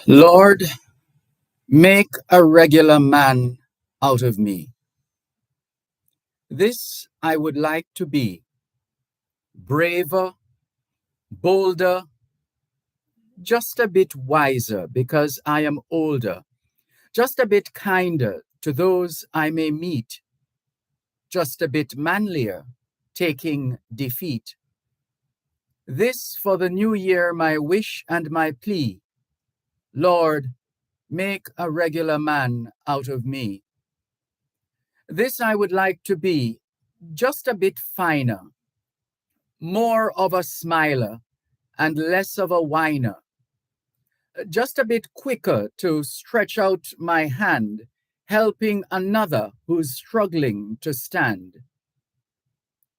Lord, make a regular man out of me. This I would like to be, braver, bolder, just a bit wiser because I am older, just a bit kinder to those I may meet, just a bit manlier, taking defeat. This for the new year my wish and my plea. Lord, make a regular man out of me. This I would like to be, just a bit finer, more of a smiler and less of a whiner, just a bit quicker to stretch out my hand, helping another who's struggling to stand.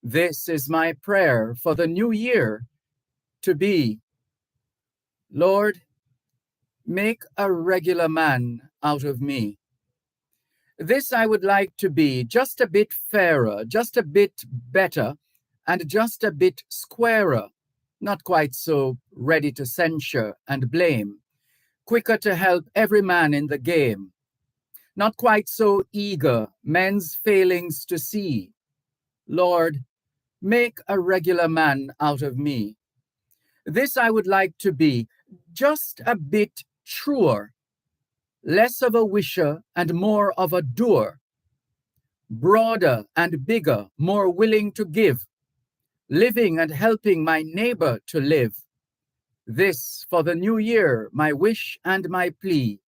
This is my prayer for the new year to be, Lord, make a regular man out of me. This I would like to be, just a bit fairer, just a bit better, and just a bit squarer, not quite so ready to censure and blame, quicker to help every man in the game, not quite so eager men's failings to see. Lord, make a regular man out of me. This I would like to be, just a bit truer, less of a wisher and more of a doer, broader and bigger, more willing to give, living and helping my neighbor to live. This for the new year, my wish and my plea.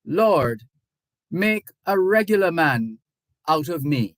Lord, make a regular man out of me.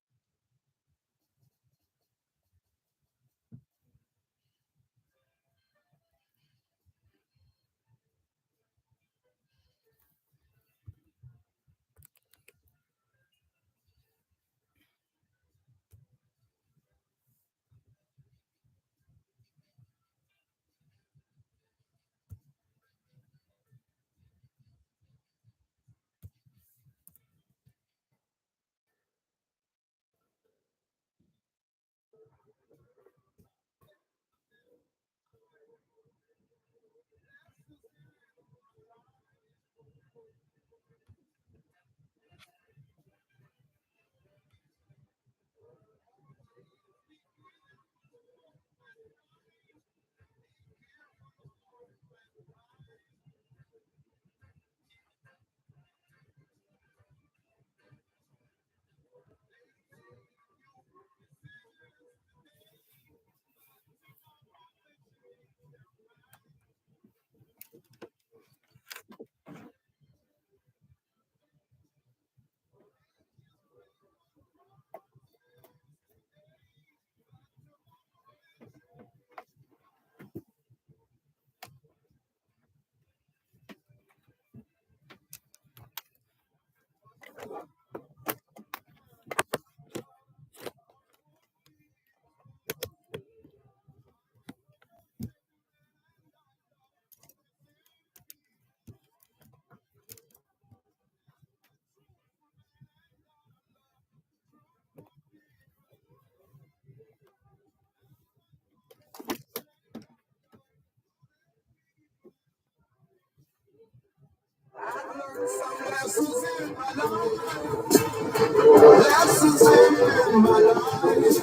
Lessons in my life.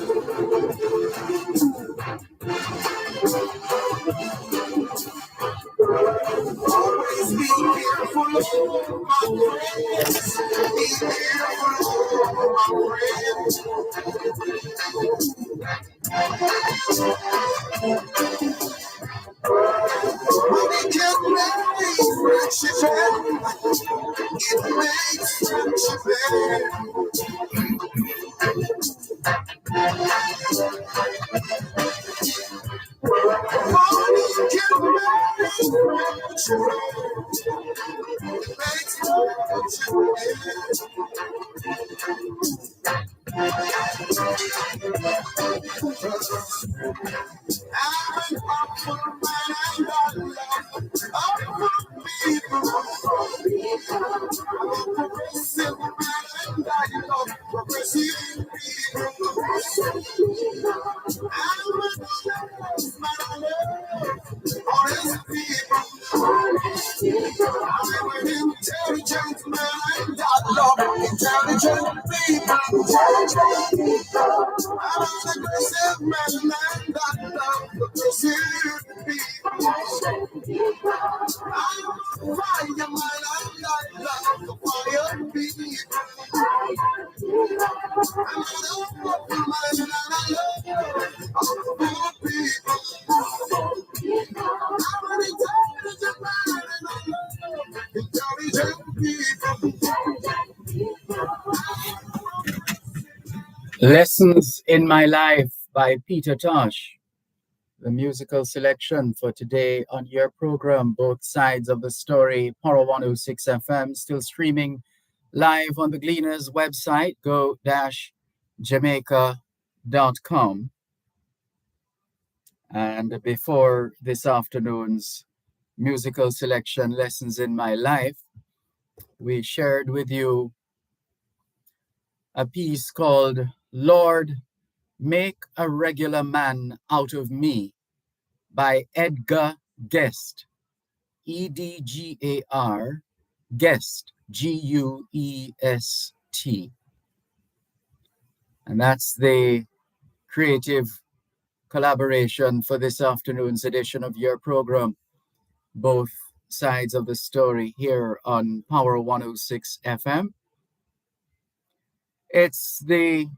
Always be careful of my friends. Be careful of my friends. Money can make friendship end. It makes friendship end. Money can make friendship end. It makes friendship end. I'm up for man and up for people. I'm a progressive man and I love progressive people. I'm a honest man and love honest people. I'm an intelligent man and I love intelligent people. I'm an aggressive man and I love aggressive people. I'm a fire man and I love the fire people. I'm an open man and I love open people. I'm an intelligent man and I love intelligent people. Lessons in My Life by Peter Tosh. The musical selection for today on your program, Both Sides of the Story, Power 106 FM, still streaming live on the Gleaners website, go-jamaica.com. And before this afternoon's musical selection, Lessons in My Life, we shared with you a piece called Lord, Make a Regular Man Out of Me by Edgar Guest, Edgar Guest, Guest. And that's the creative collaboration for this afternoon's edition of your program, Both Sides of the Story, here on Power 106 FM. It's the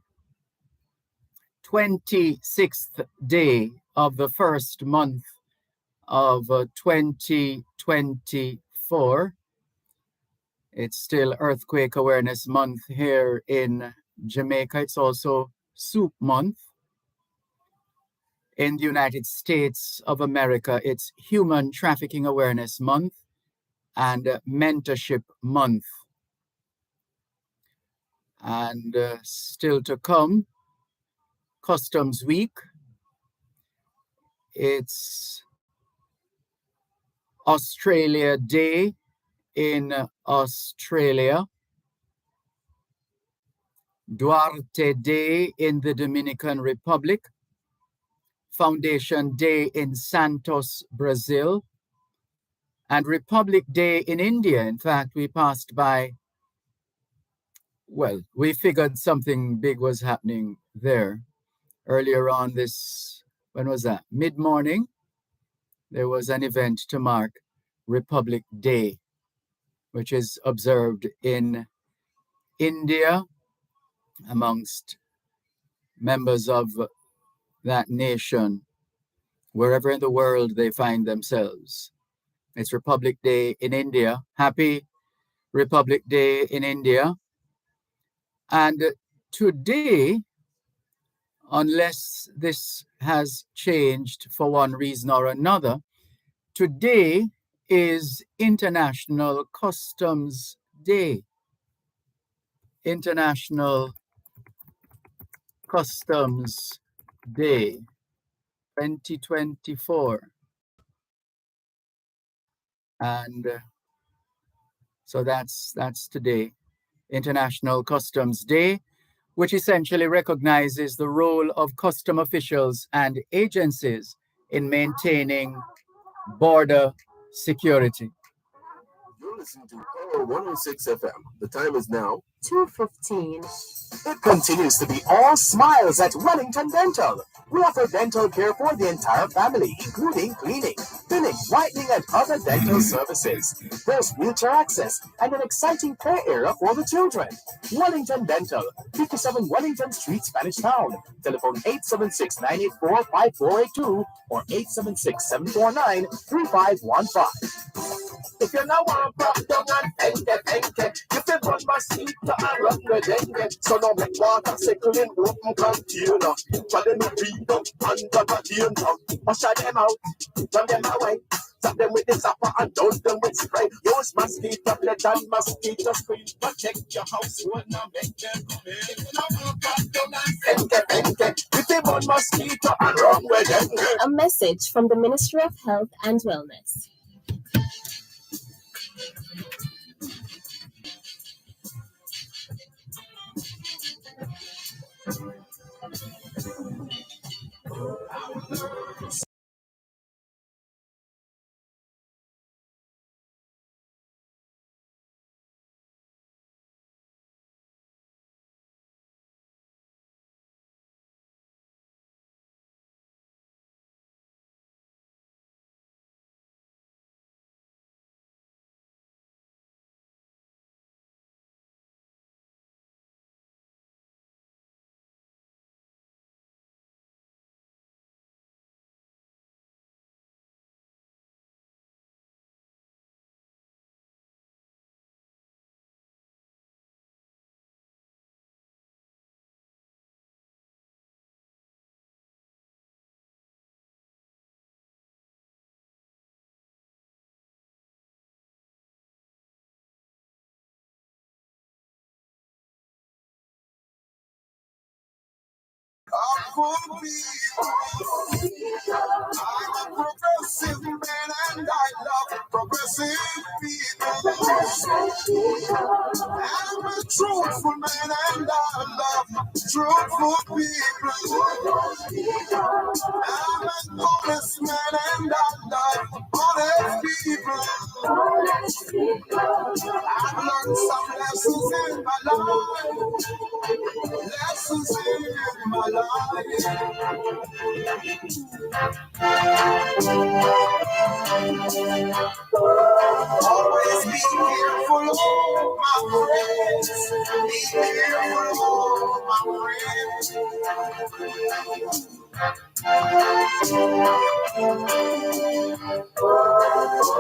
26th day of the first month of 2024. It's still Earthquake Awareness Month here in Jamaica. It's also Soup Month. In the United States of America, it's Human Trafficking Awareness Month and Mentorship Month. And still to come, Customs Week. It's Australia Day in Australia, Duarte Day in the Dominican Republic, Foundation Day in Santos, Brazil, and Republic Day in India. In fact, we passed by, well, we figured something big was happening there. Earlier on this, when was that? Mid-morning, there was an event to mark Republic Day, which is observed in India amongst members of that nation, wherever in the world they find themselves. It's Republic Day in India. Happy Republic Day in India. And today, unless this has changed for one reason or another, today is International Customs Day. International Customs Day 2024. And so that's today, International Customs Day, which essentially recognizes the role of custom officials and agencies in maintaining border security. listening to Power 106 FM. The time is now 2:15. It continues to be all smiles at Wellington Dental. We offer dental care for the entire family, including cleaning, filling, whitening, and other dental services. There's wheelchair access and an exciting play area for the children. Wellington Dental, 57 Wellington Street, Spanish Town. Telephone 876-984-5482 or 876-749-3515. If you now want to pop down and enke, you can run mosquito and run the dengue. So no make water circle in open container. Try them to breathe up under the danger. Wash them out, run them away. Tap them with the zapper and dose them with spray. Use mosquito blood and mosquito screen. Protect your house when I make them come in. If you now want to pop down and enke, you can run mosquito and run with dengue. A message from the Ministry of Health and Wellness. I'm a progressive man and I love progressive people. I'm a truthful man and I love truthful people. I'm an honest man and I love honest people. I've learned some lessons in my life. Lessons in my life. Always be careful, oh my friends. Be careful, oh my friends.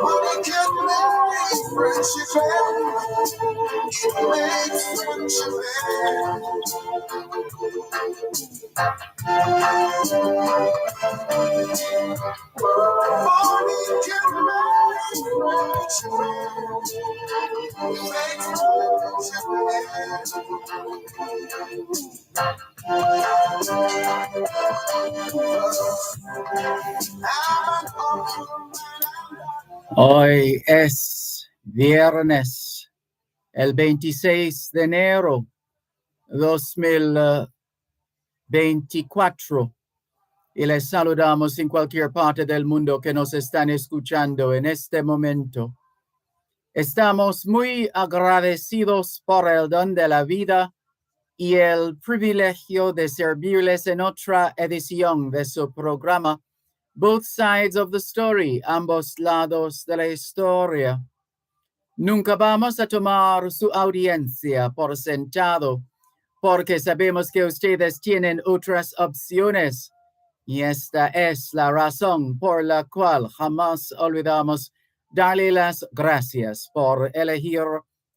Money can make friendship end. It makes friendship end. Money can make friendship end. It makes friendship Hoy es viernes, el 26 de enero 2024, y les saludamos en cualquier parte del mundo que nos están escuchando en este momento. Estamos muy agradecidos por el don de la vida y el privilegio de servirles en otra edición de su programa Both Sides of the Story, ambos lados de la historia. Nunca vamos a tomar su audiencia por sentado, porque sabemos que ustedes tienen otras opciones. Y esta es la razón por la cual jamás olvidamos darle las gracias por elegir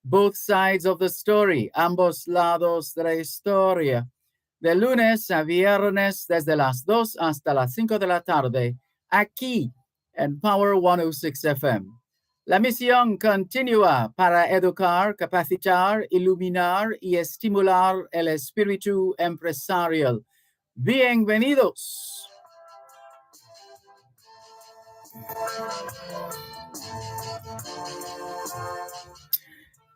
Both Sides of the Story, ambos lados de la historia, de lunes a viernes desde las 2 hasta las 5 de la tarde, aquí en Power 106 FM. La misión continúa para educar, capacitar, iluminar y estimular el espíritu empresarial. Bienvenidos.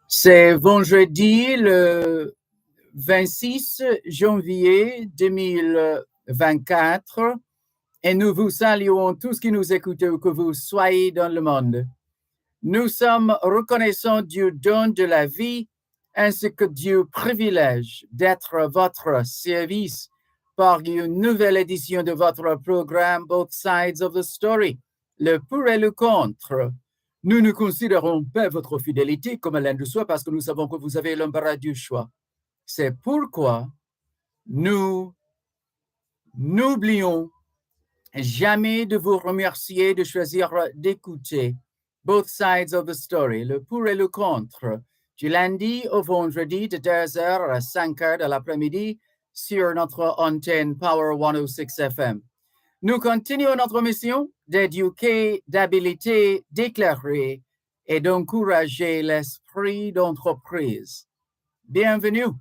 C'est vendredi le 26 janvier 2024 et nous vous saluons tous qui nous écoutez, où que vous soyez dans le monde. Nous sommes reconnaissants du don de la vie ainsi que du privilège d'être à votre service par une nouvelle édition de votre programme Both Sides of the Story, le pour et le contre. Nous ne considérons pas votre fidélité comme l'un de soi parce que nous savons que vous avez l'embarras du choix. C'est pourquoi nous n'oublions jamais de vous remercier de choisir d'écouter Both Sides of the Story, le pour et le contre, du lundi au vendredi de 2h à 5h de l'après-midi sur notre antenne Power 106 FM. Nous continuons notre mission d'éduquer, d'habiliter, d'éclairer et d'encourager l'esprit d'entreprise. Bienvenue.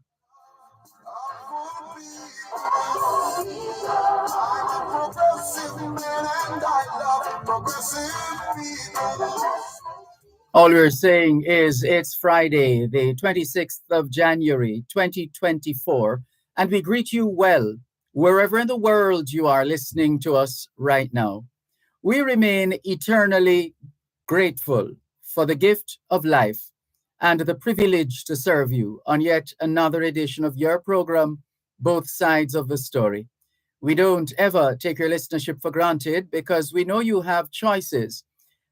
All we're saying is it's Friday, the 26th of January, 2024, and we greet you well, wherever in the world you are listening to us right now. We remain eternally grateful for the gift of life and the privilege to serve you on yet another edition of your program, Both Sides of the Story. We don't ever take your listenership for granted because we know you have choices.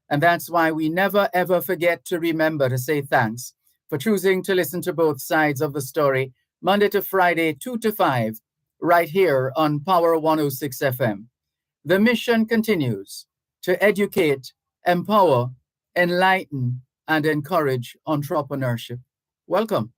And that's why we never ever forget to remember to say thanks for choosing to listen to both sides of the story, Monday to Friday, 2 to 5, right here on Power 106 FM. The mission continues to educate, empower, enlighten, and encourage entrepreneurship. Welcome.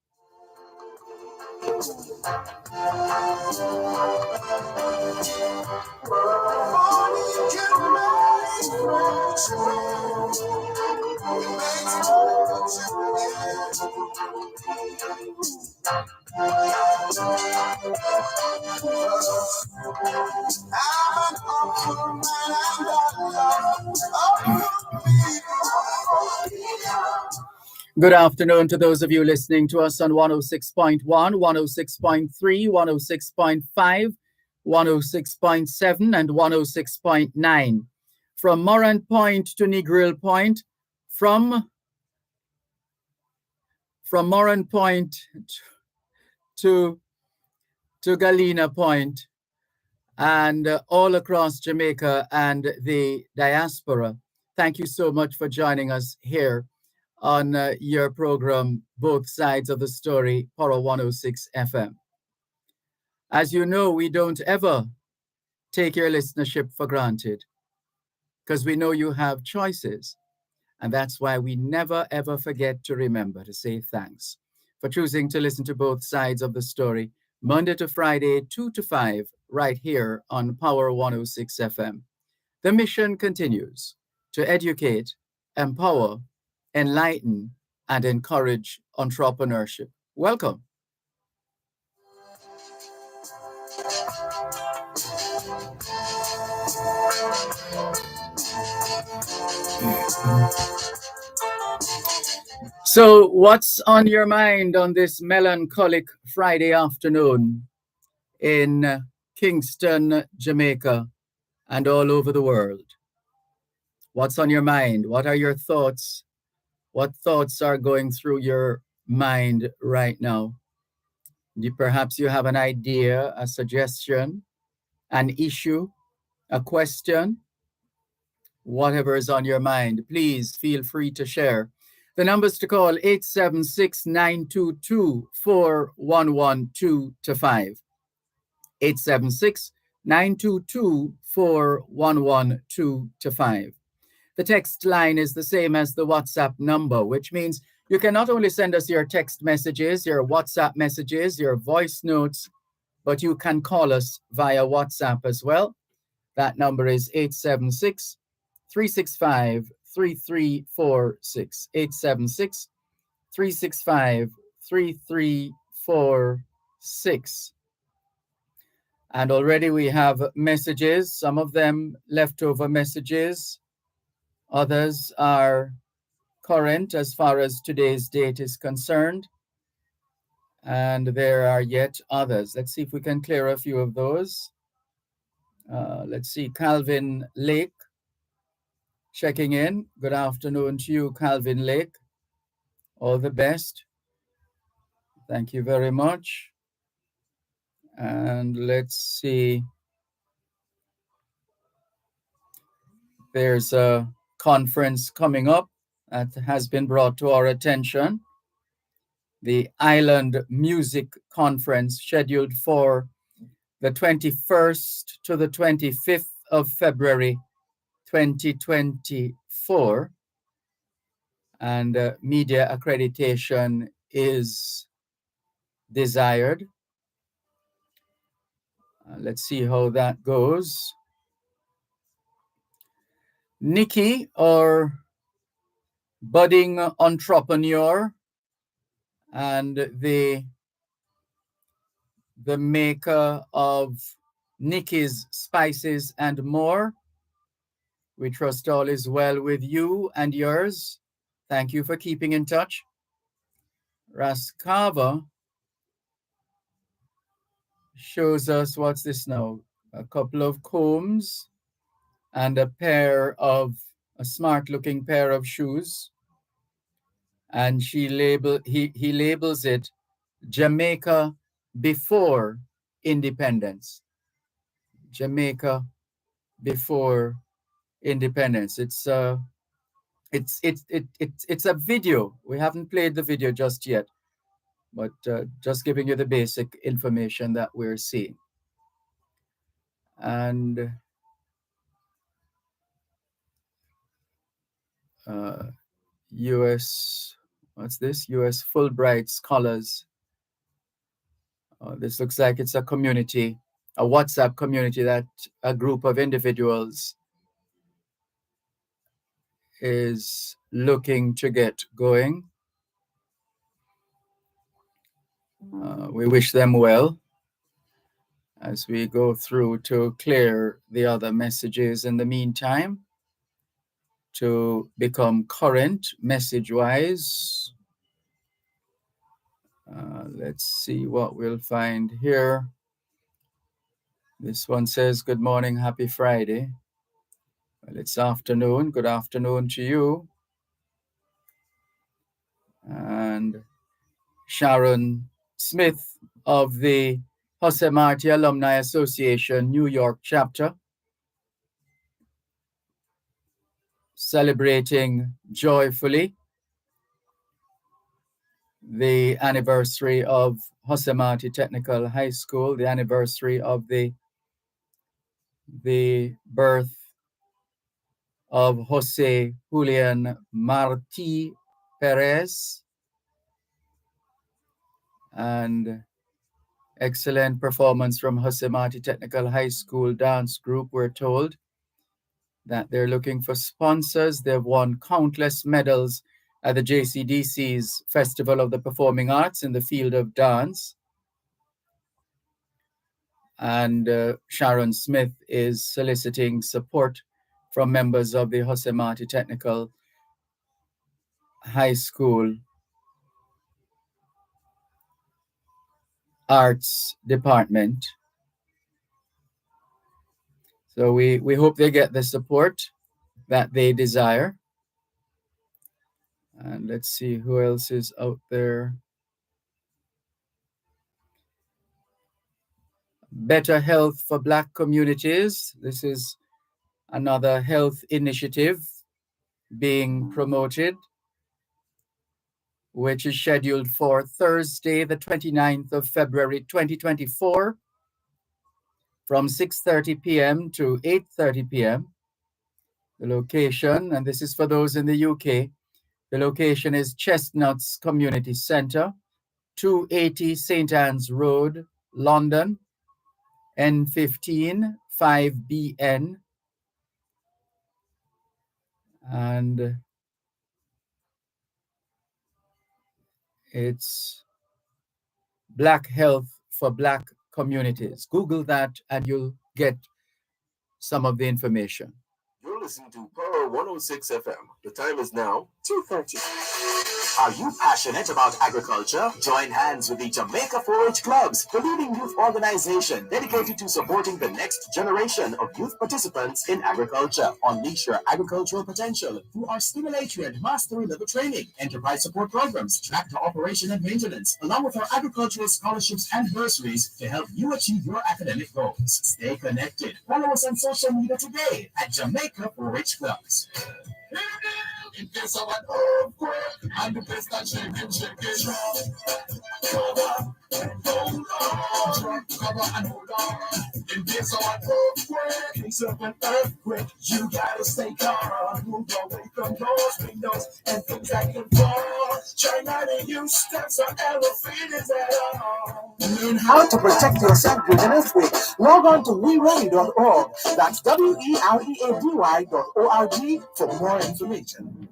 Good afternoon to those of you listening to us on 106.1, 106.3, 106.5, 106.7, and 106.9. From Morant Point to Negril Point, from Morant Point to Galena Point, and all across Jamaica and the diaspora. Thank you so much for joining us here on your program, Both Sides of the Story, Power 106 FM. As you know, we don't ever take your listenership for granted because we know you have choices. And that's why we never ever forget to remember to say thanks for choosing to listen to Both Sides of the Story, Monday to Friday, 2 to 5, right here on Power 106 FM. The mission continues to educate, empower, enlighten, and encourage entrepreneurship. Welcome. So, what's on your mind on this melancholic Friday afternoon in Kingston, Jamaica, and all over the world? What's on your mind? What are your thoughts? What thoughts are going through your mind right now? Perhaps you have an idea, a suggestion, an issue, a question, whatever is on your mind. Please feel free to share. The numbers to call 876-922-4112-5. 876-922-4112-5. The text line is the same as the WhatsApp number, which means you can not only send us your text messages, your WhatsApp messages, your voice notes, but you can call us via WhatsApp as well. That number is 876-365-3346. 876-365-3346. And already we have messages, some of them leftover messages. Others are current as far as today's date is concerned. And there are yet others. Let's see if we can clear a few of those. Let's see, Calvin Lake checking in. Good afternoon to you, Calvin Lake. All the best. Thank you very much. And let's see. There's a conference coming up that has been brought to our attention. The Island Music Conference, scheduled for the 21st to the 25th of February 2024. And media accreditation is desired. Let's see how that goes. Nikki, our budding entrepreneur and the maker of Nikki's Spices and More. We trust all is well with you and yours. Thank you for keeping in touch. Raskava shows us, what's this now? A couple of combs and a smart looking pair of shoes. And he labels it Jamaica before independence. Jamaica before independence. It's a video. We haven't played the video just yet, but just giving you the basic information that we're seeing. And U.S. What's this? U.S. Fulbright Scholars. This looks like it's a community, a WhatsApp community that a group of individuals is looking to get going. We wish them well as we go through to clear the other messages in the meantime to become current message-wise. Let's see what we'll find here. This one says, good morning, happy Friday. Well, it's afternoon. Good afternoon to you. And Sharon Smith of the Jose Marti Alumni Association New York chapter, celebrating joyfully the anniversary of Jose Marti Technical High School, the anniversary of the birth of Jose Julian Marti Perez, and excellent performance from Jose Marti Technical High School dance group. We're told that they're looking for sponsors. They've won countless medals at the JCDC's Festival of the Performing Arts in the field of dance. And Sharon Smith is soliciting support from members of the Jose Marti Technical High School Arts Department. So we hope they get the support that they desire. And let's see who else is out there. Better Health for Black Communities. This is another health initiative being promoted, which is scheduled for Thursday, the 29th of February, 2024, from 6:30 p.m. to 8:30 p.m. The location, and this is for those in the UK, the location is Chestnuts Community Centre, 280 St. Anne's Road, London, N15 5BN. And it's Black Health for Black Communities. Google that and you'll get some of the information. You're listening to Pearl 106 FM. The time is now 2:30. Are you passionate about agriculture? Join hands with the Jamaica 4-H Clubs, the leading youth organization dedicated to supporting the next generation of youth participants in agriculture. Unleash your agricultural potential through our stimulatory and mastery level training, enterprise support programs, tractor operation and maintenance, along with our agricultural scholarships and bursaries to help you achieve your academic goals. Stay connected. Follow us on social media today at Jamaica 4-H Clubs. In case of an earthquake, and the place that shake it, cover and hold on, cover and hold on. In case of an earthquake, in case of an earthquake, you gotta stay calm. Move away from those windows and things that can fall. Try not to use steps or elevators at all. Learn how to protect yourself during an earthquake. Log on to weready.org. That's weready.org for more information.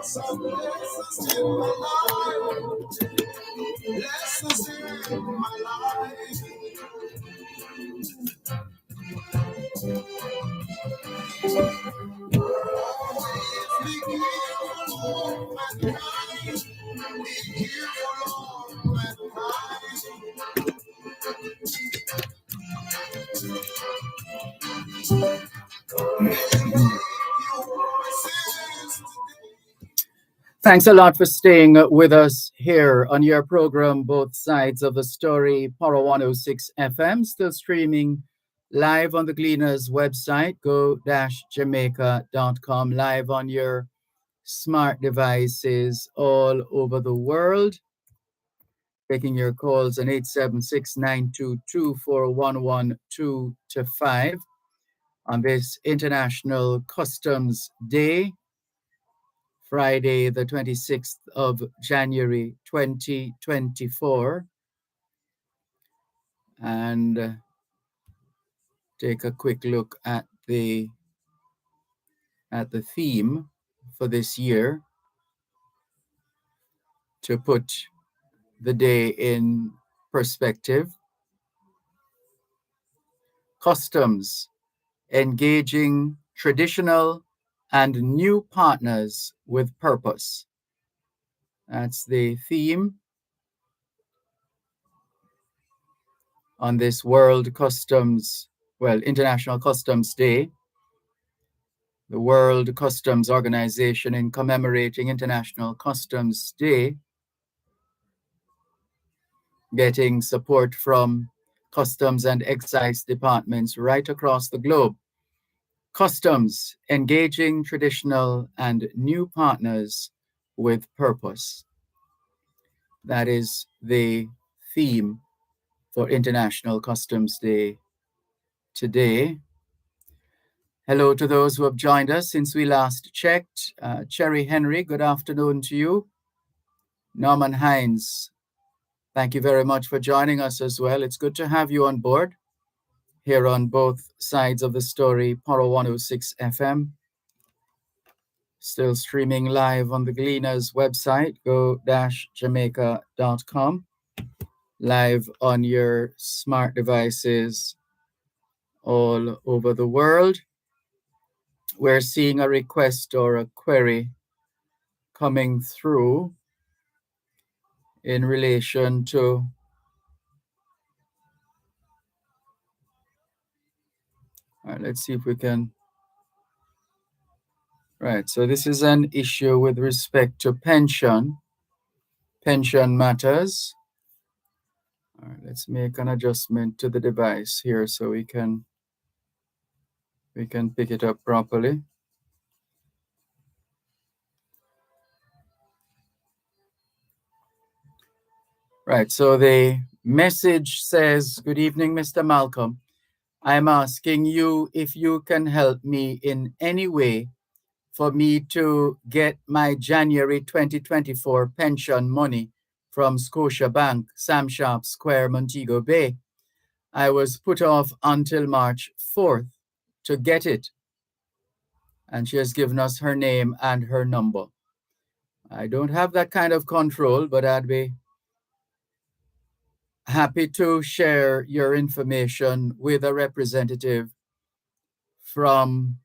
Some lessons in my life, lessons in my life. Always be careful of mankind, be careful of mankind. Thanks a lot for staying with us here on your program, Both Sides of the Story, Power 106 FM, still streaming live on the Gleaners website, go-jamaica.com, live on your smart devices all over the world. Taking your calls on 876-922-4112 on this International Customs Day, Friday, the 26th of January, 2024. And take a quick look at the theme for this year to put the day in perspective. Customs, engaging traditional and new partners with purpose. That's the theme on this International Customs Day. The World Customs Organization, in commemorating International Customs Day, getting support from customs and excise departments right across the globe. Customs, engaging traditional and new partners with purpose. That is the theme for International Customs Day today. Hello to those who have joined us since we last checked. Cherry Henry, good afternoon to you. Norman Hines, thank you very much for joining us as well. It's good to have you on board here on Both Sides of the Story, Power 106 FM. Still streaming live on the Gleaners website, go-jamaica.com. Live on your smart devices all over the world. We're seeing a request or a query coming through in relation to let's see if we can. Right, so this is an issue with respect to pension matters. All right, let's make an adjustment to the device here so we can pick it up properly. Right, so the message says, good evening, Mr. Malcolm. I'm asking you if you can help me in any way for me to get my January 2024 pension money from Scotiabank, Sam Sharp Square, Montego Bay. I was put off until March 4th to get it. and she has given us her name and her number. I don't have that kind of control, but I'd be happy to share your information with a representative from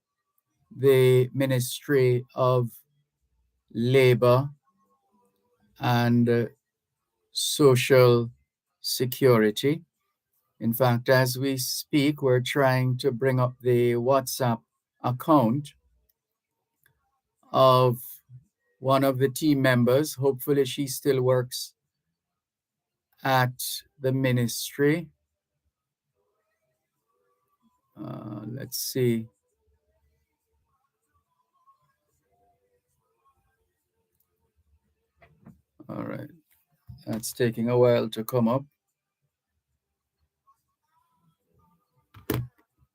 the Ministry of Labor and Social Security. In fact, as we speak, we're trying to bring up the WhatsApp account of one of the team members. Hopefully, she still works at the ministry. Let's see. All right. That's taking a while to come up.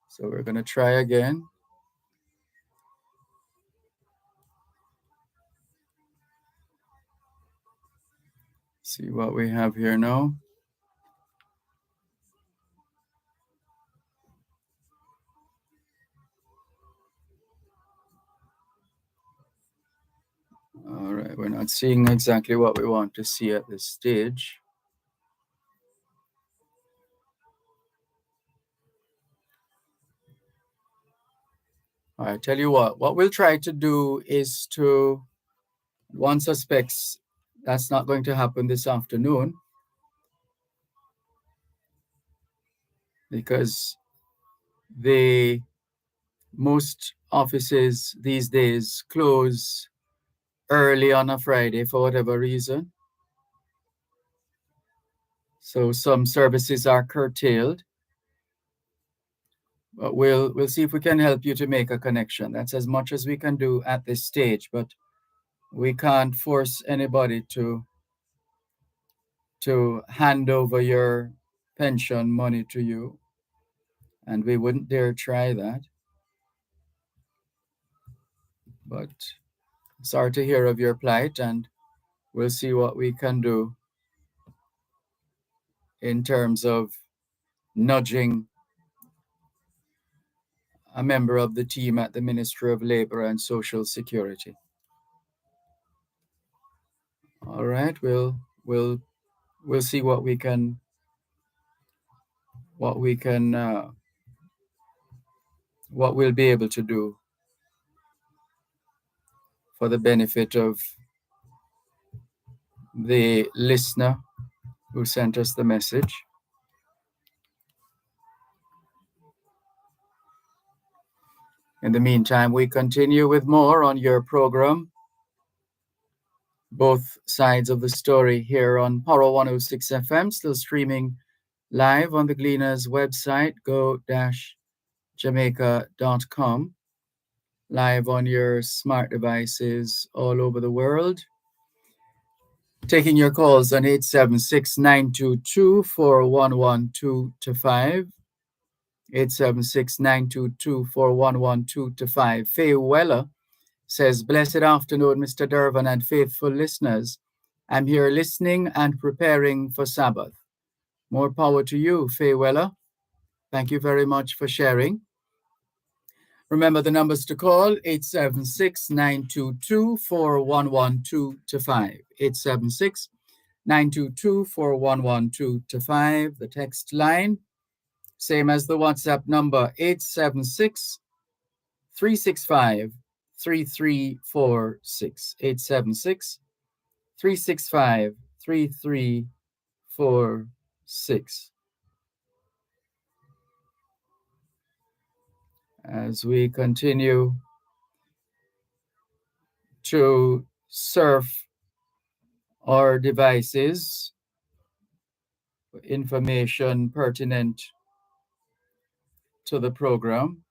So we're going to try again. See what we have here now. All right, we're not seeing exactly what we want to see at this stage. I tell you what we'll try to do is to, one suspects that's not going to happen this afternoon because most offices these days close early on a Friday for whatever reason. So some services are curtailed. But we'll see if we can help you to make a connection. That's as much as we can do at this stage, but we can't force anybody to hand over your pension money to you, and we wouldn't dare try that. But sorry to hear of your plight, and we'll see what we can do in terms of nudging a member of the team at the Ministry of Labor and Social Security. All right, we'll see what we can what we'll be able to do for the benefit of the listener who sent us the message. In the meantime, we continue with more on your program, both sides of the story here on Power 106 FM, still streaming live on the Gleaners website, go-jamaica.com, live on your smart devices all over the world. Taking your calls on 876-922-4112-5. 876-922-4112-5. Faye Weller says, "Blessed afternoon, Mr. Dervan and faithful listeners. I'm here listening and preparing for Sabbath." More power to you, Faye Weller. Thank you very much for sharing. Remember the numbers to call, 876-922-4112-5. 876-922-4112-5. The text line, same as the WhatsApp number, 876-365-3346. 876-365-3346. As we continue to surf our devices for information pertinent to the program.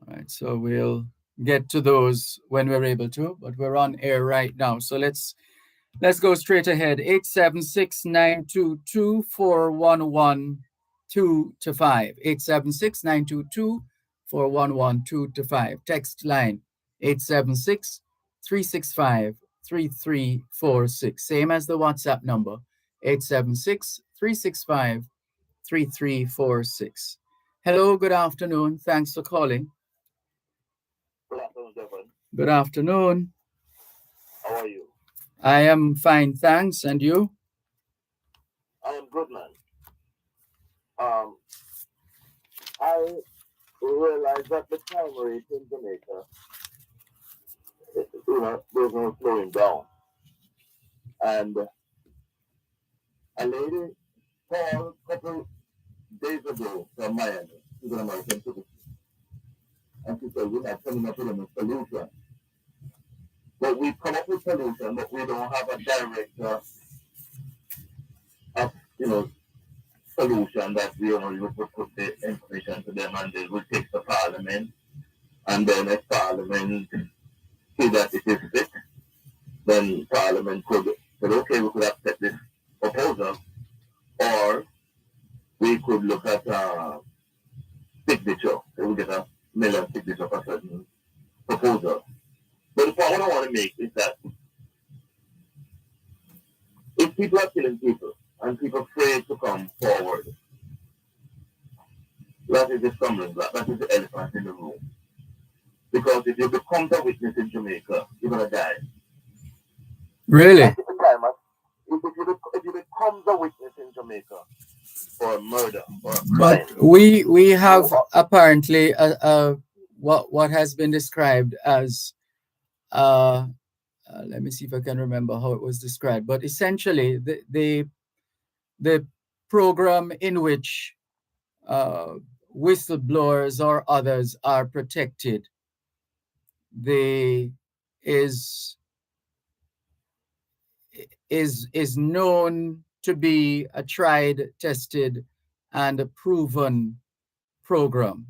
All right, so we'll get to those when we're able to, but we're on air right now. So let's go straight ahead. 876-922-4112-5. 876-922-4112-5. Text line 876-365-3346. Same as the WhatsApp number, 876-365-3346. Hello, good afternoon. Thanks for calling. Good afternoon, Dervan. Good afternoon. How are you? I am fine, thanks. And you? I am good, man. Um, I realized that the crime rate in Jamaica, there's no slowing down. And a lady called a couple days ago from Miami, she's an American citizen, and she said, we have coming up with a solution. But we come up with solution, but we don't have a direct, of, solution that we only would put the information to them and they would take to Parliament. And then if Parliament see that it is fit, then Parliament could say, okay, we could accept this proposal, or we could look at signature. So we get a million signature for certain proposal. But the point I want to make is that if people are killing people and people afraid to come forward, that is the stumbling block, that is the elephant in the room. Because if you become a witness in Jamaica, you're gonna die. Really? At the time, if you become the witness in Jamaica for a murder or a crime, But we have you are, apparently what has been described as let me see if I can remember how it was described. But essentially, the program in which uh, whistleblowers or others are protected, they is is known to be a tried, tested, and a proven program.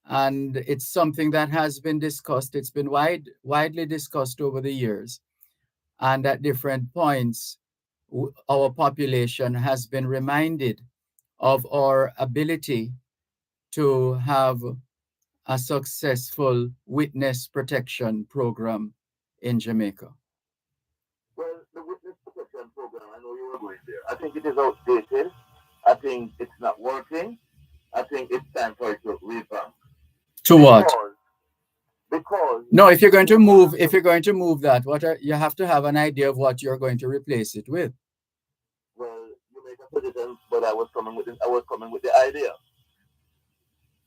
And it's something that has been discussed. It's been widely discussed over the years. And at different points, our population has been reminded of our ability to have a successful witness protection program in Jamaica. well, the witness protection program, I know you were going there. I think it is outdated. I think it's not working. I think it's time for it to revamp. To what? Because No, you if you're going to move that, you have to have an idea of what you're going to replace it with. well, you make a suggestion, but I was coming with the idea.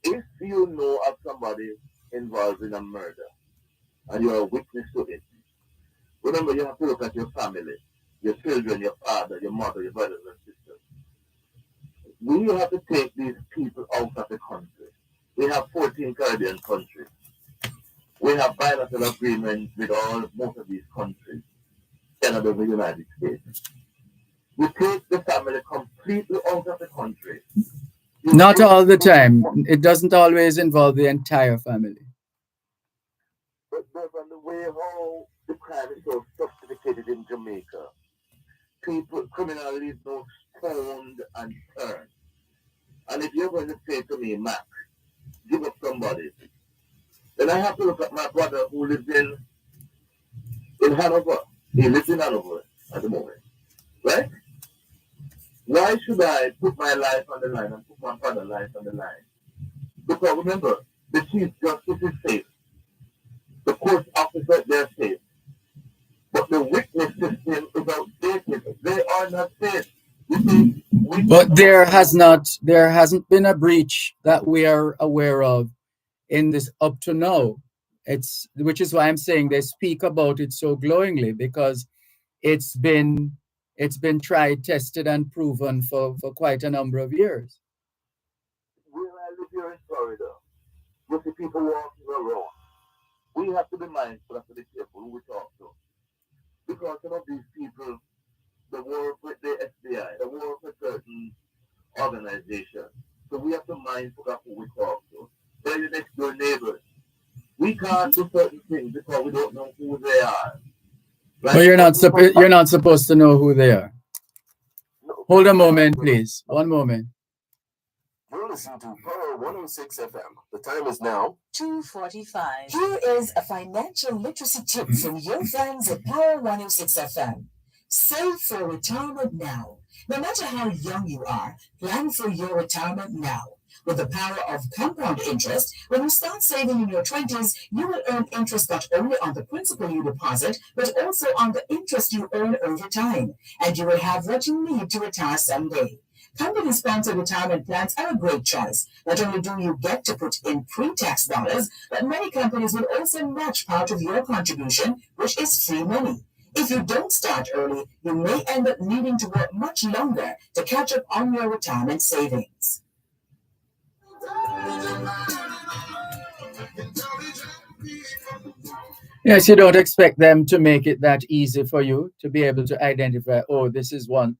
If you know of somebody involved in a murder and you're a witness to it, remember you have to look at your family, your children, your father, your mother, your brothers and sisters. We have to take these people out of the country. We have 14 Caribbean countries. We have bilateral agreements with most of these countries, Canada and the United States. You take the family completely out of the country. Not all the time. It doesn't always involve the entire family. But on the way how the crime is so sophisticated in Jamaica, criminality is now stoned and turned. And if you're going to say to me, Mac, give up somebody, then I have to look at my brother who lives in Hanover. He lives in Hanover at the moment, right? Why should I put my life on the line and put my brother's life on the line? Because remember, the Chief Justice is safe. The court officer, they're safe. But the witness system is outdated. They are not safe. You see, But there hasn't been a breach that we are aware of in this up to now. It's which is why I'm saying they speak about it so glowingly, because it's been it's been tried, tested, and proven for quite a number of years. where I live here in Florida, you see people walking around. We have to be mindful of the people who we talk to. Because some of these people, they work with the FBI, they work with certain organizations. So we have to mindful of who we talk to. They're your next door neighbors. We can't do certain things because we don't know who they are. But Right? Because you're not supposed to know who they are. no, Hold a moment, please. One moment. you're listening to Power 106 FM. The time is now 2:45. Here is a financial literacy tip from your friends at Power 106 FM. Save for retirement now. No matter how young you are, plan for your retirement now. With the power of compound interest, when you start saving in your 20s, you will earn interest not only on the principal you deposit, but also on the interest you earn over time. And you will have what you need to retire someday. Company-sponsored retirement plans are a great choice. Not only do you get to put in pre-tax dollars, but many companies will also match part of your contribution, which is free money. If you don't start early, you may end up needing to work much longer to catch up on your retirement savings. Yes, you don't expect them to make it that easy for you to be able to identify, oh, this is one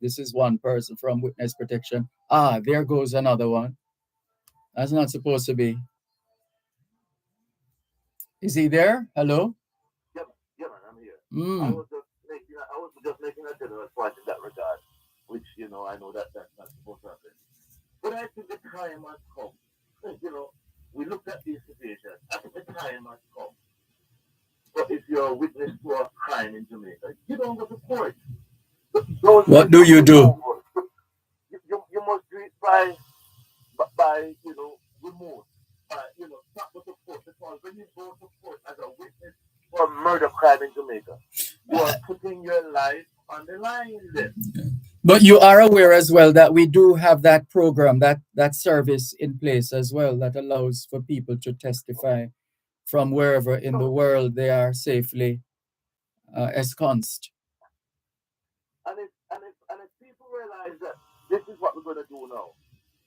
person from witness protection. Ah, there goes another one. That's not supposed to be. Is he there? Hello? Yeah, yeah, man, I'm here. Mm. I was just making a general point in that regard, which I know that that's not supposed to happen. But I think the time has come. We looked at these situations. I think the time has come. But if you're a witness to a crime in Jamaica, you don't go to court. Those What things do you you do? don't go. You must do it by remote. Not go to court, because when you go to court as a witness for a murder crime in Jamaica, you are putting your life on the line then. But you are aware as well that we do have that program, that service in place as well, that allows for people to testify from wherever in the So, world they are safely ensconced. and if people realize that this is what we're going to do now,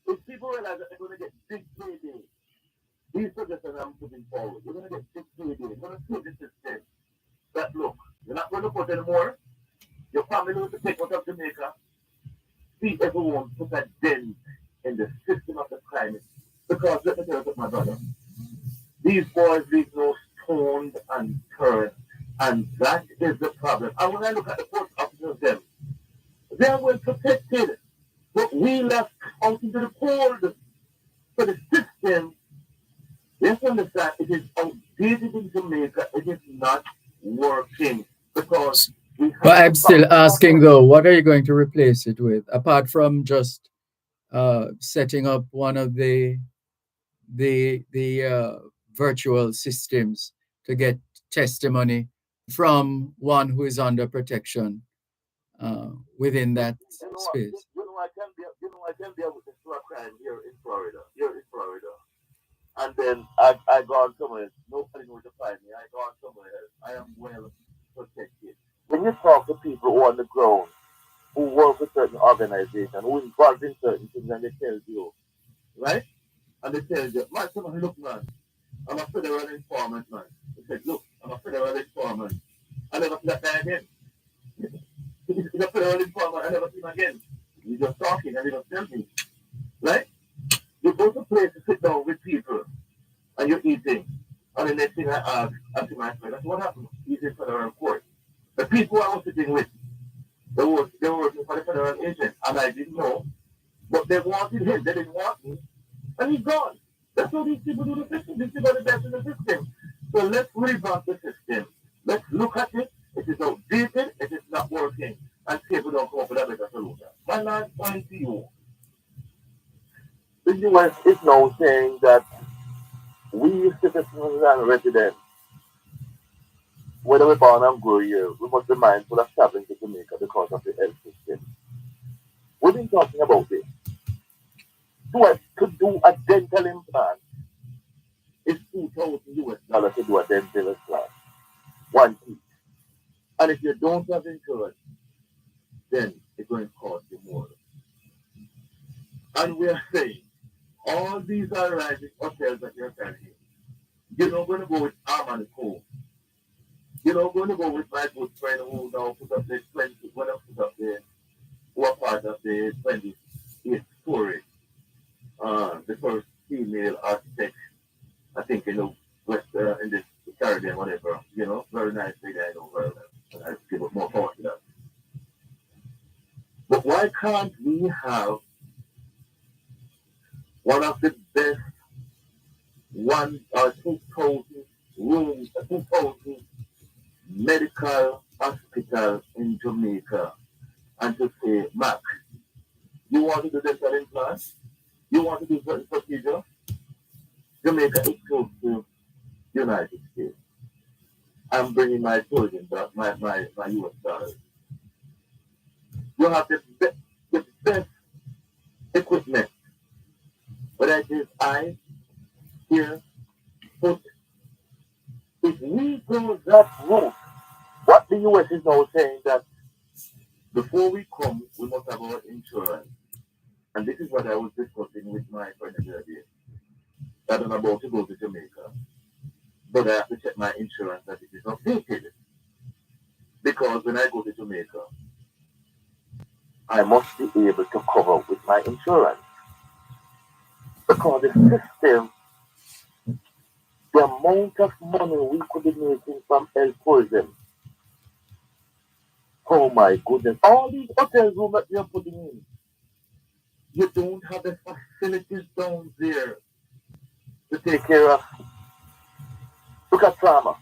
if people realize that they're going to get big payday, these suggestions I'm putting forward, we're going to get big payday. We're going to put this system that, look, you're not going to put anymore. Your family will take out of Jamaica. See everyone put a dent in the system of the climate. Because let me tell you, my brother, these boys leave no stoned and turned. And that is the problem. And when I look at the post officers, they are well protected. But we left out into the cold. So the system, let's understand, it is outdated in Jamaica. It is not working. Because we But have to I'm still stop asking suffering. though, what are you going to replace it with, apart from just setting up one of the virtual systems to get testimony from one who is under protection within You, that you know what? space? I can be a witness to a crime here in Florida. Here in Florida. And then I gone somewhere. Nobody knows to find me. I gone somewhere else. I am well protected. When you talk to people who are on the ground, who work with certain organizations, who involved in certain things, and they tell you, right? And they tell you, man, someone look, man, I'm a federal informant, man. They said, look, I'm a federal informant. I never see that guy again. He's a federal informant. I never see him again. He's just talking and he just tells me, right? You go to places, sit down with people, and you're eating. And the next thing I see my friend, I said, what happened? He's in federal court. The people I was sitting with, they were working for the federal agent, and I didn't know. But they wanted him. They didn't want me. And he's gone. That's how these people do the system. These people are the best in the system. So let's revamp the system. Let's look at it. It is outdated. It is not working. And see if we don't come up with a better solution. My last point to you. The US is now saying that we citizens and residents, whether we're born and grow here, we must be mindful of traveling to Jamaica because of the health system. We've been talking about this. To do a dental implant is $2,000 to do a dental implant. One teeth. And if you don't have insurance, then it's going to cost you more. And we are saying all these are rising hotels that you're telling. You're not going to go with Arm and Co. You're not going to go with my good friend who now put up the 20, when I put up the, who are part of the 28th story, the first female architect, I think, West, in the Caribbean, whatever, very nice lady, I know very well. And I give up more power to that. But why can't we have one of the best 2,000 rooms, 2,000 medical hospital in Jamaica and to say, Mac, you want to do dental implant? You want to do certain procedure? Jamaica is close to United States. I'm bringing my children back, my US dollars. You have the best equipment, whether it is eye, ear, foot. If we go that route, what the US is now saying that before we come, we must have our insurance. And this is what I was discussing with my friend the other day. That I'm about to go to Jamaica, but I have to check my insurance that it is updated. Because when I go to Jamaica, I must be able to cover with my insurance. Because the system, the amount of money we could be making from El tourism, oh my goodness, all these hotel rooms that you're putting in, you don't have the facilities down there to take care of. Look at trauma.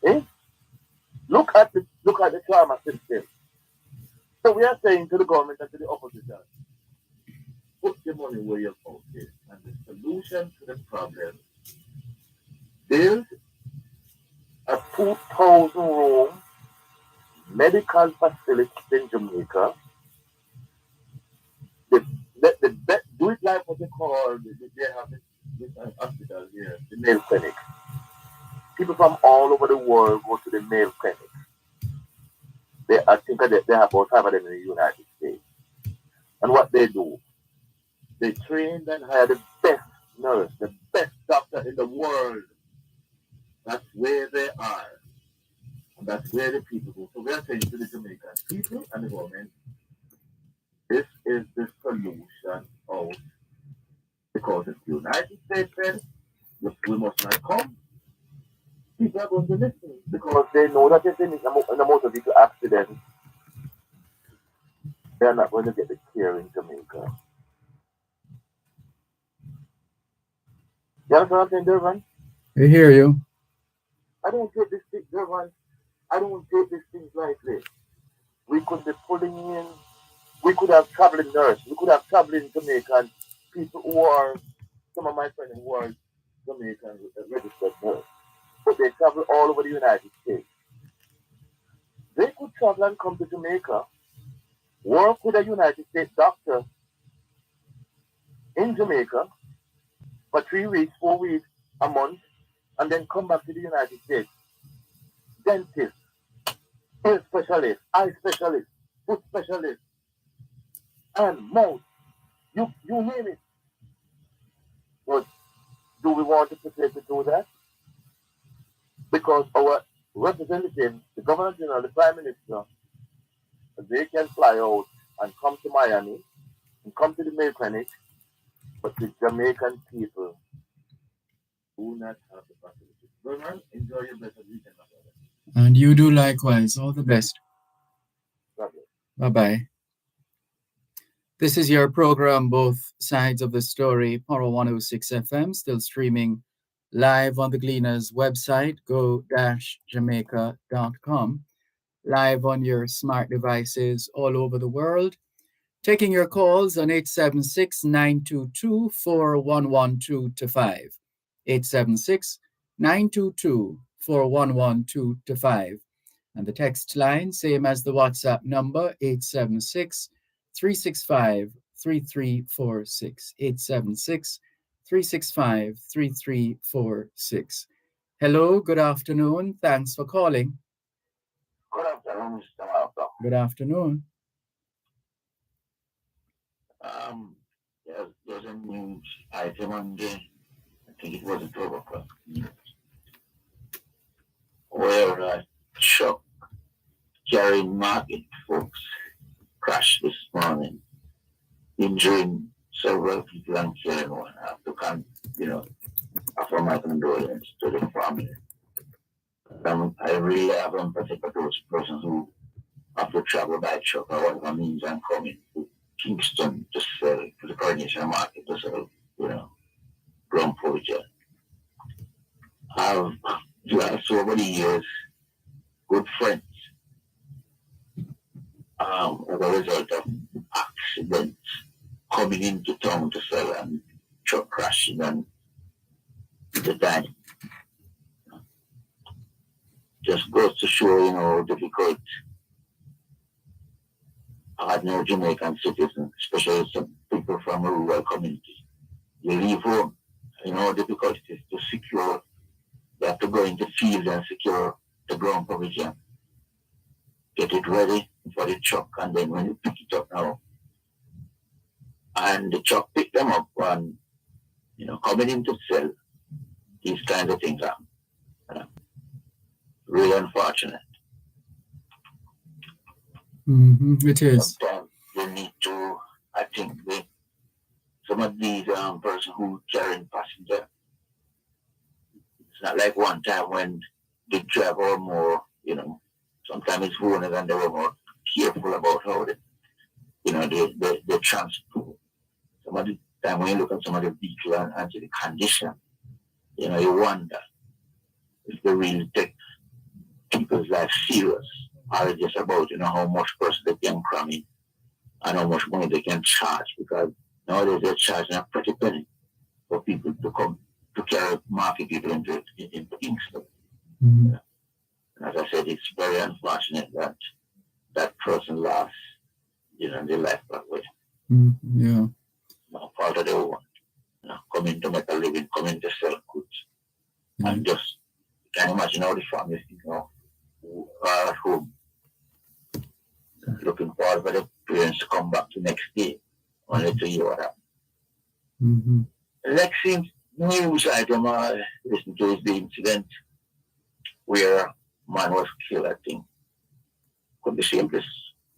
Eh? Look at the trauma system. So we are saying to the government and to the opposition, put the money where your mouth is. And the solution to the problem, build a 2,000 room medical facility in Jamaica. Do it like what they call, they have this hospital here, the male clinic. People from all over the world go to the male clinic. I think they have about 5 of them in the United States. And what they do, they train and hire the best nurse, the best doctor in the world. That's where they are. And that's where the people go. So we are saying to the Jamaican people and the government, this is the solution out. Because if the United States said, we must not come, people are going to listen. Because they know that if they make a motor vehicle accident, they're not going to get the care in Jamaica. You understand what I'm saying, Dervan? I hear you. I don't take this thing, Dervan. I don't take these things lightly. We could be pulling in, we could have traveling nurse, we could have traveling Jamaican people who are, some of my friends who are Jamaican registered nurse, but they travel all over the United States. They could travel and come to Jamaica, work with a United States doctor in Jamaica for 3 weeks, 4 weeks, a month, and then come back to the United States. Dentist, ear specialist, eye specialist, foot specialist, and mouth. You name it. But do we want to prepare to do that? Because our representatives, the governor general, the prime minister, they can fly out and come to Miami and come to the Mayo Clinic, but the Jamaican people do not have the facility. Governor, enjoy your blessed weekend, my brother. And you do likewise. All the best. God bless. Bye bye. This is your program, Both Sides of the Story, Power 106 FM, still streaming live on the Gleaners website, go-jamaica.com, live on your smart devices all over the world. Taking your calls on 876-922-4112-5. 876-922-4112-5. And the text line, same as the WhatsApp number, 876-365-3346. 876-365-3346. Hello, good afternoon. Thanks for calling. Good afternoon, Mr. Malcolm. Good afternoon. There's a news item on the, I think it was a 12 o'clock, where a truck carrying market folks crashed this morning, injuring several people and killing one. I have to offer my condolence to the family. I really have empathy for those persons who have to travel by truck or whatever means and coming to Kingston to sell to the coronation market to sell, ground forage. I've so over the years good friends as a result of accidents coming into town to sell and truck crashing and the dying. Just goes to show, how difficult ordinary Jamaican citizens, especially some people from a rural community, you leave home, how difficult it is to secure. You have to go into fields and secure the ground provision, get it ready for the truck, and then when you pick it up now, and the truck pick them up and, coming in to sell, these kinds of things are really unfortunate. It is. Sometimes you need to, I think, some of these persons who carrying passenger, it's not like one time when the driver were more, sometimes it's owners and they were more careful about how they transport. Some of the time when you look at some of the vehicle and the condition, you wonder if they really take people's life serious, or it's just about, how much person they can cram in and how much money they can charge, because nowadays they're charging a pretty penny for people to come to carry market people into Kingston. And as I said, it's very unfortunate that that person lost, their life that way. Yeah. No fault of their own. Coming to make a living, coming to sell goods. And just, you can imagine how the families, who are at home, looking forward for the parents to come back the next day, only to hear what happened. The next news item I listened to is the incident where a man was killed, I think. Could be same place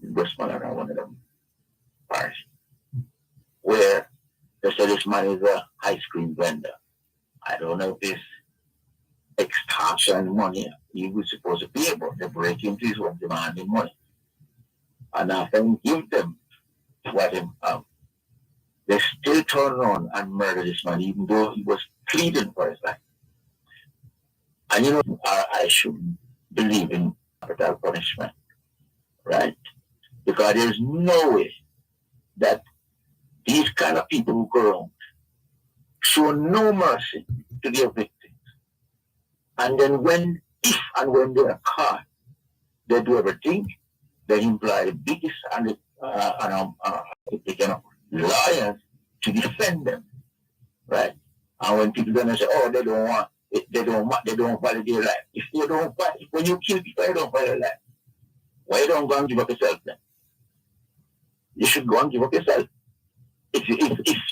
in Westman around one of them parish. Where they said this man is a ice cream vendor. I don't know if it's extortion money he was supposed to pay, but they break into his home demanding money. And after he give them what him they still turn around and murder this man, even though he was pleading for his life. And I should believe in capital punishment, right? Because there's no way that these kind of people who go around show no mercy to their victims. And then if and when they are caught, they do everything. They employ the biggest and lawyers to defend them, right? And when people gonna say, "Oh, they don't value their life." If they don't value, when you kill people, you don't value life. Why you don't go and give up yourself then? You should go and give up yourself. If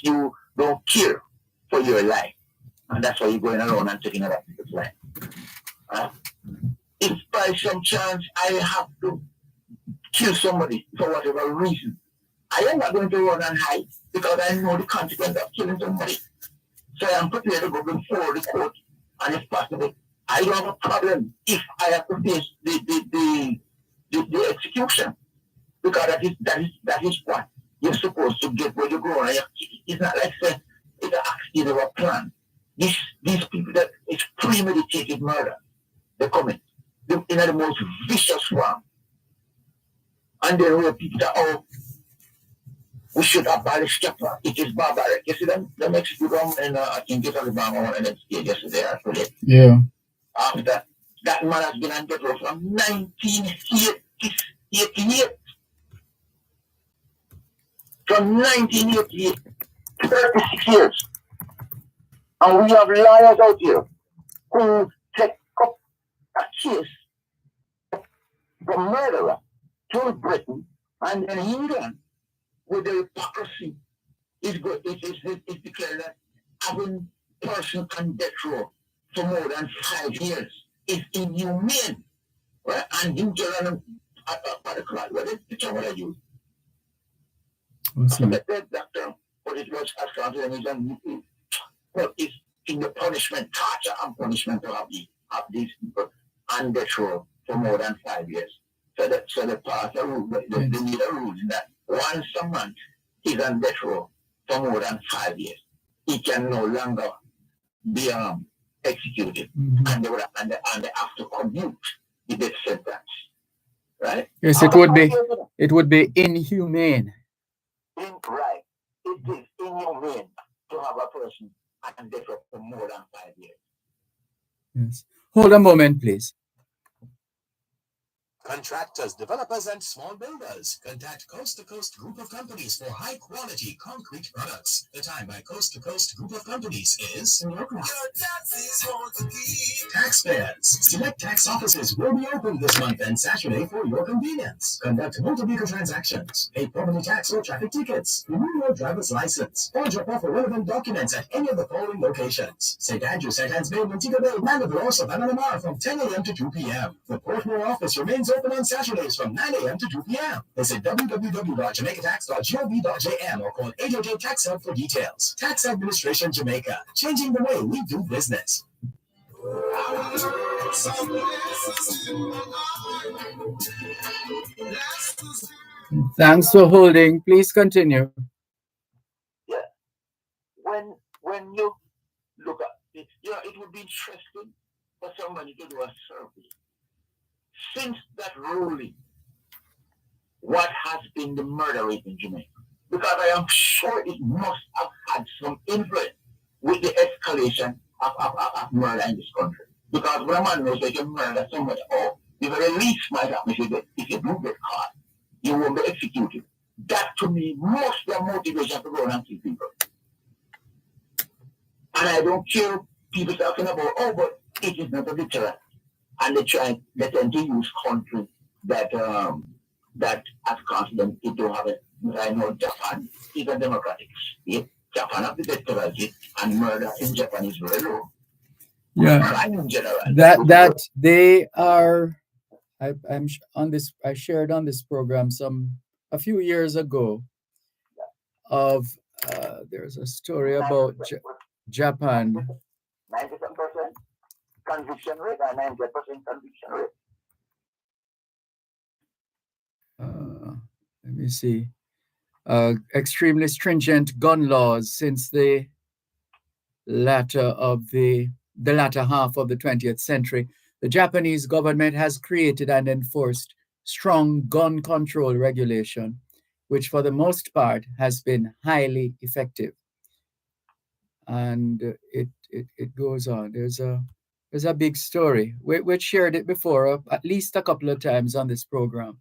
you don't care for your life, and that's why you're going around and taking other people's life. If by some chance I have to kill somebody for whatever reason, I am not going to run and hide because I know the consequence of killing somebody. So I am prepared to go before the court, and if possible, I don't have a problem if I have to face the execution, because that is what you're supposed to get when you go on. It's not like say it's an accident or a plan. These people that it's premeditated murder. They come in the most vicious form. And then where people say, we should abolish Jaffa. It is barbaric. You see them Mexico and I think it's Alabama one and yesterday actually. Yeah. After that man has been on death row from 1988. From 1988, 36 years. And we have liars out here who take up a case for murderer to Britain and then England with the hypocrisy is declared that having person on death row for more than 5 years is inhumane. Right? And you tell them what the picture what I use. That doctor, but it was well, it's in the punishment, torture and punishment to have these people on death row for more than 5 years. So the pass a rule, they need a rule in that once a month is on death row for more than 5 years, he can no longer be executed, and they have to commute the death sentence, right? Yes, Out of 5 years, it would be inhumane. right. It is inhumane to have a person and death for more than 5 years. Yes. Hold a moment, please. Contractors, developers, and small builders. Contact Coast to Coast Group of Companies for high quality concrete products. The time by Coast to Coast Group of Companies is your taxes want to keep. Taxpayers. Select tax offices will be open this month and Saturday for your convenience. Conduct motor vehicle transactions. Pay property tax or traffic tickets. Renew your driver's license. Or drop off relevant documents at any of the following locations: St. Andrew, St. Anne's Bay, Montego Bay, Mandeville, or Savannah Lamar from 10 a.m. to 2 p.m. The Portmore office remains open on Saturdays from 9 a.m. to 2 p.m. Visit www.jamaicatax.gov.jm or call 888 Tax Hub for details. Tax Administration Jamaica, changing the way we do business. Thanks for holding. Please continue. Yeah. When you look at it, it would be interesting for somebody to do a survey. Since that ruling, what has been the murder rate in Jamaica? Because I am sure it must have had some influence with the escalation of murder in this country. Because when a man knows that you murder somebody, or the very least might happen if you do get caught, you won't be executed. That to me must be a motivation to go and kill people. And I don't care people talking about, but it is not a deterrent. And they tend to use countries that has caused them to have it. I know Japan is a democratic state. Japan has the death penalty, and murder in Japan is very low. Yeah, crime in general. that they are. I'm on this. I shared on this program a few years ago of there's a story about Japan. 97% conviction rate and 90% conviction rate. Let me see. Extremely stringent gun laws since the latter half of the 20th century. The Japanese government has created and enforced strong gun control regulation, which for the most part has been highly effective. And it goes on. There's a big story. We shared it before, at least a couple of times on this program.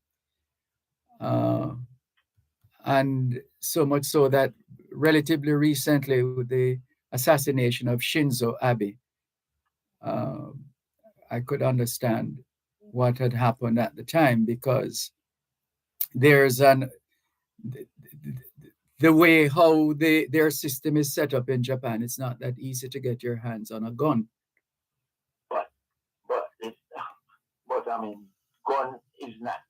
And so much so that relatively recently, with the assassination of Shinzo Abe, I could understand what had happened at the time, because there's the way how their system is set up in Japan. It's not that easy to get your hands on a gun. But I mean, gun is not.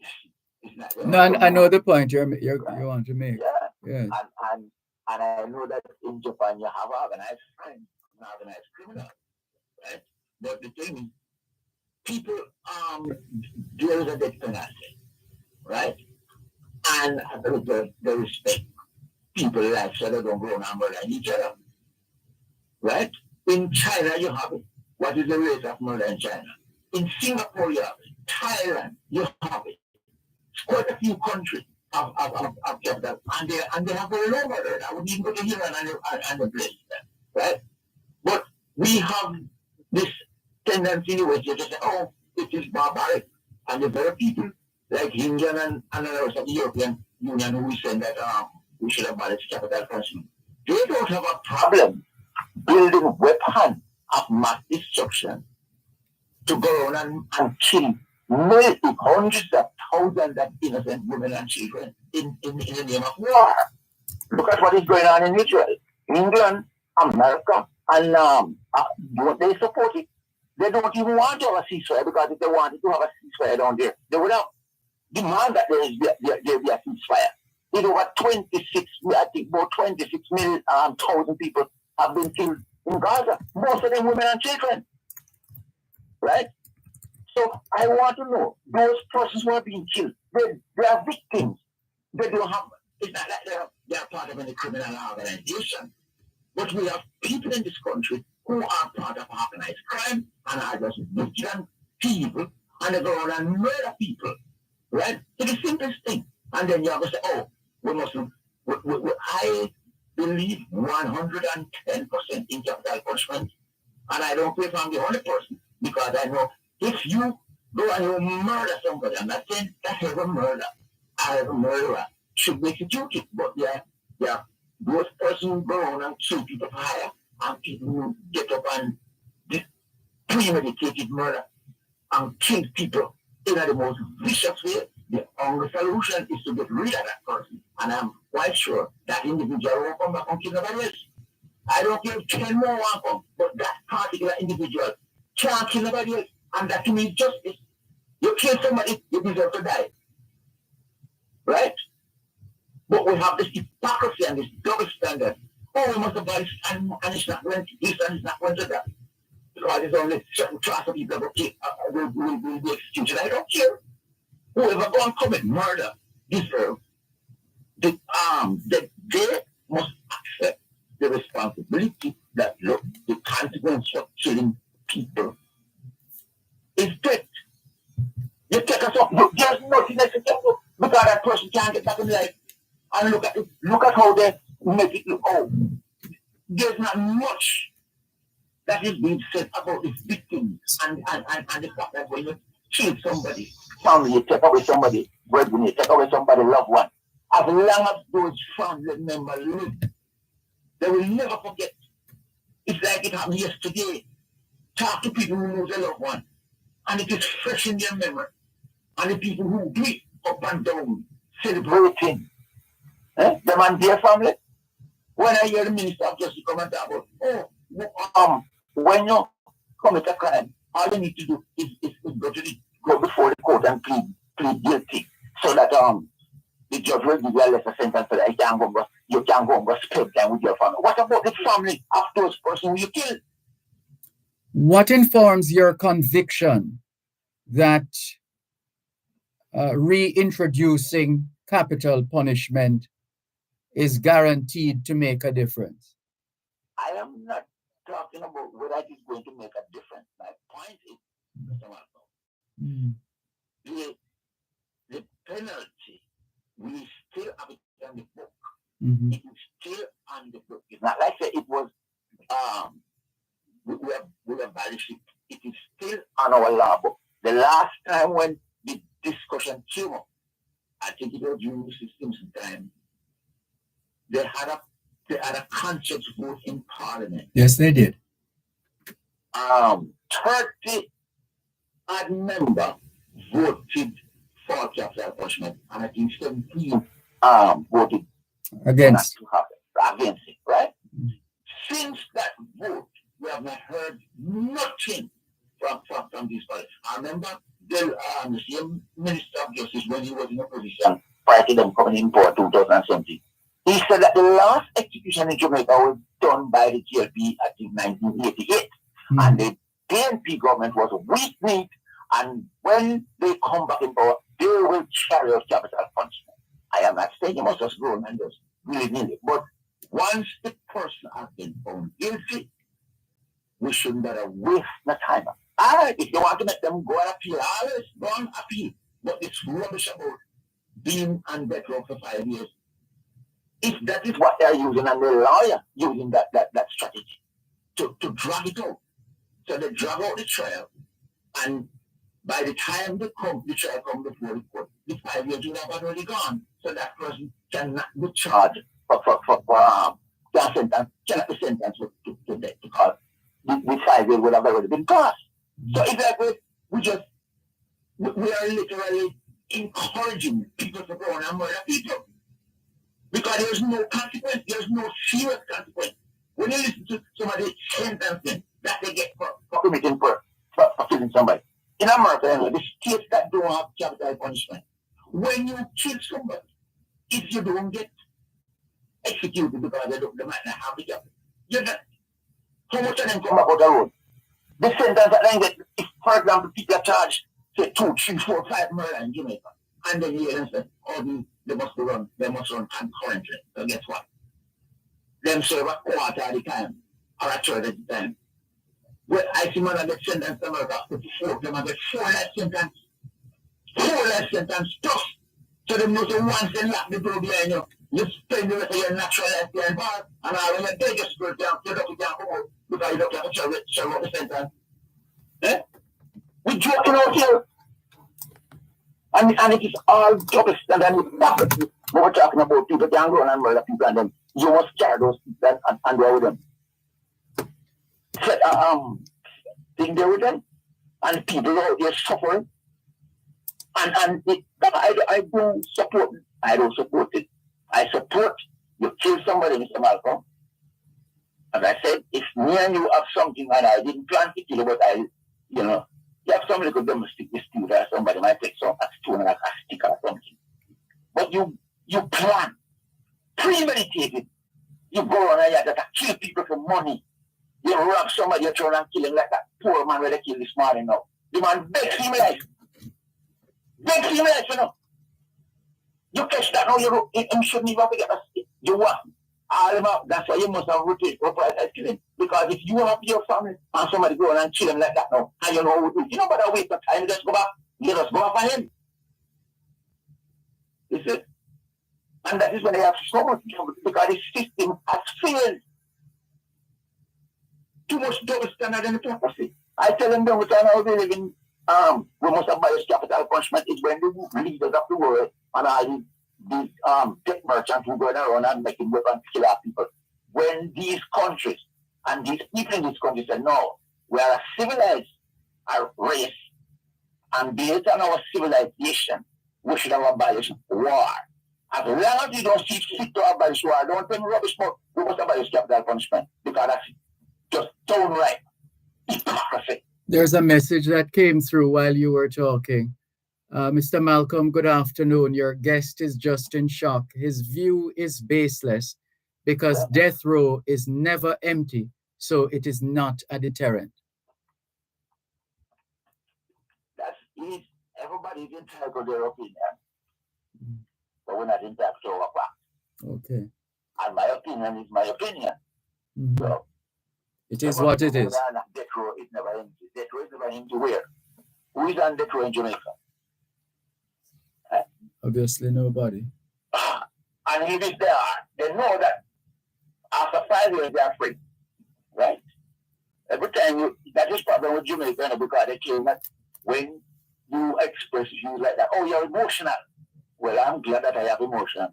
No, I know the point you want to make. Yeah. Yes. And I know that in Japan you have organized crime, organized criminals, right? But the thing is, people there is a death penalty, right? And they respect people like so they don't go and murder each other, right? In China you have it. What is the rate of murder in China? In Singapore you have it. Thailand you have it. Quite a few countries have kept that, and they have very low murder. I wouldn't even go to here and the place, right? But we have this tendency where you just say, it is barbaric, and the very people like England and the rest of the European Union who we say that we should abolish capital punishment, they don't have a problem building weapons of mass destruction to go around and kill hundreds of thousands of innocent women and children in the name of war. Look at what is going on in Israel, England, America, and don't they support it? They don't even want to have a ceasefire, because if they wanted to have a ceasefire down there, they would have demanded that there be a ceasefire. It's over 26 million thousand people have been killed in Gaza. Most of them women and children, right? So I want to know, those persons who are being killed, they are victims. They don't have, it's not like they're part of any criminal organization. But we have people in this country who are part of organized crime and are just vigilant people, and they go around and murder people, right? It's the simplest thing. And then you're going to say, oh, we must, I believe 110% in capital punishment, and I don't pray from the only person, because I know if you go and you murder somebody, I'm not saying that every murder, every murderer should be executed, but yeah, those persons go on and kill people for hire, and people who get up and premeditated murder and kill people in the most vicious way. The only solution is to get rid of that person. And I'm quite sure that individual won't come back and kill nobody else. I don't care if 10 more want come, but that particular individual can't kill nobody else. And that to me is justice. You kill somebody, you deserve to die. Right? But we have this hypocrisy and this double standard. Oh, we must abolish and it's not going to this and it's not going to that. Because there's only certain class of people that will be executed. I don't care. Whoever go and commit murder deserve that they must accept the responsibility that look, the consequence of killing people is death. You take us up, there's nothing else you can do because that person can't get back in life. And look at how they make it look. Oh, there's not much that is being said about the victims and the fact that when you kill somebody, family, you take away somebody, breadwinner, you take away somebody loved one. As long as those family members live, they will never forget. It's like it happened yesterday. Talk to people who lose a loved one, and it is fresh in their memory. And the people who do it up and down, celebrating, them and their family. When I hear the minister of justice come and talk about, when you commit a crime, all you need to do is go before the court and plead guilty, so that the judge will give you a lesser sentence so that you can go and spend time with your family. What about the family of those persons you killed? What informs your conviction that reintroducing capital punishment is guaranteed to make a difference? I am not talking about whether it is going to make a difference. My point is, Mr. Malcolm, the penalty, we still have it on the book. Mm-hmm. It is still on the book. It's not like it was, we abolished it. It is still on our law book. The last time when the discussion came up, I think it was during the systems time, they had a conscience vote in Parliament. Yes, they did. 30 odd members voted for capital punishment, and I think 17 voted against it, right? Mm-hmm. Since that vote, we have not heard nothing from these parties. I remember the same Minister of Justice, when he was in opposition prior to them coming in for 2017, he said that the last execution in Jamaica was done by the GLP, I think, 1988. Mm-hmm. And the DNP government was weak, and when they come back in power, they will carry out capital punishment. I am not saying you must just go and just really, but once the person has been found guilty, we shouldn't better waste the time. If you want to make them go and appeal, always go and appeal. But it's rubbish about being on death row for 5 years. If that is what they're using, and the lawyer using that strategy to drag it out. So they drag out the trial, and by the time the trial comes before the court, the 5 years will have already gone. So that person cannot be charged cannot be sentenced to death, because the 5 years would have already been passed. So it's like we are literally encouraging people to go and murder people, because there's no consequence, there's no serious consequence. When you listen to somebody sentencing that they get for committing for killing somebody. In America, anyway, the states that don't have capital punishment, when you kill somebody, if you don't get executed because they might not have the capital, you're not. How much of them come back out the road? The sentence that they get, if, for example, people are charged, say 2, 3, 4, 5 murder in Jamaica, and then you hear them say, oh, they must run concurrently. So guess what? Them serve a quarter of the time, or a third of the time. Well, I see man get sentenced to America after 4 them and get 4 life sentence. 4 life sentence just. So them know say once they lock the door behind you, you spend the rest of your natural life behind bars, and all when you take your spirit down, you don't come out because you don't have to serve out the sentence. Eh? We joking out here. And it is all double standard and hypocrisy. When we're talking about people can go and murder people and then you must charge those people and go with them. So, thing there with them and people out there suffering. And I don't support it. I don't support it. I support you kill somebody, Mr. Malcolm. As I said, if me and you have something and I didn't plan to kill you, but you have somebody could domestic dispute or somebody might take some a stone and a stick or something. But you plan, premeditated. You go on and you have to kill people for money. You rob somebody, you turn and kill him like that poor man where they killed this morning now. The man begs him life. Begs him life, you know. You catch that now, you shouldn't even forget that. You want all them up. That's why you must have rotated for price killing. Because if you have your family and somebody go on and kill him like that now, and you know, you know, but I wait for time, just go back. You just go up on him. You see? And that is when they have so much trouble because the system has failed. Too much double standard in the prophecy. I tell them every time I live in we must abolish capital punishment is when the leaders of the world and all these tech merchants who go around and making weapons to kill our people. When these countries and these people in this country say, no, we are a civilized race, and based on our civilization, we should have abolished war. As long as you don't see fit to abolish war, don't tell me rubbish more, we must abolish capital punishment because that's just downright hypocrisy. There's a message that came through while you were talking. Mr. Malcolm, good afternoon. Your guest is just in shock. His view is baseless because death row is never empty, so it is not a deterrent. Everybody's entitled to their opinion, but we're not entitled to our fact. Okay. And my opinion is my opinion. Mm-hmm. So, it is what it is. Death row is never empty. Death row is never empty where? Who is on death row in Jamaica? Obviously nobody. And if it's there, they know that after 5 years they are free. Right? Every time that is problem with Jamaica because they claim that when you express views like that, oh, you're emotional. Well, I'm glad that I have emotion.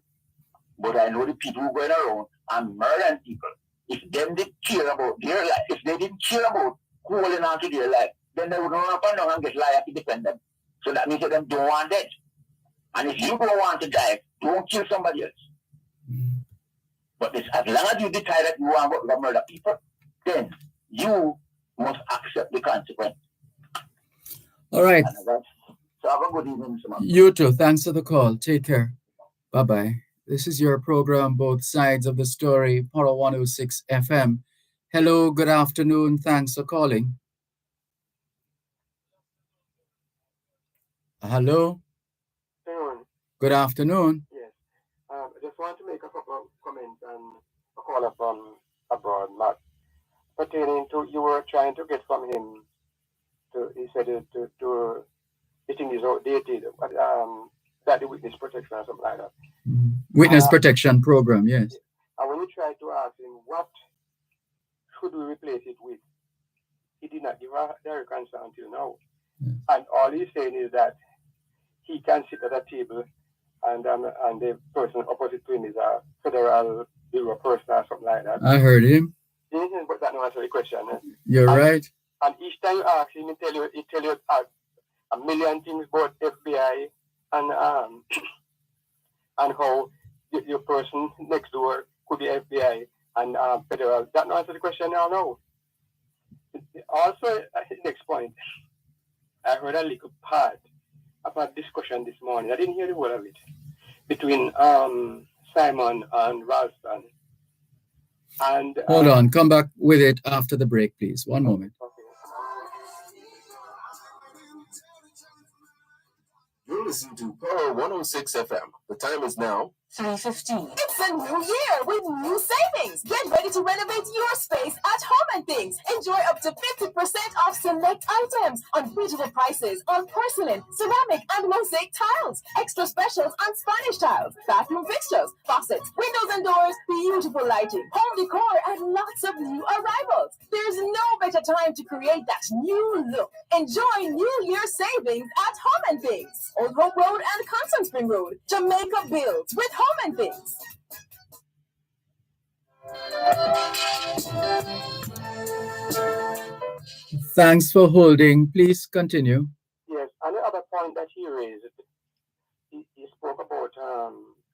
But I know the people who going around and murdering people. If them didn't care about their life, if they didn't care about holding on to their life, then they would run up and down and get liars to defend them. So that means that them don't want dead. And if you don't want to die, don't kill somebody else. Mm-hmm. But as long as you decide that you want to murder people, then you must accept the consequence. All right. So have a good evening, Mr. Malcolm. You too. Thanks for the call. Take care. Bye-bye. This is your program, Both Sides of the Story, Power 106 FM. Hello, good afternoon. Thanks for calling. Hello. Good afternoon. Yes. I just want to make a couple of comments and a caller from abroad, Matt, pertaining to you were trying to get from him. He said to the thing is outdated. That the witness protection or something like that. Mm-hmm. Witness protection program, yes. And when you try to ask him what should we replace it with, he did not give a direct answer until now. Yes. And all he's saying is that he can sit at a table and the person opposite to him is a federal bureau person or something like that. I heard him. Mm-hmm, but that no answer the question. You're right. And each time you ask him, he tell you a million things about FBI and how your person next door could be FBI and federal. That no answer the question now. No. Also, next point, I heard a little part of a discussion this morning. I didn't hear the whole of it between Simon and Ralston. And hold on, come back with it after the break, please. One moment. Okay. You're listening to Power 106 FM. The time is now 3:15. It's a new year with new savings. Get ready to renovate your space at Home and Things. Enjoy up to 50% off select items, unbeatable prices on porcelain, ceramic, and mosaic tiles. Extra specials on Spanish tiles, bathroom fixtures, faucets, windows and doors, beautiful lighting, home decor, and lots of new arrivals. There's no better time to create that new look. Enjoy New Year savings at Home and Things. Old Hope Road and Constant Spring Road. Jamaica builds with Home and Things. Thanks for holding. Please continue. Yes, and the other point that he raised, he spoke about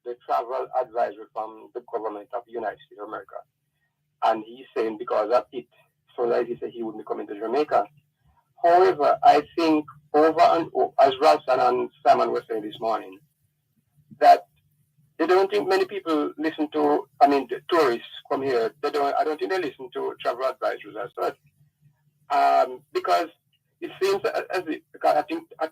the travel advisory from the government of the United States of America. And he's saying because of it, so that he said he wouldn't be coming to Jamaica. However, I think over and over, as Ralston and Simon were saying this morning, that they don't think many people listen to, the tourists come here. I don't think they listen to travel advisors as such. Because it seems because I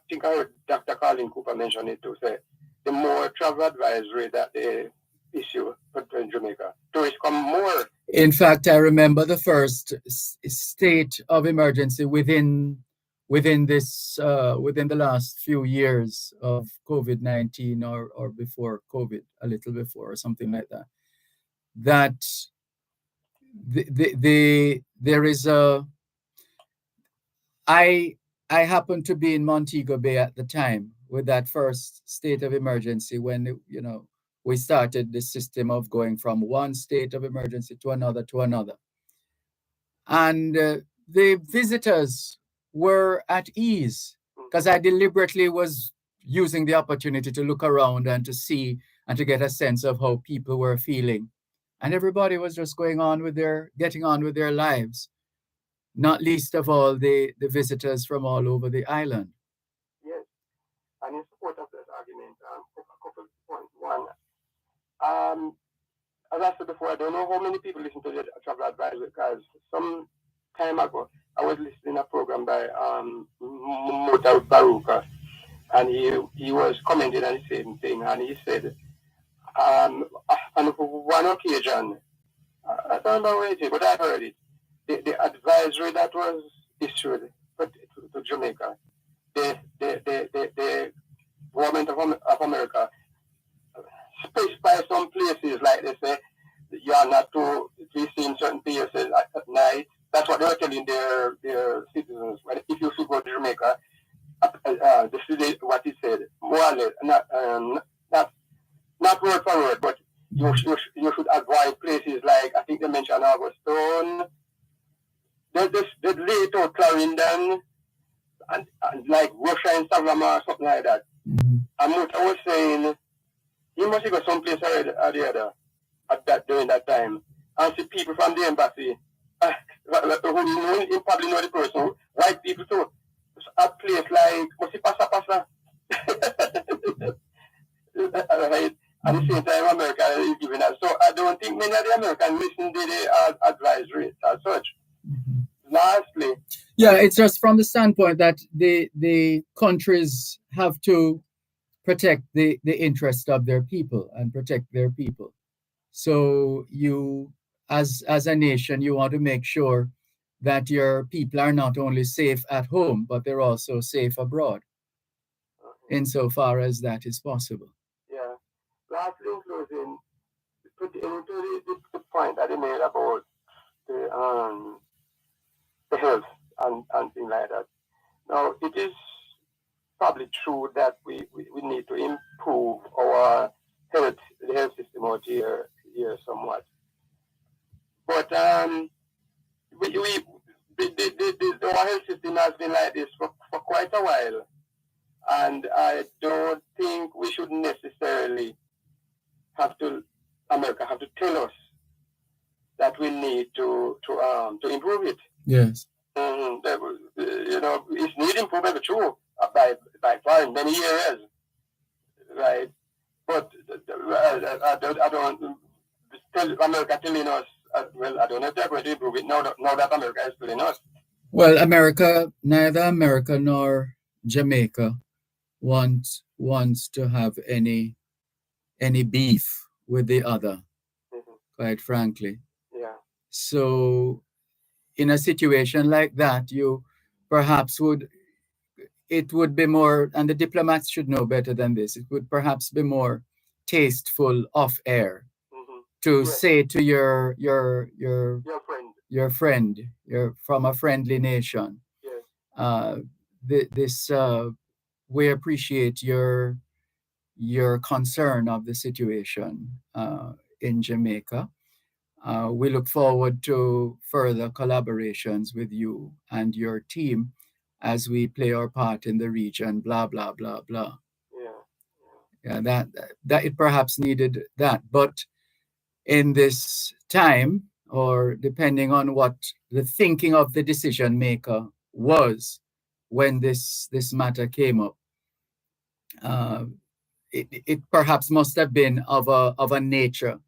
think I heard Dr. Colin Cooper mention it too, say the more travel advisory that they issue in Jamaica, tourists come more. In fact, I remember the first state of emergency within the last few years of COVID-19 or before COVID, a little before or something like that. That there is a. I happened to be in Montego Bay at the time with that first state of emergency when we started the system of going from one state of emergency to another. And the visitors were at ease because I deliberately was using the opportunity to look around and to see and to get a sense of how people were feeling. And everybody was just getting on with their lives, not least of all the visitors from all over the island. Yes, and in support of that argument, a couple of points. One, as I said before, I don't know how many people listen to the travel advisor because some time ago I was listening to a program by Mota Baruka, and he was commenting on the same thing, and he said on one occasion, I don't know where it is, but I heard it. The advisory that was issued to Jamaica, the government of America specify some places, like they say, you are not to be seen certain places at night. That's what they were telling their citizens. If you should go to Jamaica, this is what he said, more or less, not word for word, but you should avoid places like, I think they mentioned Augustone, they lay to Clarendon, and like Russia and Savannah or something like that. Mm-hmm. And what I was saying, you must go someplace or the other during that time and see people from the embassy who probably know the person, white people too, a place like Pasa. Right? At the same time, America is giving us. So I don't think many of the Americans listen to the advisory as such. Mm-hmm. Lastly, yeah, it's just from the standpoint that the countries have to protect the interest of their people and protect their people. So you, as a nation, you want to make sure that your people are not only safe at home, but they're also safe abroad, insofar as that is possible. Yeah. Lastly, in closing, put into the point that they made about the health and things like that. Now, it is probably true that we need to improve our the health system out here somewhat. But our health system has been like this for quite a while, and I don't think we should necessarily America have to tell us that we need to improve it. Yes. It's need improvement, true, by far in many areas, right? But I don't tell America telling us. Well, I don't know if they're going to improve it now that America is telling us. Well, neither America nor Jamaica wants to have any beef with the other, quite frankly. Yeah. So in a situation like that, you perhaps it would be more, and the diplomats should know better than this, it would perhaps be more tasteful off air to say to your friend, you're from a friendly nation, Yes. this we appreciate your concern of the situation in Jamaica. We look forward to further collaborations with you and your team as we play our part in the region, blah, blah, blah, blah. Yeah. Yeah, that it perhaps needed that. But in this time, or depending on what the thinking of the decision maker was when this matter came up, it perhaps must have been of a nature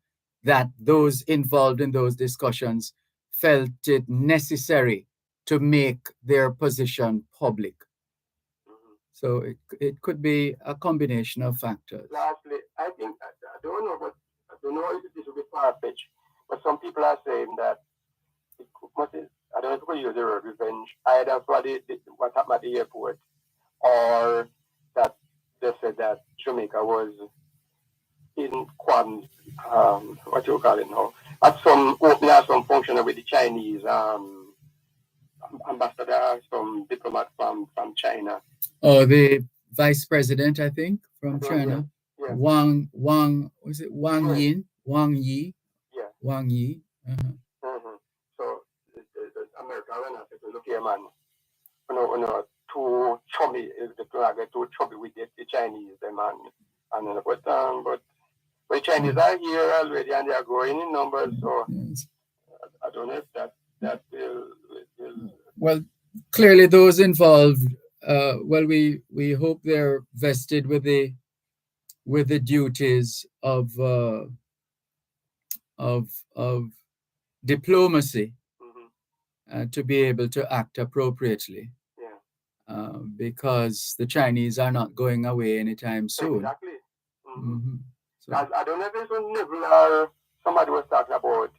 that those involved in those discussions felt it necessary to make their position public. So it could be a combination of factors. Lastly, I think, I don't know, but I don't know if this will be far-fetched, but some people are saying that it must, I don't know if we use the word revenge, either for what happened at the airport, or that they said that Jamaica was in qualms, what you call it now, at some opening at some function with the Chinese ambassador, some diplomat from China. Oh, the vice president, I think, from China. Yeah. Wang, was it Wang Right. Yin? Wang Yi? Yeah. Wang Yi. So the American are look here, man. Too chubby, too chubby with the Chinese, man. And but the Chinese are here already and they are growing in numbers. So Yes. I don't know if that will. Well, clearly those involved, well, we hope they're vested with the duties of diplomacy, to be able to act appropriately. Yeah. Because the Chinese are not going away anytime soon. Exactly. So, I don't know if it's on level or somebody was talking about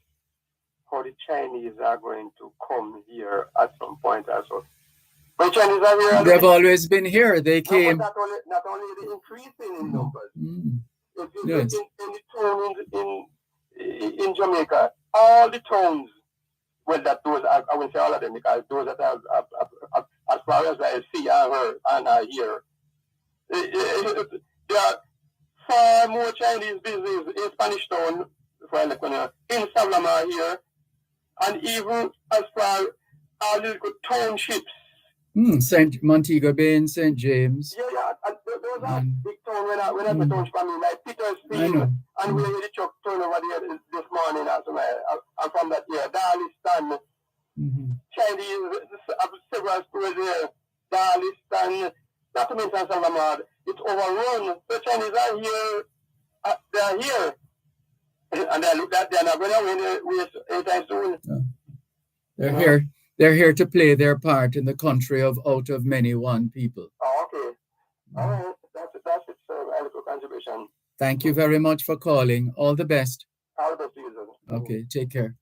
how the Chinese are going to come here at some point also. But Chinese are here. They've always been here. They came. No, not only the increasing in numbers. If you Yes. in the towns in Jamaica, all the towns, well, that those I won't say all of them because those that are as far as I see and heard and I hear, there are far more Chinese business in Spanish Town, in Savannah here, and even as far as little townships. St. Montego Bay and St. James. Yeah, and those are big towns when I the towns for me, like Petersfield, and we had the truck turn over there this morning as well. And from that, Darliston, Chinese, several stores there, Darliston, not to mention Salvamar, it's overrun. The Chinese are here, they are here. And they look at they're not going to win anytime soon. They're here to play their part in the country of out of many one people. Oh, okay. All right. That's it, sir. A little contribution. Thank you very much for calling. All the best. All the best to you, sir. Okay, take care.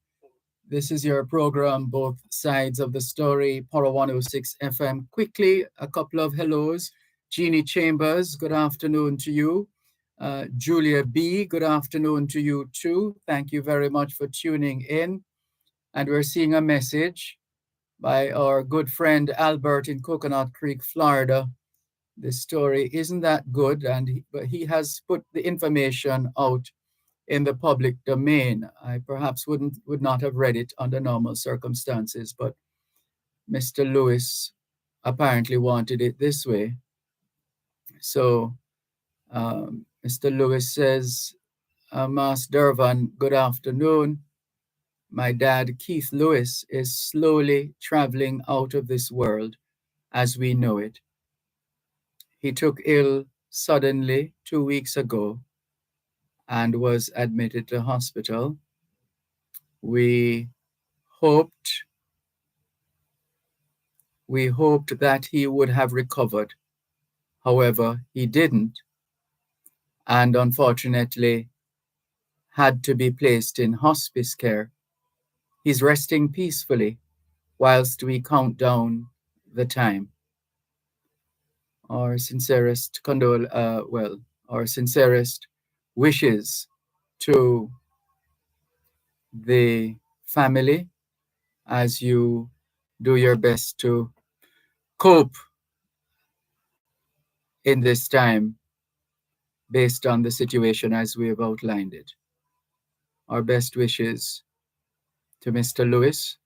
This is your program, Both Sides of the Story, Power 106 FM. Quickly, a couple of hellos. Jeannie Chambers, good afternoon to you. Julia B., good afternoon to you too. Thank you very much for tuning in. And we're seeing a message by our good friend Albert in Coconut Creek, Florida. This story isn't that good, but he has put the information out in the public domain. I perhaps would not have read it under normal circumstances, but Mr. Lewis apparently wanted it this way. So Mr. Lewis says, Mas Dervan, good afternoon. My dad, Keith Lewis, is slowly traveling out of this world as we know it. He took ill suddenly 2 weeks ago and was admitted to hospital. We hoped that he would have recovered. However, he didn't, and unfortunately had to be placed in hospice care. He's resting peacefully whilst we count down the time. Our sincerest our sincerest wishes to the family as you do your best to cope in this time based on the situation as we have outlined it. Our best wishes to Mr. Lewis,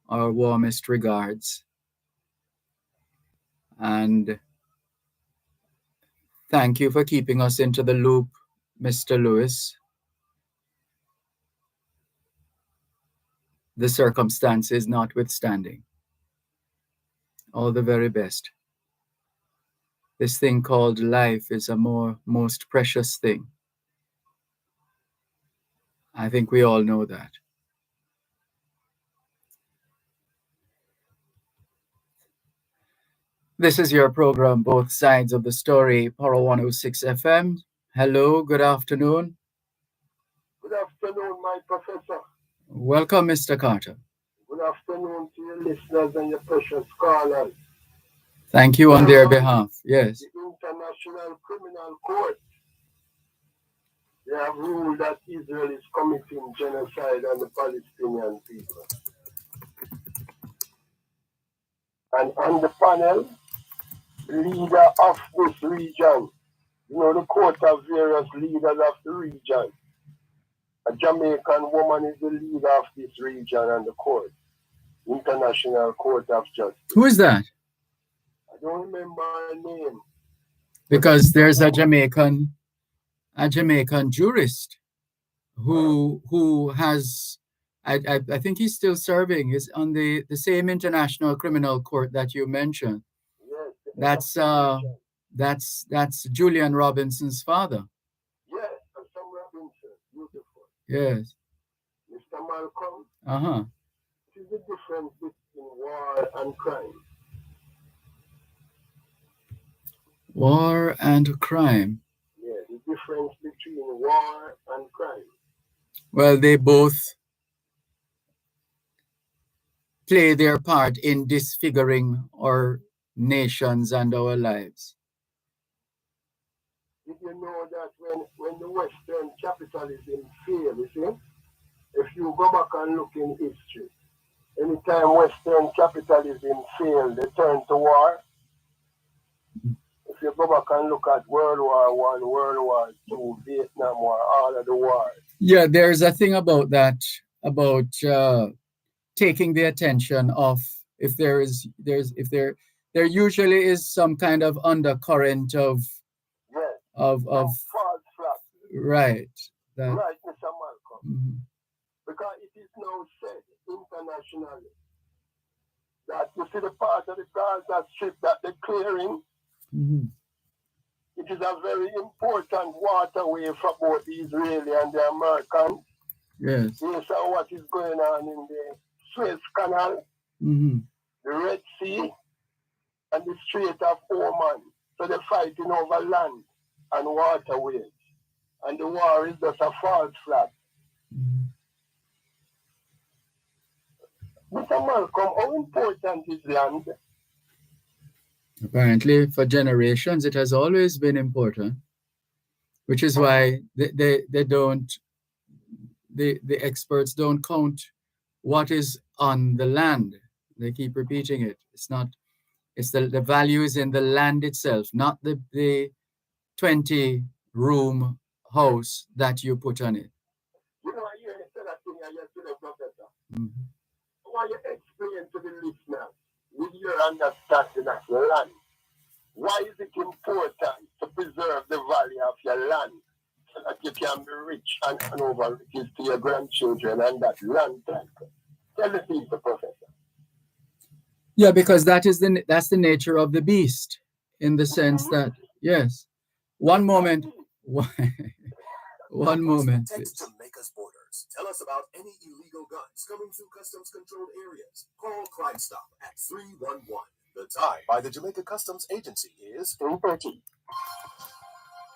our warmest regards, and thank you for keeping us into the loop, Mr. Lewis. The circumstances notwithstanding. All the very best. This thing called life is a most precious thing. I think we all know that. This is your program, Both Sides of the Story, Power 106 FM. Hello, good afternoon. Good afternoon, my professor. Welcome, Mr. Carter. Good afternoon to your listeners and your precious callers. Thank you on their behalf. Yes. The International Criminal Court, they have ruled that Israel is committing genocide on the Palestinian people. And on the panel, the leader of this region, the court of various leaders of the region. A Jamaican woman is the leader of this region and the court, International Court of Justice. Who is that? I don't remember her name. Because there's a Jamaican jurist who has, I think he's still serving. He's on the same International Criminal Court that you mentioned. Yes. That's Julian Robinson's father. Yes, Sam Robinson. Beautiful. Yes. Mr. Malcolm. Uh-huh. What is the difference between war and crime? War and crime. Yeah, the difference between war and crime. Well, they both play their part in disfiguring our nations and our lives. Did you know that when the Western capitalism failed, you see, if you go back and look in history, anytime Western capitalism failed, they turned to war. If you go back and look at World War I, World War II, Vietnam War, all of the wars. Yeah, there's a thing about that, about taking the attention of if there usually is some kind of undercurrent of false flag. Right. Right, Mr. Malcolm. Mm-hmm. Because it is now said internationally that you see the part of the Gaza Strip that they're clearing. Mm-hmm. It is a very important waterway for both the Israeli and the Americans. Yes. Based on what is going on in the Suez Canal, mm-hmm. the Red Sea, and the Strait of Oman. So they're fighting over land and waterways. And the war is just a false flag. Mm-hmm. Mr. Malcolm, how important is land? Apparently, for generations, it has always been important, which is why the experts don't count what is on the land. They keep repeating it. It's the value is in the land itself, not the 20-room house that you put on it. You know, I hear you say that thing yesterday, Professor. Mm-hmm. Why you explain to the listeners with your understanding of land? Why is it important to preserve the value of your land so that you can be rich and hand over riches to your grandchildren and that land title? Tell the people, Professor. Yeah, because that's the nature of the beast, in the sense that, yes. One moment. One moment, please. Jamaica's borders. Tell us about any illegal guns coming through customs controlled areas. Call Crime Stop at 311. The time by the Jamaica Customs Agency is 3:30.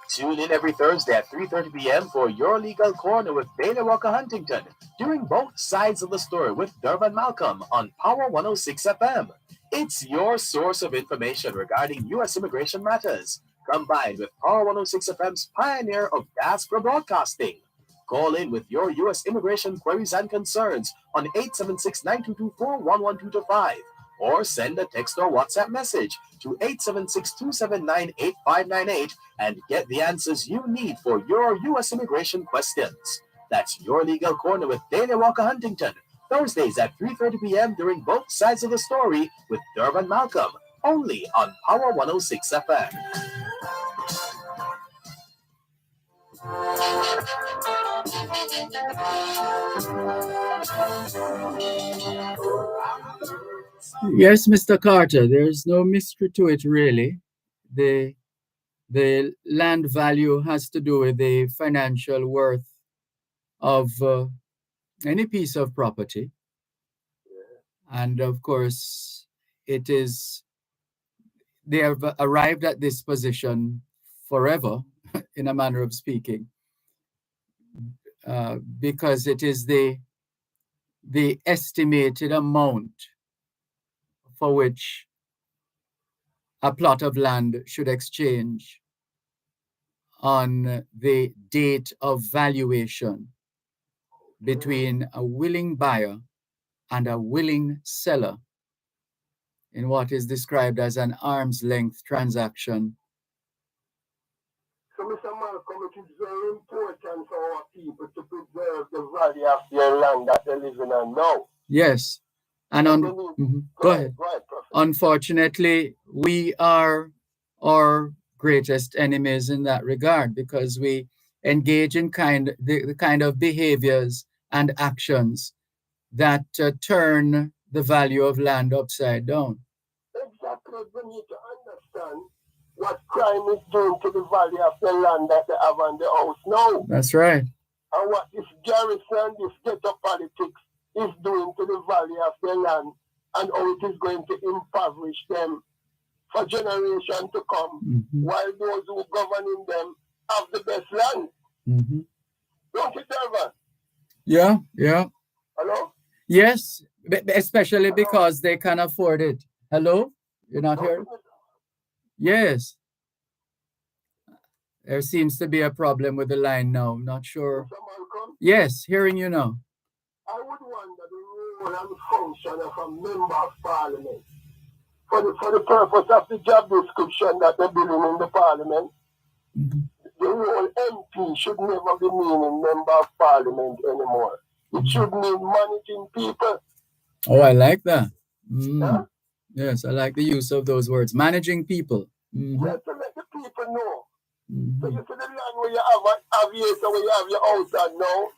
Tune in every Thursday at 3:30 p.m. for Your Legal Corner with Bailey Walker Huntington, doing both sides of the story with Dervan Malcolm on Power 106 FM. It's your source of information regarding U.S. immigration matters, combined with Power 106 FM's pioneer of diaspora broadcasting. Call in with your U.S. immigration queries and concerns on 876-922-411225 or send a text or WhatsApp message to 876-279-8598 and get the answers you need for your U.S. immigration questions. That's Your Legal Corner with Bailey Walker Huntington, Thursdays at 3:30 p.m. during both sides of the story with Dervan Malcolm, only on Power 106 FM. Yes, Mr. Carter, there's no mystery to it, really. The land value has to do with the financial worth of any piece of property. And of course, they have arrived at this position forever, in a manner of speaking, because it is the estimated amount for which a plot of land should exchange on the date of valuation between a willing buyer and a willing seller in what is described as an arm's length transaction. So, Mr. Malcolm, it is very important for our people to preserve the value of their land that they live in and now. Yes. And go ahead. Unfortunately, we are our greatest enemies in that regard because we engage in the kind of behaviors and actions that turn the value of land upside down. Exactly. We need to understand what crime is doing to the value of the land that they have on the house now. That's right. And what this garrison, this ghetto politics is doing to the value of the land and how it is going to impoverish them for generations to come, while those who governing them have the best land. Don't you, Dervan? Yeah. Hello? Yes, especially because they can afford it. Hello? You're not here? Yes. There seems to be a problem with the line now. Not sure. Yes, hearing you now. I would wonder the role and function of a member of parliament for the purpose of the job description that they're doing in the parliament. The role MP should never be meaning member of parliament anymore. It should mean managing people. Oh, I like that. Yeah? Yes, I like the use of those words. Managing people. Yes, to let the people know. So you see the land where you have here, so where you have your house and now.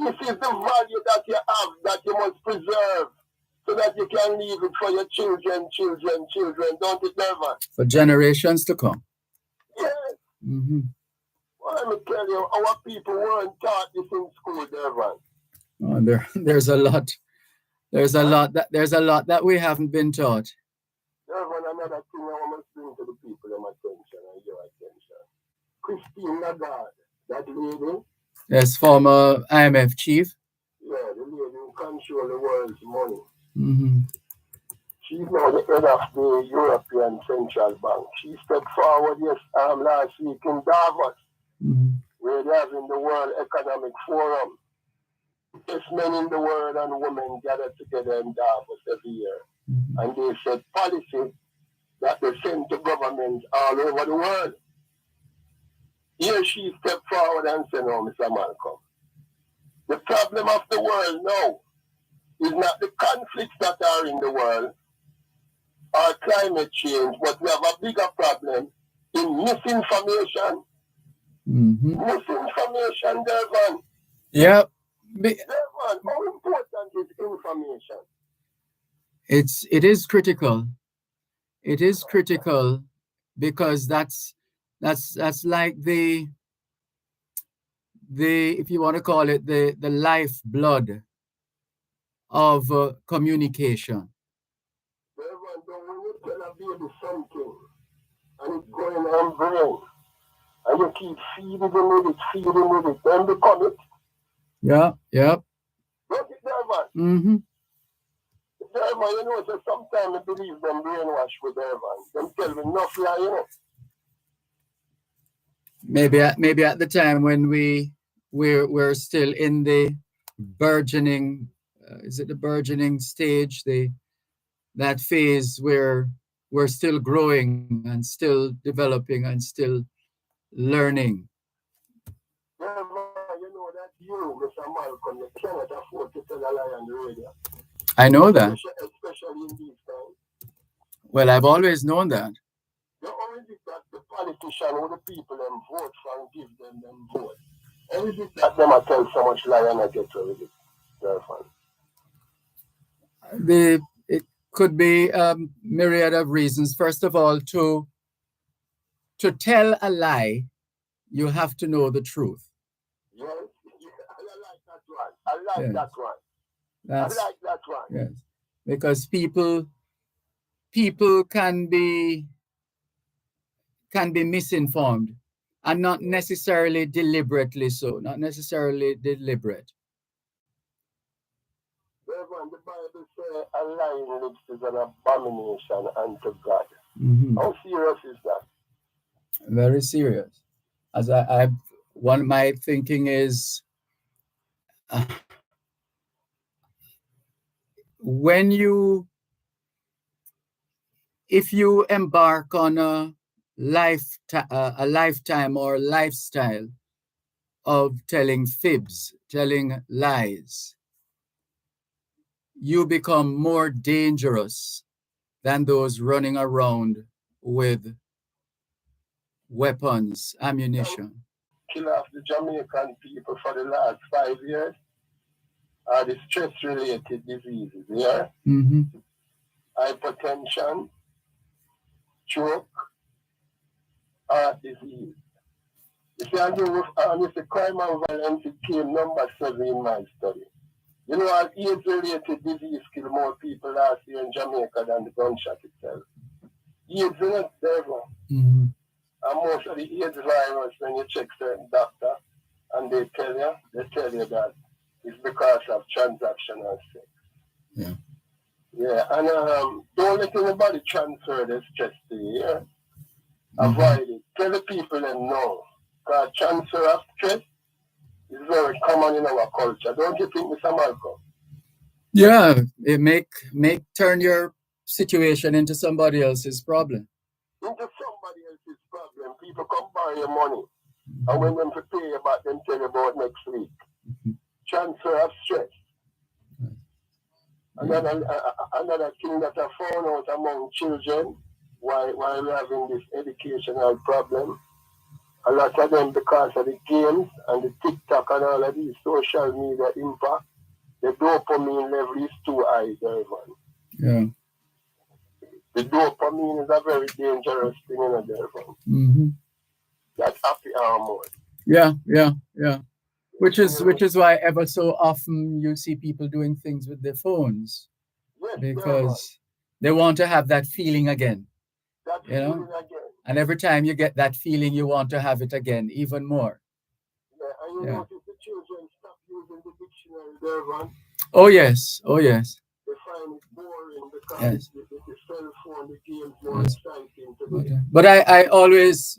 This is the value that you have that you must preserve so that you can leave it for your children. Don't it, Dervan? For generations to come. Yes. Well, let me tell you, our people weren't taught this in school, Dervan. Oh, there's a lot. There's a lot that we haven't been taught. Dervan, another thing I want to bring to the people in attention and your attention. Christine Lagarde, that lady. Yes, former IMF chief. Yeah, the lady who controls the world's money. She's now the head of the European Central Bank. She stepped forward last week in Davos, where they're having the World Economic Forum. Yes, men in the world and women gather together in Davos every year. And they set policy that they send to governments all over the world. Here she stepped forward and said, no, Mr. Malcolm, the problem of the world now is not the conflicts that are in the world or climate change, but we have a bigger problem in misinformation. Misinformation, Dervan. Yep. Dervan, how important is information? It is critical. It is critical because that's like the if you want to call it the lifeblood of communication. Dervan, baby something, and it's going on brain, and you keep feeding them with it, then become it. Yeah. Don't it, Dervan? Mm-hmm. Dervan, you know, so sometimes I believe them brainwash with Dervan. Them tell me nothing, you know. Maybe at the time when we're still in the burgeoning, is it the burgeoning stage, that phase where we're still growing and still developing and still learning. Dervan, you know that you, Mr. Malcolm, you cannot afford to tell a lie on the radio. I know that. Especially in these times. Well, I've always known that. You always did that the politician or the people them vote for and give them vote. Always did that them I tell so much lie and I get rid of it. Dervan. It could be myriad of reasons. First of all, to tell a lie, you have to know the truth. Yes, I like that one. I like Yes. that one. That's, I like that one. yes, because people can be misinformed, and not necessarily deliberately so. Not necessarily deliberate. Dervan, the Bible says a lying lips is an abomination unto God. Mm-hmm. How serious is that? Very serious. As I one my thinking is, when if you embark on a lifetime or lifestyle of telling fibs, telling lies, you become more dangerous than those running around with weapons, ammunition. Kill off the Jamaican people for the last 5 years are the stress-related diseases, yeah? Mm-hmm. Hypertension, stroke, heart disease. You see, I do with the crime and violence, it came number 7 in my study. You know, our AIDS-related disease killed more people last year in Jamaica than the gunshot itself. AIDS is not there. Mm-hmm. And most of the AIDS virus, when you check certain doctor, and they tell you that it's because of transactional sex. Yeah. Yeah, and don't let anybody transfer the stress to you. Yeah? Mm-hmm. Avoid it. Tell the people them no. Because transfer of stress is very common in our culture. Don't you think, Mr. Malcolm? Yeah, it make turn your situation into somebody else's problem. Into somebody else's problem. People come borrow your money. And when them to pay you back, them tell you about next week. Mm-hmm. Transfer of stress. Another thing that I found out among children while we're having this educational problem, a lot of them, because of the games and the TikTok and all of these social media impact, the dopamine level is too high, Dervan. Yeah. The dopamine is a very dangerous thing in a Dervan. Mm-hmm. That's happy hormone. Yeah. Which is why ever so often you see people doing things with their phones, yes, because they want to have that feeling again. That you know, feeling again. And every time you get that feeling, you want to have it again, even more. Yeah, and you notice the children stop using the dictionary, Dervan. Oh yes. They find it boring because the cell phone, the game's more exciting to them. But I always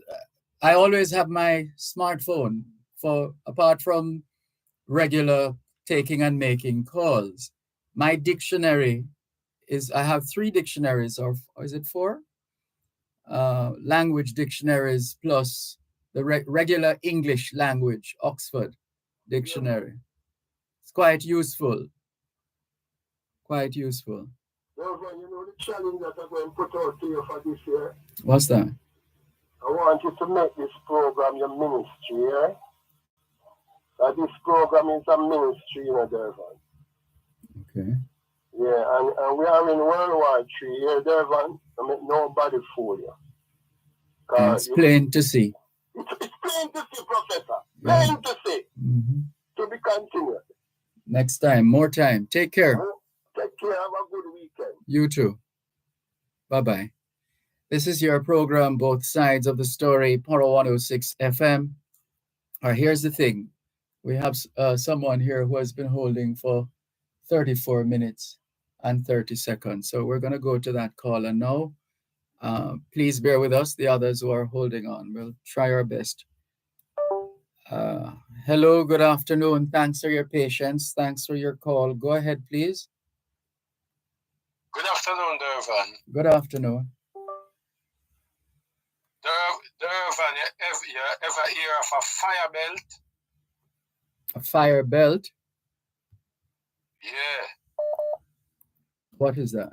have my smartphone for, apart from regular taking and making calls. My dictionary is, I have 3 dictionaries, or is it 4? Language dictionaries plus the regular English language Oxford dictionary. It's quite useful. Dervan, you know the challenge that I'm going to put out to you for this year? What's that? I want you to make this program your ministry, yeah? That this program is a ministry, you know, Dervan. Okay. Yeah, and we are in World War III here, Dervan. I mean, nobody fool you. It's plain to see. It's plain to see, Professor. Plain to see. Mm-hmm. To be continued. Next time, more time. Take care. Take care. Have a good weekend. You too. Bye-bye. This is your program, Both Sides of the Story, Power 106 FM. Here's the thing. We have someone here who has been holding for 34 minutes and 30 seconds. So we're going to go to that caller now. Please bear with us, the others who are holding on. We'll try our best. Hello, good afternoon. Thanks for your patience. Thanks for your call. Go ahead, please. Good afternoon, Dervan. Good afternoon. Dervan, you ever hear of a fire belt? A fire belt? Yeah. What is that?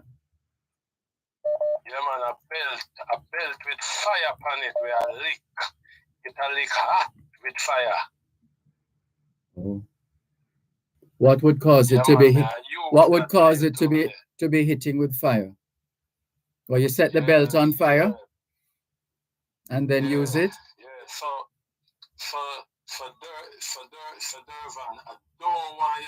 Yeah, man, a belt with fire upon it where a lick. It a lick hot with fire. Oh. What would cause it to be hit? What would cause it to be hitting with fire? Well, you set the belt on fire and then use it. Yeah. So Dervan, I don't want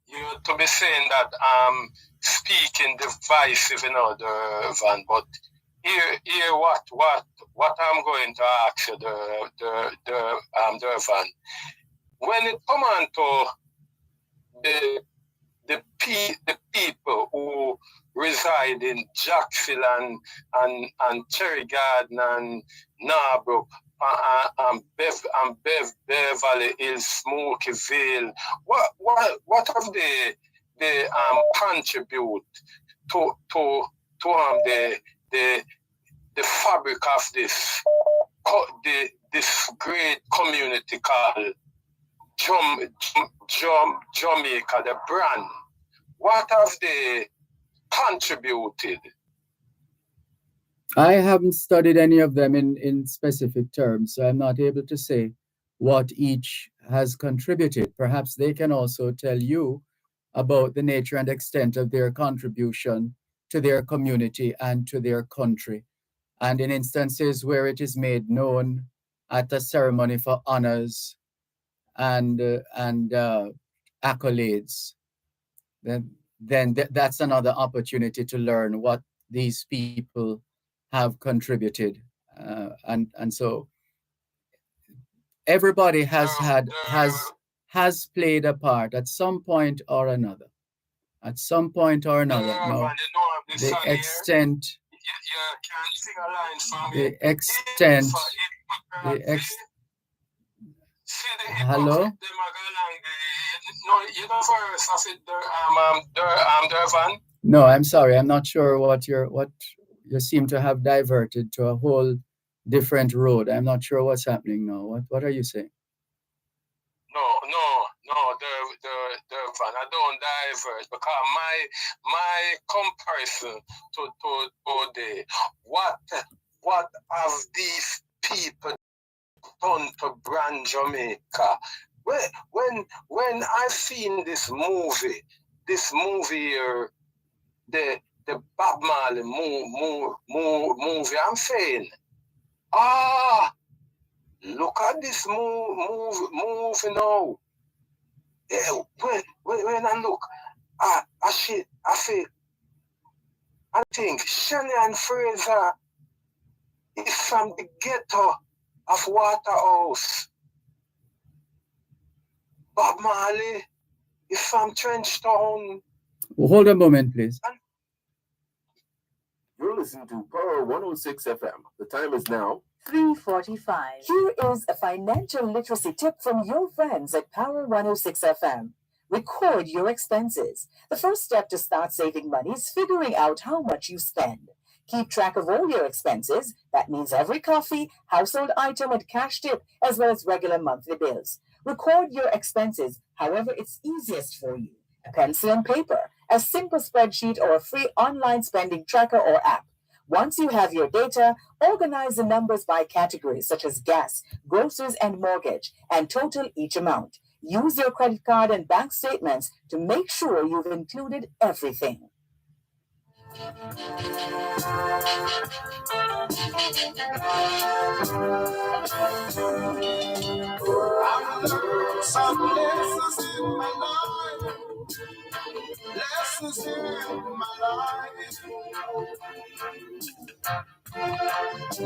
you to be saying that I'm speaking divisive, Dervan. But here what I'm going to ask you, Dervan. When it comes on to the people who reside in Jacksonville and Cherry Garden and Narbrook and Beverly Hills, Smokyville, what have they contribute to the fabric of this great community called Jamaica, the brand? What have they contributed? I haven't studied any of them in specific terms, so I'm not able to say what each has contributed. Perhaps they can also tell you about the nature and extent of their contribution to their community and to their country. And in instances where it is made known at a ceremony for honors and accolades, then that's another opportunity to learn what these people have contributed, and so everybody has played a part at some point or another. Now, the extent. Hello. No, I'm sorry. I'm not sure what you seem to have diverted to a whole different road. I'm not sure what's happening now. What are you saying? No, Dervan, I don't divert because my comparison to the what have these people done to brand Jamaica? When I seen this movie here, the Bob Marley movie, I'm saying, look at this movie now. Yeah, when I look, I think Shani and Fraser is from the ghetto of Waterhouse. Bob Marley is from Trenchtown. Well, hold a moment, please. You're listening to Power 106 FM. The time is now 3:45. Here is a financial literacy tip from your friends at Power 106 FM. Record your expenses. The first step to start saving money is figuring out how much you spend. Keep track of all your expenses. That means every coffee, household item, and cash tip, as well as regular monthly bills. Record your expenses however it's easiest for you. A pencil and paper, a simple spreadsheet, or a free online spending tracker or app. Once you have your data, organize the numbers by categories such as gas, groceries, and mortgage, and total each amount. Use your credit card and bank statements to make sure you've included everything. I've learned some lessons in my life. Lessons in my life. Always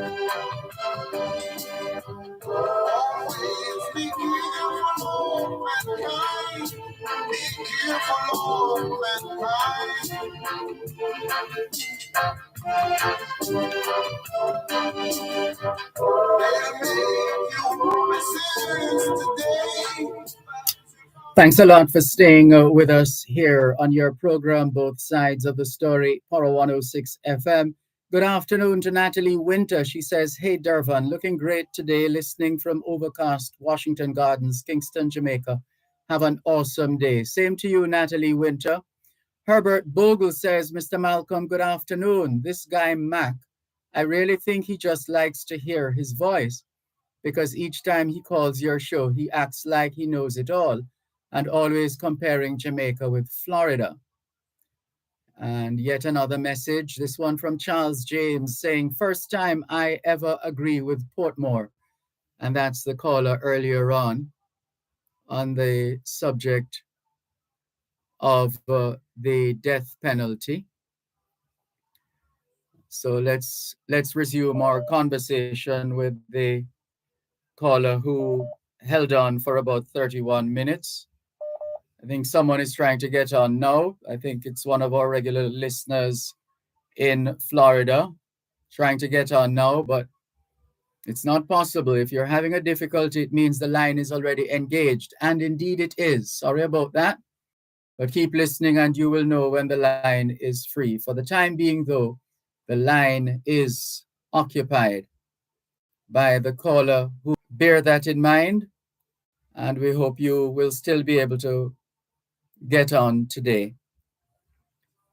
be careful of mankind. Be careful of mankind. They'll make you promises today. Thanks a lot for staying with us here on your program, Both Sides of the Story, Poro 106 FM. Good afternoon to Natalie Winter. She says, "Hey, Dervan, looking great today, listening from overcast Washington Gardens, Kingston, Jamaica. Have an awesome day." Same to you, Natalie Winter. Herbert Bogle says, "Mr. Malcolm, good afternoon. This guy, Mac, I really think he just likes to hear his voice, because each time he calls your show, he acts like he knows it all and always comparing Jamaica with Florida." And yet another message, this one from Charles James, saying, "First time I ever agree with Portmore." And that's the caller earlier on the subject of the death penalty. So let's resume our conversation with the caller who held on for about 31 minutes. I think someone is trying to get on now. I think it's one of our regular listeners in Florida trying to get on now, but it's not possible. If you're having a difficulty, it means the line is already engaged. And indeed it is. Sorry about that. But keep listening and you will know when the line is free. For the time being, though, the line is occupied by the caller who bear that in mind. And we hope you will still be able to get on today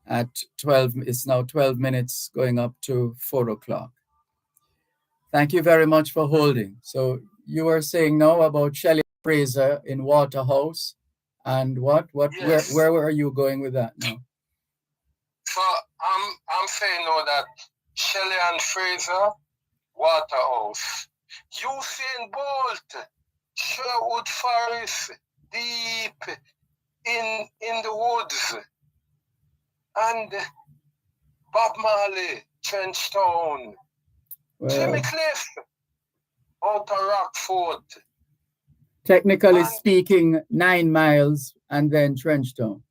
at 12. It's now 12 minutes going up to 4 o'clock. Thank you very much for holding. So you were saying now about Shelley Fraser in Waterhouse, and what Yes. where are you going with that now? So I'm saying now that Shelley and Fraser, Waterhouse, Usain Bolt, Sherwood Forest, deep in the woods, and Bob Marley, Trenchtown, Jimmy Cliff, out of Rockford. Technically speaking, 9 miles and then Trenchtown.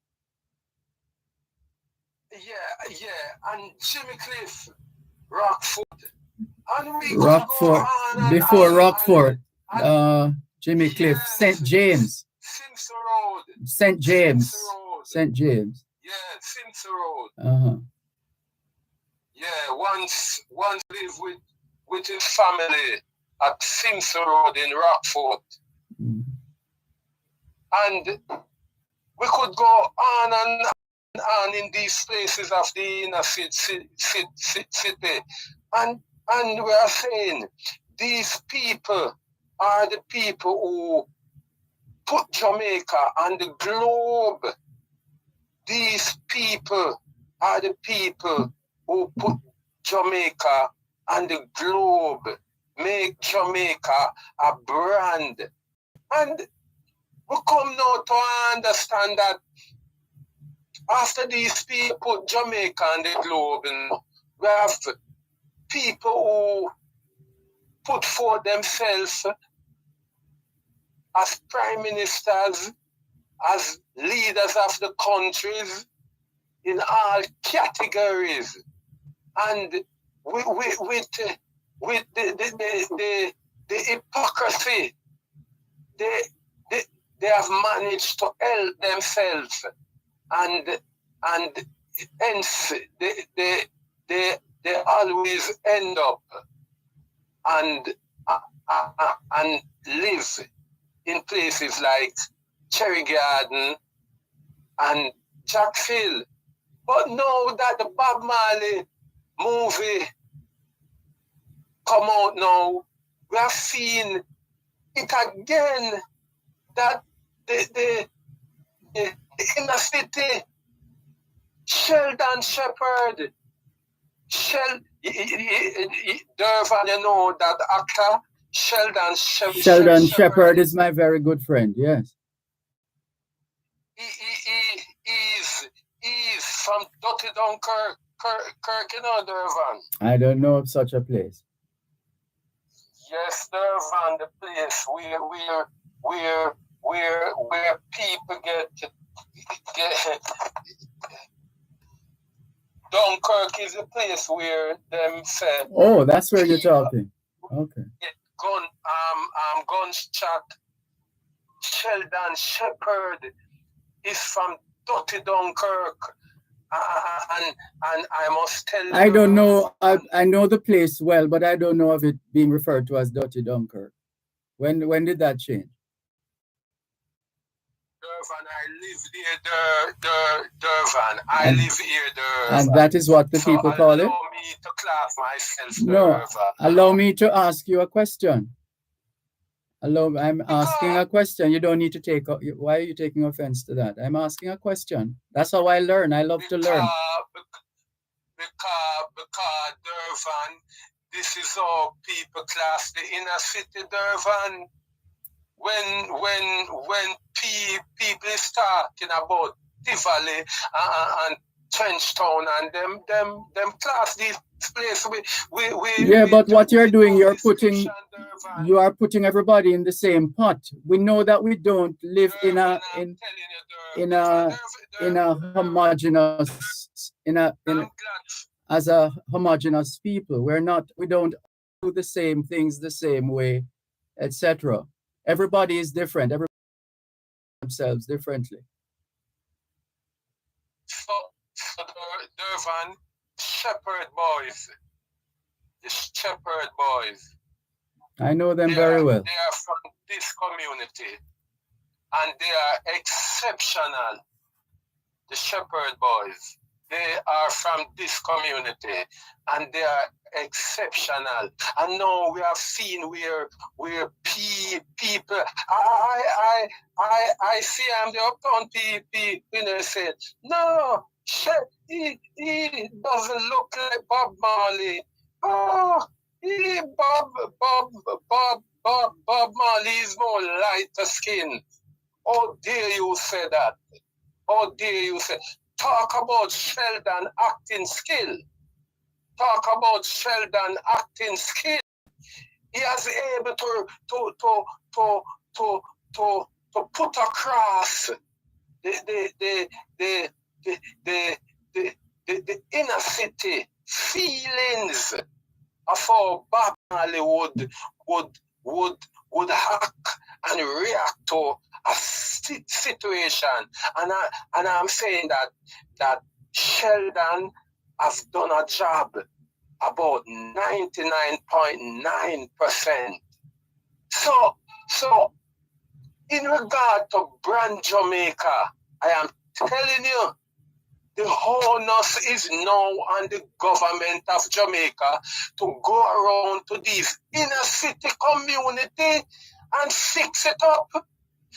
Yeah, and Jimmy Cliff, Rockford. And we Rockford, before Rockford, Jimmy Cliff, St. James. Simpson Road. St. James. St. James. Yeah, Simpson Road. Uh-huh. Yeah, once lived with his family at Simpson Road in Rockford. Mm. And we could go on and on in these places of the inner city. And we are saying these people are the people who put Jamaica on the globe. These people are the people who put Jamaica on the globe, make Jamaica a brand. And we come now to understand that after these people put Jamaica on the globe, we have people who put forth themselves as prime ministers, as leaders of the countries in all categories, and with the hypocrisy, they have managed to help themselves, and hence they always end up and live in places like Cherry Garden and Jacksonville. But now that the Bob Marley movie come out now, we have seen it again, that the inner city, Sheldon Shepherd, Dervan, you know that actor, Sheldon Shepherd is my very good friend, yes. He is from Dirty Dunkirk. Kirk, you know, Dervan. I don't know of such a place. Yes, Dervan, the place where people get Dunkirk is a place where them say. Oh, that's where you're talking. Okay. Gunshot. Sheldon Shepherd is from Dirty Dunkirk. And I must tell you. I don't know. I know the place well, but I don't know of it being referred to as Dirty Dunkirk. When did that change? Dervan, I live there, Dervan. I live here, Dervan. And that is what the people call it? Allow me to class myself, No, Dervan. allow me to ask you a question. I'm asking a question. You don't need to take. Why are you taking offense to that? I'm asking a question. That's how I learn. I love to learn. Because Dervan, this is how people class the inner city, Dervan. When people is talking about Tivoli and Trenchtown and them class these places, but what you're doing, you are putting everybody in the same pot. We know that we don't live in a homogeneous as a homogeneous people. We don't do the same things the same way, etc. Everybody is different. Everybody themselves differently. So Dervan, Shepherd boys. The Shepherd boys. I know them very well. They are from this community. And they are exceptional. The Shepherd boys. They are from this community. And they are exceptional. And now we have seen where people I see I'm the uptown people said, no, he doesn't look like Bob Marley. Oh, Bob Marley is more lighter skin. How dare you say that? How dare you say? Talk about Sheldon acting skill. Talk about Sheldon acting skill. He has able to put across the inner city feelings of how Bob Marley would hack and react to a situation. And I'm saying that Sheldon has done a job about 99.9%. So in regard to brand Jamaica, I am telling you, the onus is now on the government of Jamaica to go around to these inner city community and fix it up.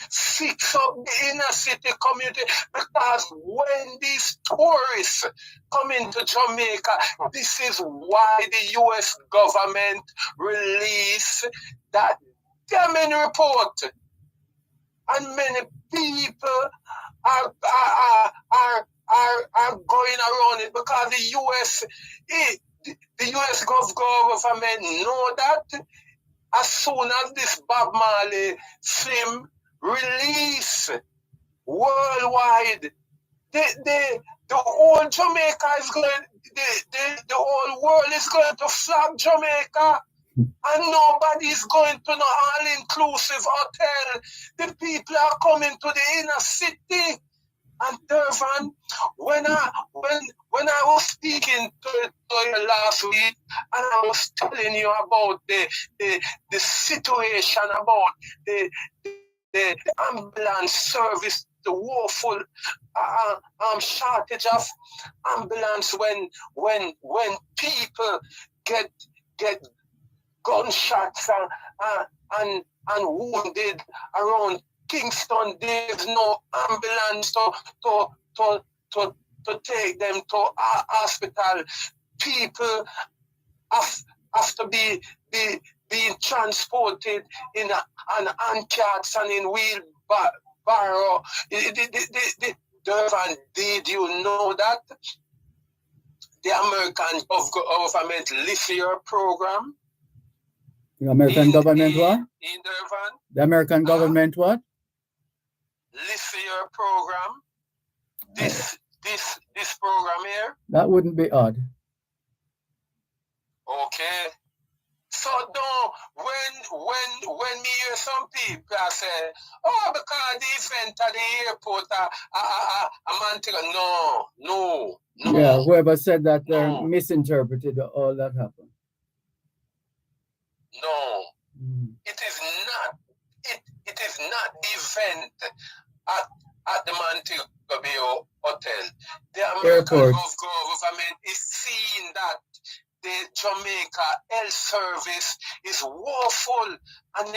Fix up the inner city community, because when these tourists come into Jamaica, this is why the U.S. government released that damning report. And many people are going around it because the U.S. government know that as soon as this Bob Marley film release worldwide, the whole Jamaica is going, the whole world is going to flag Jamaica. And nobody is going to no all-inclusive hotel. The people are coming to the inner city. And Dervan, when I was speaking to you last week, and I was telling you about the situation about the ambulance service, the woeful shortage of ambulance when people get gunshots and wounded around Kingston. There's no ambulance to take them to a hospital. People have to be being transported in an handcarts and in wheelbarrow. Dervan, did you know that? the American government lift your program? The American government what? In Dervan? The American government what? Lift your program? This program here? That wouldn't be odd. Okay. So don't when me hear some people I say, oh, because the event at the airport a man take no. Yeah, whoever said that misinterpreted all that happened. No. It is not the event at the Montego Bay Hotel. The American government is seeing that the Jamaica health service is woeful and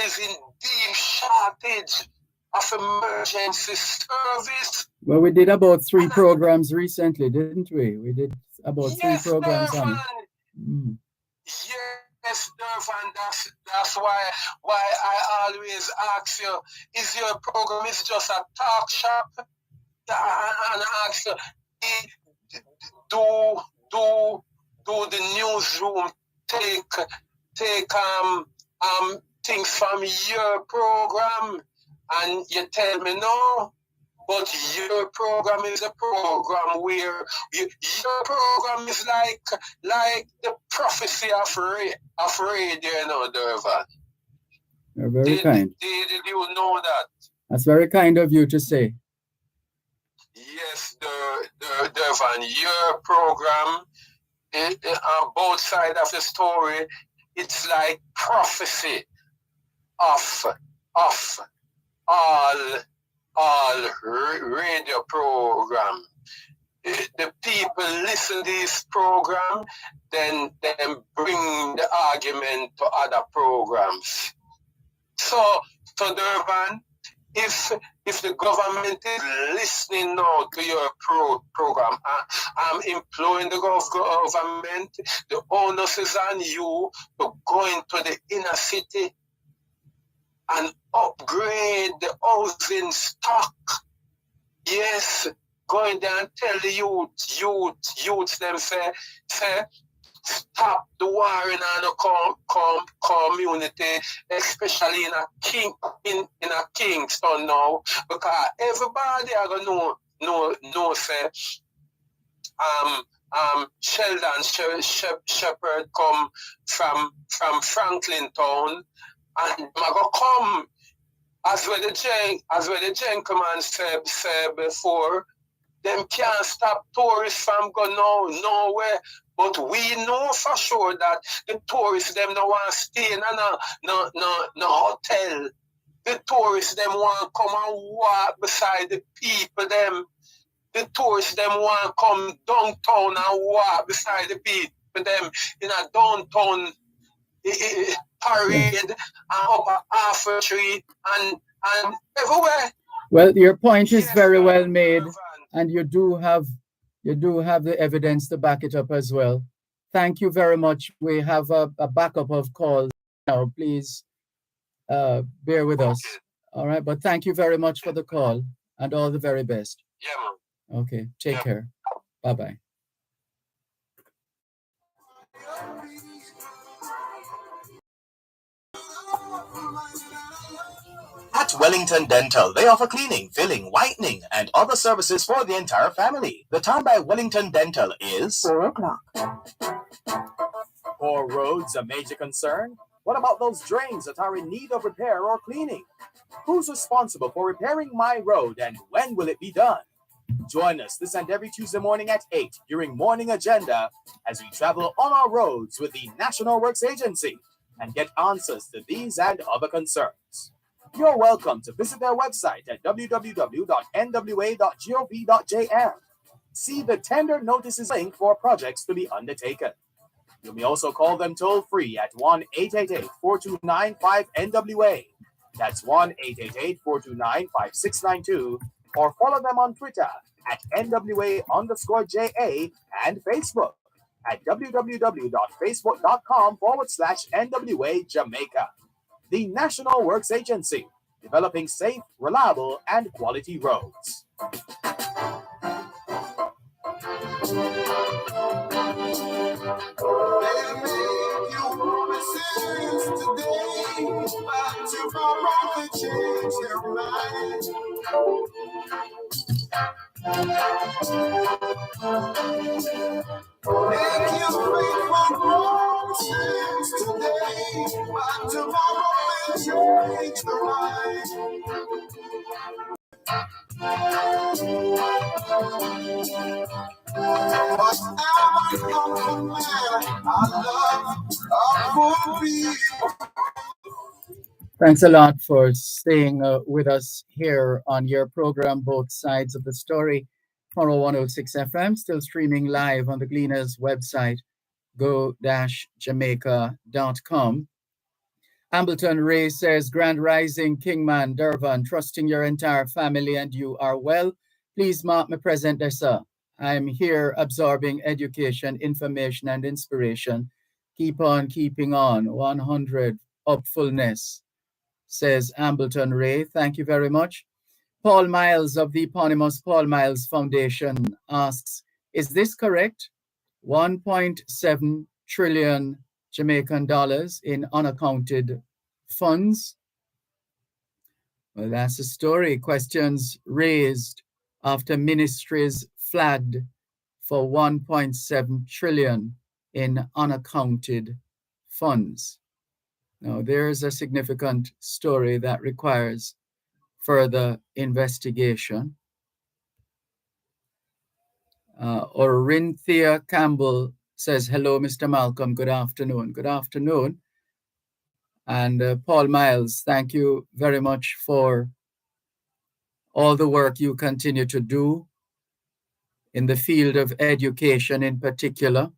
is in deep shortage of emergency service. Well, we did about 3 programs recently, didn't we? We did about 3 programs on it. Yes, Dervan, that's why I always ask you, is your program is just a talk shop? And ask you, do the newsroom take things from your program? And you tell me no, but your program is a program where your program is like the prophecy of radio, you know, Dervan. You're very kind. Did you know that? That's very kind of you to say. Yes, Dervan, your program, on both sides of the story, it's like prophecy of all radio program. The people listen to this program, then bring the argument to other programs. So Dervan, if the government is listening now to your program, I'm imploring the government, the onus is on you to go into the inner city and upgrade the housing stock. Yes, go in there and tell the youths them say stop the war in our community, especially in a Kingston now, because everybody are gonna know say Sheldon Shepherd come from Franklin Town, and I go come as well the gentleman said before. Them can't stop tourists from going nowhere. But we know for sure that the tourists them don't want to stay in no hotel. The tourists them want to come and walk beside the people them. The tourists them want to come downtown and walk beside the people them in a downtown parade and up a half a tree and everywhere. Well, your point is very well made, and you do have the evidence to back it up as well. Thank you very much. We have a backup of calls now. Please bear with us. All right, but thank you very much for the call and all the very best. Yeah, man. Okay, take care. Bye-bye. At Wellington Dental, they offer cleaning, filling, whitening, and other services for the entire family. The time by Wellington Dental is 4 o'clock. Poor roads a major concern? What about those drains that are in need of repair or cleaning? Who's responsible for repairing my road, and when will it be done? Join us this and every Tuesday morning at 8 during Morning Agenda as we travel on our roads with the National Works Agency and get answers to these and other concerns. You're welcome to visit their website at www.nwa.gov.jm. See the tender notices link for projects to be undertaken. You may also call them toll-free at 1-888-429-5NWA. That's 1-888-429-5692, or follow them on Twitter at NWA_JA and Facebook at www.facebook.com/NWA Jamaica. The National Works Agency, developing safe, reliable, and quality roads. make you promises today, but tomorrow they change their mind. Make you faithful promises today, but tomorrow they change their mind. But I'm a humble man. I love humble people. Thanks a lot for staying with us here on your program, Both Sides of the Story, 106 FM, still streaming live on the Gleaners website, go-jamaica.com. Ambleton Ray says, Grand Rising, Kingman, Dervan, trusting your entire family and you are well. Please mark me present there, sir. I am here absorbing education, information, and inspiration. Keep on keeping on. 100 upfulness, says Ambleton Ray. Thank you very much. Paul Miles of the eponymous Paul Miles Foundation asks, is this correct? 1.7 trillion Jamaican dollars in unaccounted funds? Well, that's the story. Questions raised after ministries flagged for 1.7 trillion in unaccounted funds. Now, there's a significant story that requires further investigation. Orinthia Campbell says, hello, Mr. Malcolm. Good afternoon. Good afternoon. And Paul Miles, thank you very much for all the work you continue to do in the field of education in particular,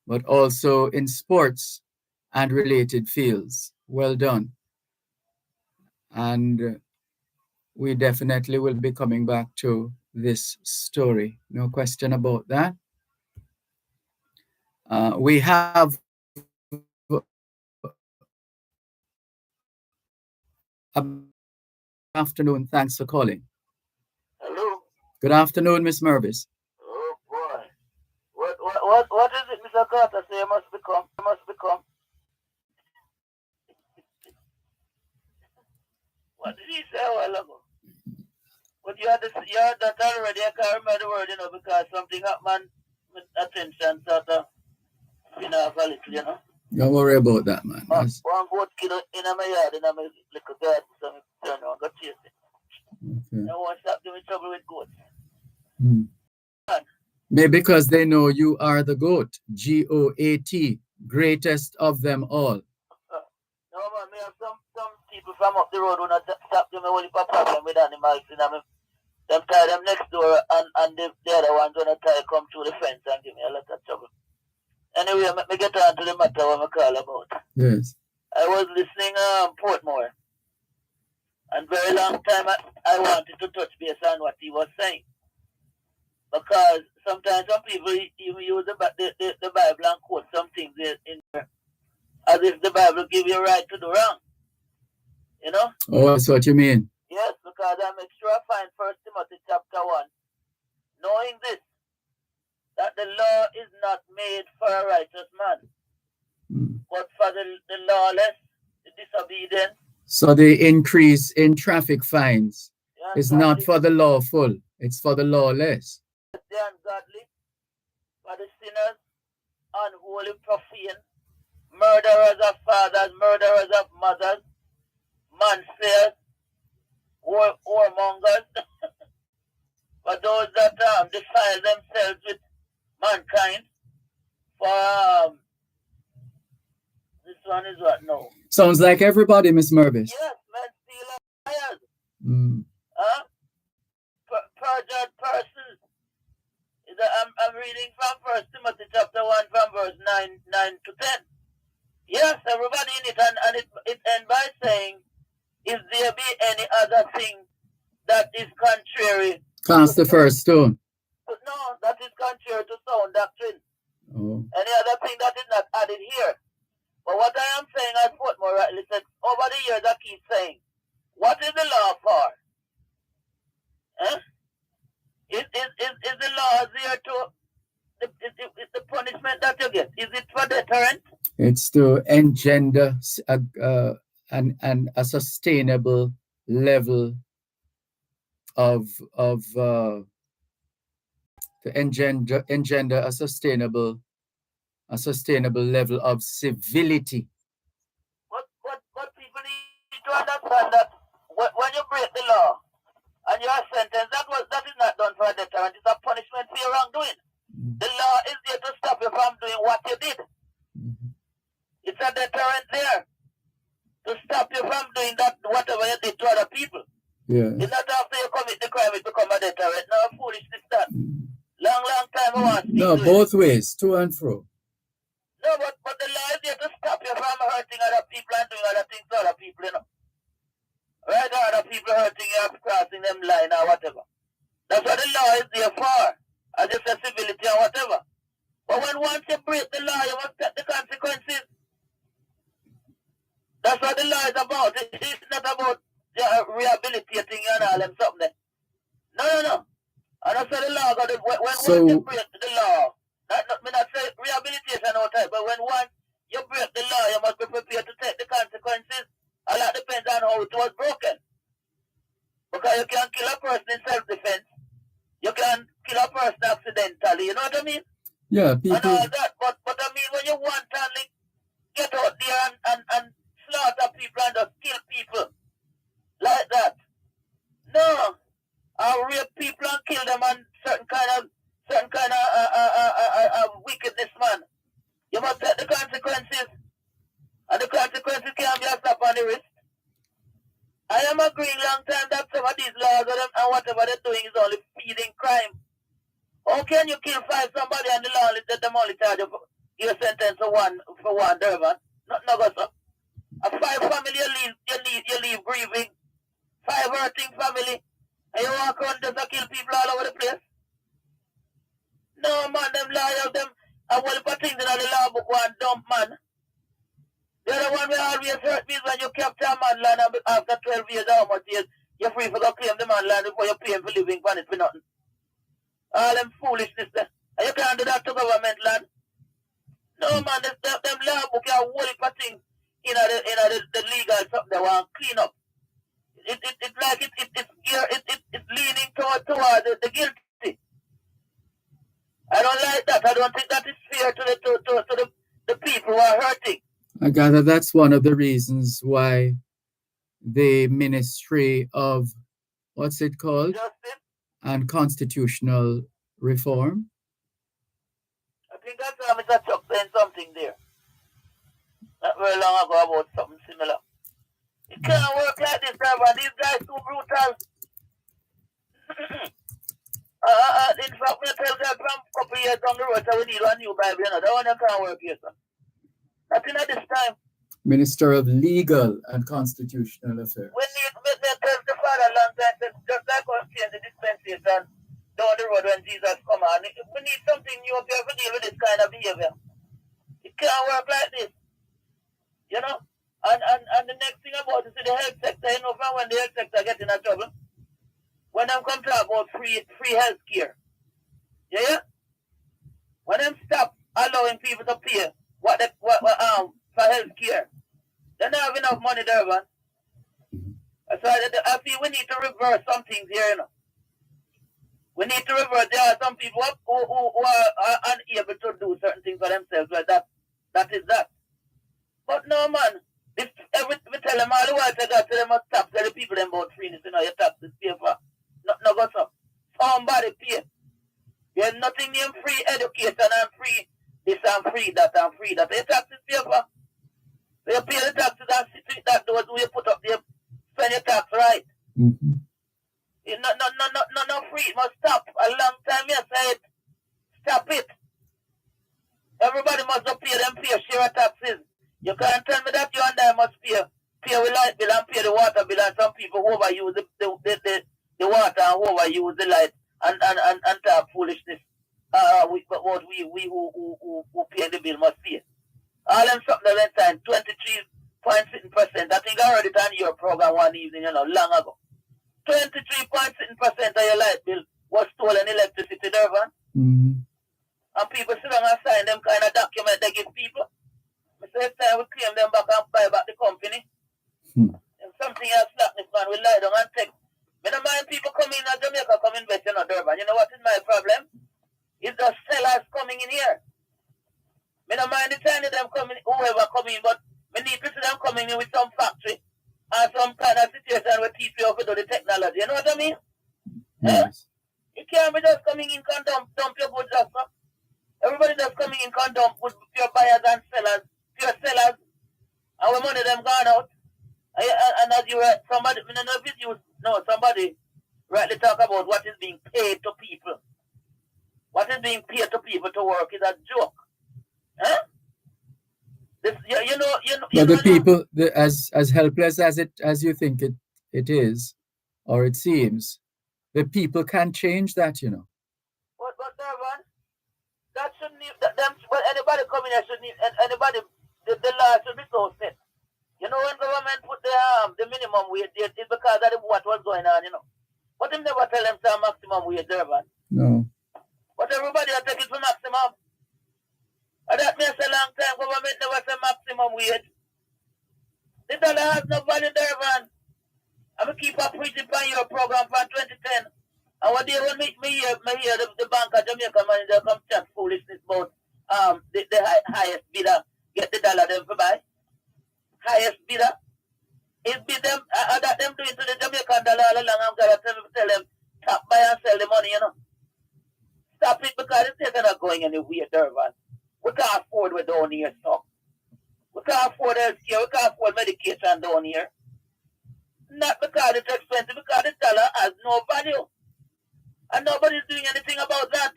but also in sports and related fields. Well done. And we definitely will be coming back to this story. No question about that. We have afternoon. Thanks for calling. Hello. Good afternoon, Miss Mervis. Oh boy. What is it, Mr. Carter? Say you must become. What did he say a while ago? But you had that already. I can't remember the word, because something happened with attention sort of spin off a little, Don't worry about that, man. One goat kid in my yard, in my little garden, so I turn around, go chase it. Okay. I won't stop doing trouble with goats. Maybe because they know you are the GOAT, G-O-A-T, greatest of them all. No, man, me have some people from up the road who not stop doing only for problem with animals. Them tie them next door, and the other ones gonna try to come through the fence and give me a lot of trouble. Anyway, let me get on to the matter what I call about. Yes. I was listening Portmore, and very long time I wanted to touch base on what he was saying. Because sometimes some people even use the Bible and quote some things in there as if the Bible give you a right to do wrong. Oh, that's what you mean. Yes, because I make sure I find 1 Timothy chapter 1. Knowing this, that the law is not made for a righteous man, but for the lawless, the disobedient. So the increase in traffic fines is not for the lawful, it's for the lawless. The ungodly, for the sinners, unholy, profane, murderers of fathers, murderers of mothers, mansayers, whoremongers, for those that defile themselves with mankind, for this one is what? No. Sounds like everybody, Miss Mervis. Yes, men steal and liars. Perjured persons. I'm reading from 1 Timothy chapter 1 from verse 9 to 10. Yes, everybody in it, and it ends by saying, if there be any other thing that is contrary. Cast the first stone. No, that is contrary to sound doctrine. Oh. Any other thing that is not added here. But what I am saying, as Portmore rightly said, over the years I keep saying, what is the law for? Is the law there It's to engender a sustainable level of to engender a sustainable level of civility. But people need to understand that when you break the law and you are sentenced, that is not done for a deterrent. It's a punishment for your wrongdoing. The law is there to stop you from doing what you did. It's a deterrent there to stop you from doing that whatever you did to other people. Yeah. It's not after you commit the crime it become a deterrent. No foolishness that. Long time I want to No, both ways, to and fro. No, but the law is there to stop you from hurting other people and doing other things to other people, you know. Right, other people hurting you, crossing them line or whatever. That's what the law is there for. As you say, civility or whatever. But when once you break the law, you must take the consequences. That's what the law is about. It's not about rehabilitating you and all them something. No. And that's what the law got. Once you break the law, not say rehabilitation or type, but when once you break the law, you must be prepared to take the consequences. A lot depends on how it was broken. Because you can kill a person in self-defense. You can kill a person accidentally, you know what I mean? Yeah, people. And all that. But I mean, when you want to get out there and slaughter people and just kill people like that. No. Or rape people and kill them and certain kind of wickedness, man. You must take the consequences. And the consequences can't be a slap on the wrist. I am agreeing long time that some of these laws and whatever they're doing is only feeding crime. How can you kill 5 somebody and the law let them only charge you for your sentence for one Dervan? No go so. A 5 family you leave grieving. 5 hurting family. And you walk around just to kill people all over the place. No man, them lawyers, them a whole heap of things in the law book one dump man. The other one will always hurt me is when you capture a man land after 12 years or how much years, you're free for go claim the man land before you pay him for living on it for nothing. All them foolishness there. And you can't do that to government land. No man, them law book are a whole heap of things in the legal something they want to clean up. It's like it's leaning toward the guilty. I don't like that. I don't think that is fair to the people who are hurting. I gather that's one of the reasons why the Ministry of, what's it called? Justice? And Constitutional Reform. I think that's Mr. Chuck saying something there. Not very long ago about something similar. It can't work like this, Dervan. These guys too brutal. In fact, we tell them from a couple years down the road, so we need a new Bible, you know. That one can't work here, sir. Nothing at this time. Minister of Legal and Constitutional Affairs. We tell the Father long time, just like us change the dispensation down the road when Jesus come on. We need something new up here to deal with this kind of behavior. It can't work like this. You know? And the next thing about it is the health sector, you know, from when the health sector get in a trouble, when them come talk about free health care. Yeah? When them stop allowing people to pay for health care, they don't have enough money there, man. So I feel we need to reverse some things here, you know. We need to reverse. There are some people who are unable to do certain things for themselves, like that. That is that. But no, man. We tell them all the while, they got to them must stop. Tell the people them about freeness, you know, your taxes pay for. No go so. Somebody pay. There's nothing named free education and free this and free that and free that. Your taxes pay for. So you pay the taxes and sit with that those who you put up there, spend your tax right. Mm-hmm. No free. It must stop. A long time you said stop it. Everybody must pay them fair share of taxes. You can't tell me that you and I must pay with light bill and pay the water bill, and some people overuse the water and overuse the light and talk foolishness. We who pay the bill must pay. All them something that time 23.6%. I think I heard it on your program one evening, you know, long ago. 23.6% of your light bill was stolen electricity, Dervan. Mm-hmm. And people sit down and sign them kind of document they give people. I say, waste time, we claim them back and buy back the company. If something else slackness, man, we lie down and take. I don't mind people coming in Jamaica, come invest in Dervan. You know what is my problem? It's the sellers coming in here. I don't mind the tiny them coming, whoever coming in, but we need to see them coming in with some factory and some kind of situation where people have to do the technology. You know what I mean? Yes. You can't be just coming in and dump your goods up. Everybody just coming in and dump with pure buyers and sellers, pure sellers, and when money them gone out. And as you were, somebody, I don't know if it's you, no, somebody rightly talk about what is being paid to people. What is being paid to people to work is a joke. Huh? This, you know, But the people, as helpless as you think it is, or it seems, the people can change that, you know. But Dervan, that shouldn't need, well, anybody coming here should need, anybody, the law should be so set. You know, when government put the minimum wage, it's because of what was going on, you know. But them never tell them to maximum wage, Dervan. No. But everybody are taking for maximum. And that means a long time government never say maximum wage. The dollar has no value, Dervan. I'm going to keep up preaching on your program from 2010. And one day when me hear the Bank of Jamaica manager come chat foolishness about the highest bidder get the dollar them for buy. Highest bidder. It be them, that them doing to the Jamaican dollar all along. I'm going to tell them, stop buy and sell the money, you know. Stop it because it's not going anywhere, Dervan. We can't afford with down here stuff. We can't afford healthcare, we can't afford medication down here. Not because it's expensive, because the dollar has no value. And nobody's doing anything about that.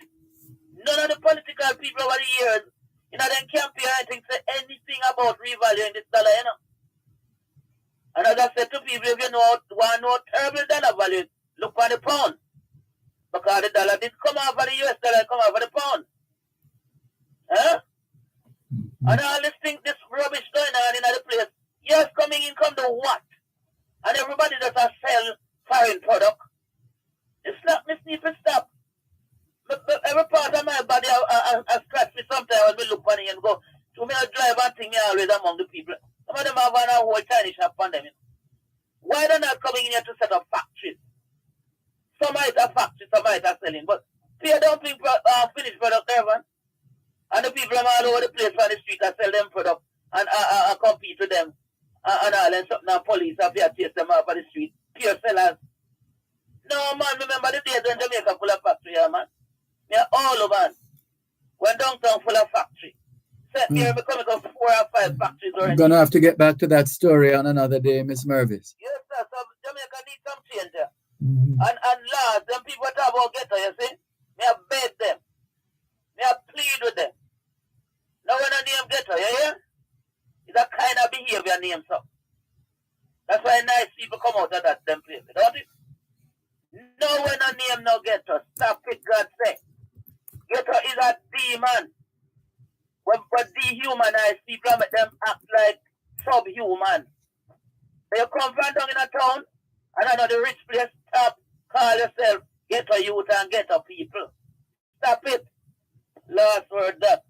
None of the political people over the years, you know, they can't pay anything, say anything about revaluing this dollar, you know. And as I said to people, if you want to know terrible dollar value, look for the pound. Because the dollar did come off of the US dollar, come off of the pound. Huh? And all this thing, this rubbish going on in the place, yes, coming in, come to what? And everybody just sell foreign product. It's not me need to stop. Every part of my body I scratch me sometimes when we look funny and go, to me I drive and think me always among the people. Some of them have a whole Chinese shop on them. Why they're not coming in here to set up factories? Some might have factories, some might have selling, but they don't think finished product there, man. And the people from all over the place on the street that sell them product and compete with them and all and something and police have to chase them off of the street. Pure sellers. No man, remember the days when Jamaica full of factory here, man. Me all over, man. When downtown full of factory. Set me here becoming 4 or 5 factories already. I'm gonna have to get back to that story on another day, Miss Mervis. Yes, sir. So Jamaica needs some change here. And laws, them people talk about ghetto, you see? Me I beg them. Me I plead with them. Now when I name ghetto, you hear? It's a kind of behavior name, so. That's why nice people come out of that them place, don't it? No when I name no ghetto. Stop it, God sake. Ghetto is a demon. When dehumanize people and make them act like subhuman. So you come from down in a town and I know the rich place, stop, call yourself ghetto youth and ghetto people. Stop it. Last word that.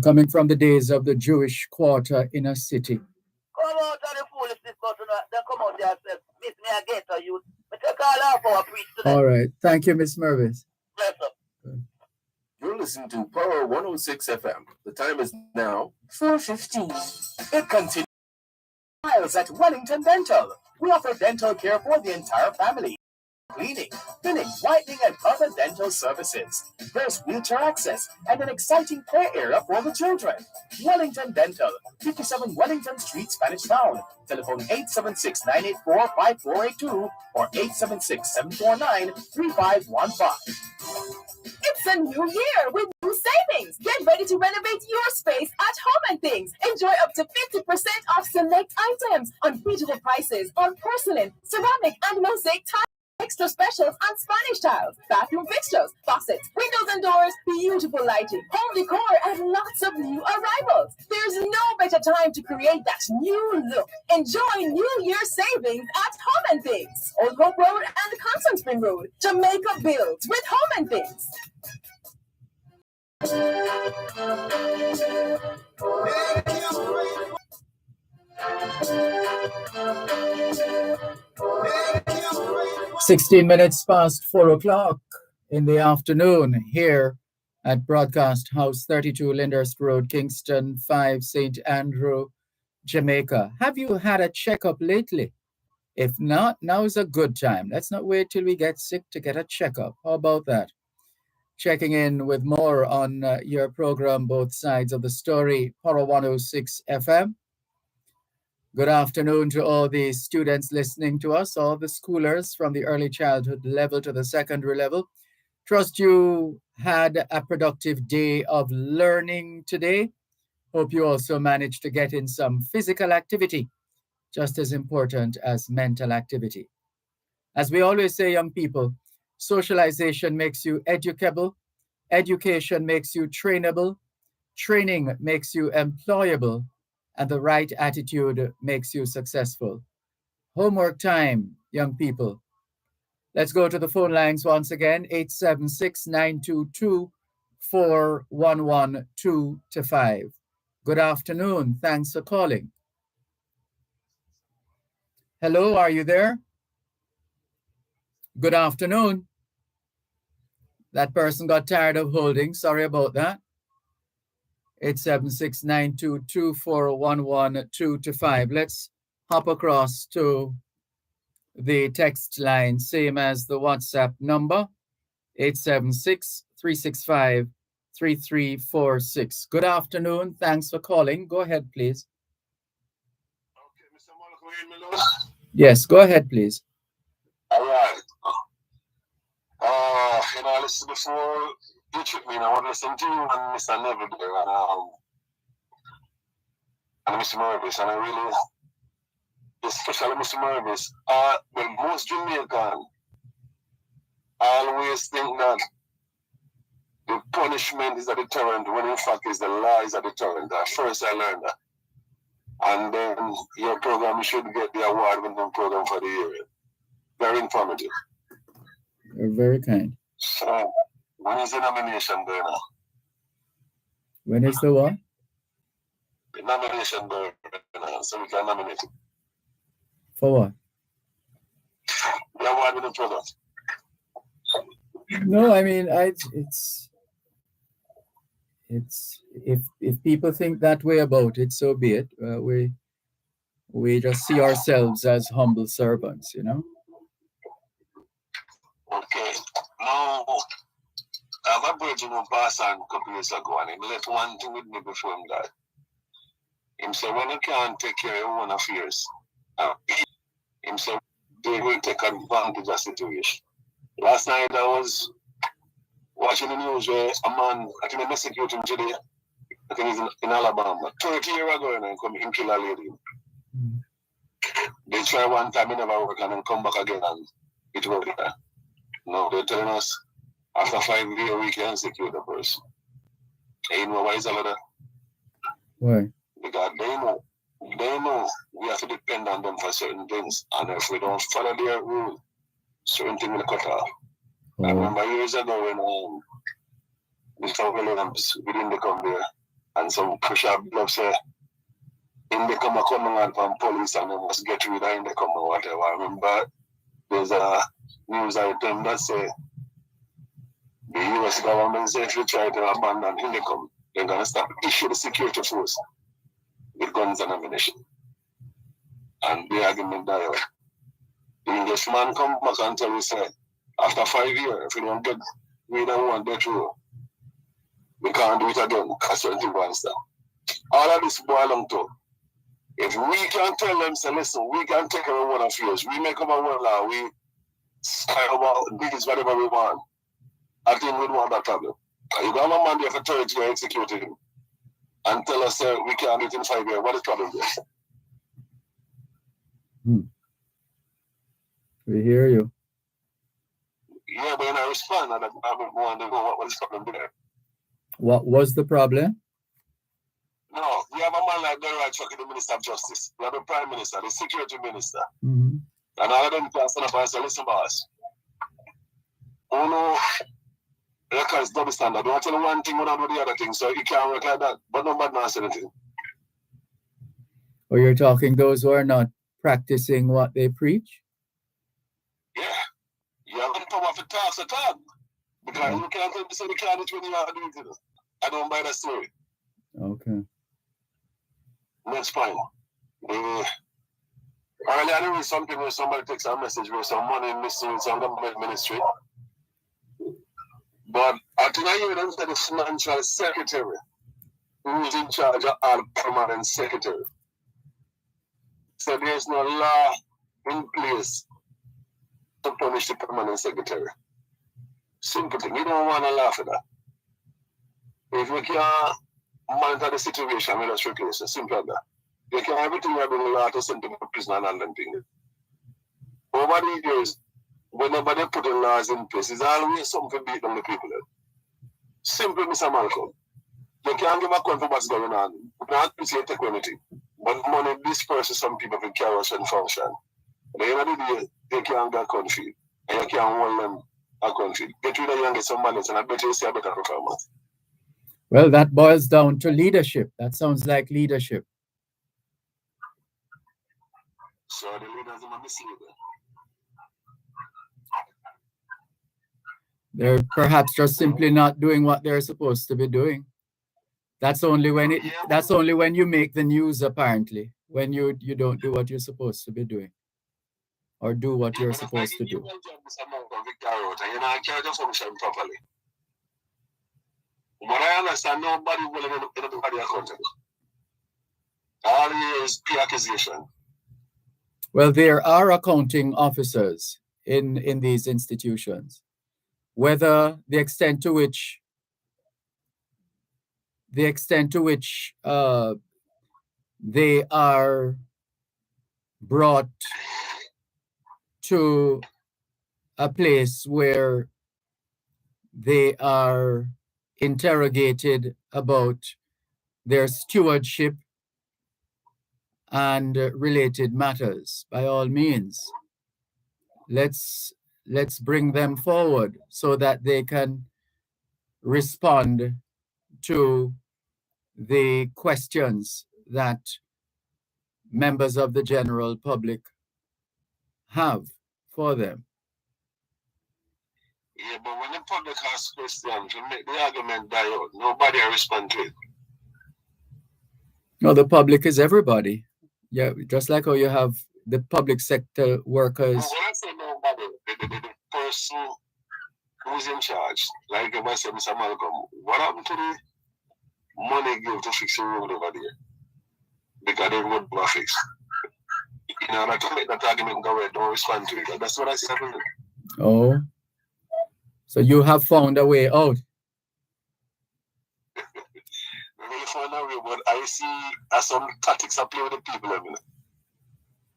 Coming from the days of the Jewish quarter in a city. Come out of the foolishness, but then come out yourself. Miss me a ghetto youth. But you call out for a preach today. All right. Thank you, Miss Mervis. Bless up. You're listening to Power 106 FM. The time is now 4:15. It continues. Smiles at Wellington Dental. We offer dental care for the entire family. Cleaning, filling, whitening, and other dental services. There's wheelchair access and an exciting play area for the children. Wellington Dental, 57 Wellington Street, Spanish Town. Telephone 876-984-5482 or 876-749-3515. It's a new year with new savings. Get ready to renovate your space at Home and Things. Enjoy up to 50% off select items on digital prices on porcelain, ceramic, and mosaic tiles. Extra specials on Spanish tiles, bathroom fixtures, faucets, windows and doors, beautiful lighting, home decor, and lots of new arrivals. There's no better time to create that new look. Enjoy New Year savings at Home and Things. Old Hope Road and Constant Spring Road. Jamaica builds with Home and Things. 16 minutes past 4 o'clock in the afternoon here at Broadcast House 32 Lyndhurst Road, Kingston 5, St. Andrew, Jamaica. Have you had a checkup lately? If not, now is a good time. Let's not wait till we get sick to get a checkup. How about that? Checking in with more on your program, Both Sides of the Story, Poro 106 FM. Good afternoon to all the students listening to us, all the schoolers from the early childhood level to the secondary level. Trust you had a productive day of learning today. Hope you also managed to get in some physical activity, just as important as mental activity. As we always say, young people, socialization makes you educable, education makes you trainable, training makes you employable, and the right attitude makes you successful. Homework time, young people. Let's go to the phone lines once again, 876-922-4112-5. Good afternoon. Thanks for calling. Hello, are you there? Good afternoon. That person got tired of holding. Sorry about that. 876-922-4112-5. Let's hop across to the text line, same as the WhatsApp number, 876-365-3346. Good afternoon. Thanks for calling. Go ahead, please. Okay, Mr. Malcolm, Yes, go ahead, please. all right. Listen, before you trick me, I want to listen to you and Mr. Neville there, and Mr. Mervis, and I really, especially Mr. Mervis, well, most Jamaican always think that the punishment is a deterrent when in fact is the law is a deterrent. At first I learned that. And then your program, you should get the award-winning program for the year. Very informative. You're very kind. So, when is the nomination going on? When is the what? The nomination going on, so we can nominate it. For what? The award-winning program. No, I mean, it's if people think that way about it, so be it. We just see ourselves as humble servants, you know. Okay. Now, my brother passed on a couple years ago, and he left one thing with me before him died. He said, when you can't take care of your own affairs, he said, they will take advantage of the situation. Last night I was watching the news where a man, I think they executed him today. I think he's in Alabama. 30 years ago, and come and kill a lady. They try one time, it never work, and then come back again, and it worked. No, they're telling us after 5 years we can execute the person. And you know why is all of that? Why? Because they know we have to depend on them for certain things, and if we don't follow their rule, certain things will cut off. Oh. I remember years ago when the South Williams, we didn't come there, and some pressure blocks say, in the come on from police and they must get rid of in the come or whatever. I remember there's a news item that say the US government says if you try to abandon Indicom, they're going to stop issue the security force with guns and ammunition. And the argument died out. The Englishman come back and tell me, say, after 5 years, if we don't get rid of one death row, we can't do it again because certain things won't stop. All of this boil down to, if we can tell them, say, listen, we can take care of one affairs, we make up our own law, we style about this, whatever we want, I think we don't have that problem. You got a man there for 30 years executed him and tell us we can't do it in 5 years. What is the problem there? We hear you. Yeah, but when I respond, I want to know what is the problem there. What was the problem? No, we have a man like Dervan, the Minister of Justice. We have the Prime Minister, the Security Minister. Mm-hmm. And all of them can stand up and say, listen, boss. Oh no, Because double standard. Don't tell one thing, without do the other thing, so it can't work like that. But nobody knows anything. Or you're talking those who are not practicing what they preach? Yeah. You have the power for talk, so talk. Because you can't tell me so you can't do it when you are doing it. I don't buy that story. Okay. That's fine. Earlier I read something where somebody takes a message where some money missing in some government ministry. But I think I hear them say the financial secretary who is in charge of all permanent secretary. So there's no law in place to punish the permanent secretary. Simple thing. You don't want to laugh at that. If you can't monitor the situation, we just replace it. Simple as that. You can't everything you bring law to send to prison and all them things. Over the years, whenever they put the laws in place, it's always something to beat on the people. Simple, Mr. Malcolm. You can't give a account for what's going on. You can't say take anything. But money disperses some people for carry out and function. At the end of the day, they can't get a country. And you can't hold them a country. Get rid of you and get some money, and I bet you see a better performance. Well, that boils down to leadership. That sounds like leadership. So the leaders are misleading. They're perhaps just simply not doing what they're supposed to be doing. That's only when you make the news, apparently, when you don't do what you're supposed to be doing. Or do what you're supposed to do. You know, carry the function properly. But I understand nobody will anybody accountable. All here is the accusation. Well, there are accounting officers in these institutions. Whether the extent to which they are brought to a place where they are interrogated about their stewardship and related matters, by all means, let's bring them forward so that they can respond to the questions that members of the general public have for them. Yeah, but when the public asks questions, you make the argument die out. Nobody will respond to it. No, the public is everybody. Yeah, just like how you have the public sector workers. When I say nobody, the person who's in charge, like if I say Mr. Malcolm, what happened to the money given to fix the road over there? Because the road was fixed. In order to make that argument go away, don't respond to it. That's what I said. Oh. So you have found a way out. Really found a way, but I see some tactics are playing with the people.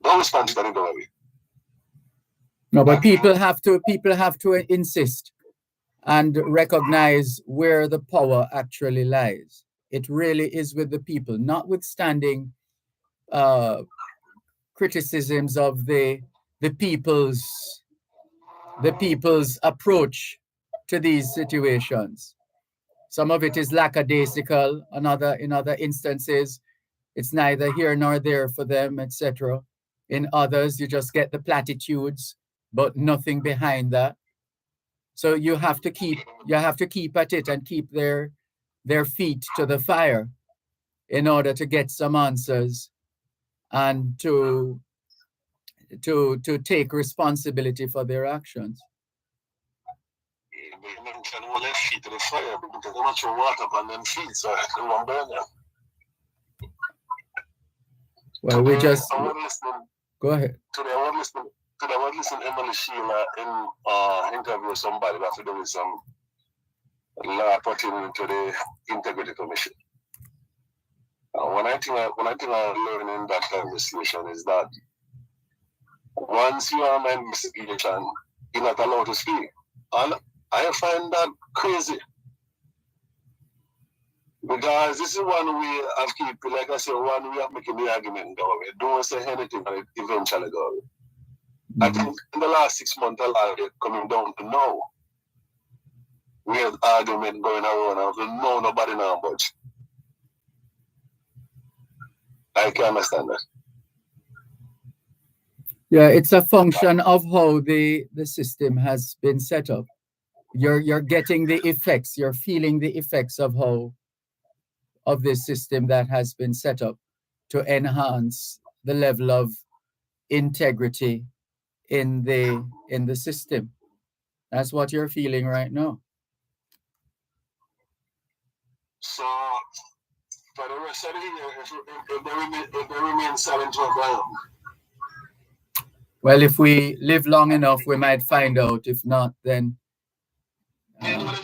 Don't respond to that and go away. No, but people have to insist and recognize where the power actually lies. It really is with the people, notwithstanding criticisms of the people's approach to these situations. Some of it is lackadaisical. In other instances, it's neither here nor there for them, etc. In others, you just get the platitudes, but nothing behind that. So you have to keep at it and keep their feet to the fire in order to get some answers and to take responsibility for their actions. You mentioned all their feet to the fire because they're not sure water upon them feet, so they won't burn them. Well, we just go ahead. Today I was listening to Emily Sheila in interview with somebody that to do with some law pertaining to the Integrity Commission. One thing I learned in that conversation is that once you are an investigation, you're not allowed to speak. And I find that crazy. Because this is one way of keeping, like I said, one way of making the argument go away. Don't say anything and it eventually go away. I think in the last 6 months, a lot of it coming down to now. weird argument going around. I don't know nobody now, but I can understand that. Yeah, it's a function of how the system has been set up. You're getting the effects, you're feeling the effects of this system that has been set up to enhance the level of integrity in the system. That's what you're feeling right now. So for the rest of the year, if they remain silent to a ground. Well, if we live long enough, we might find out. If not, then well.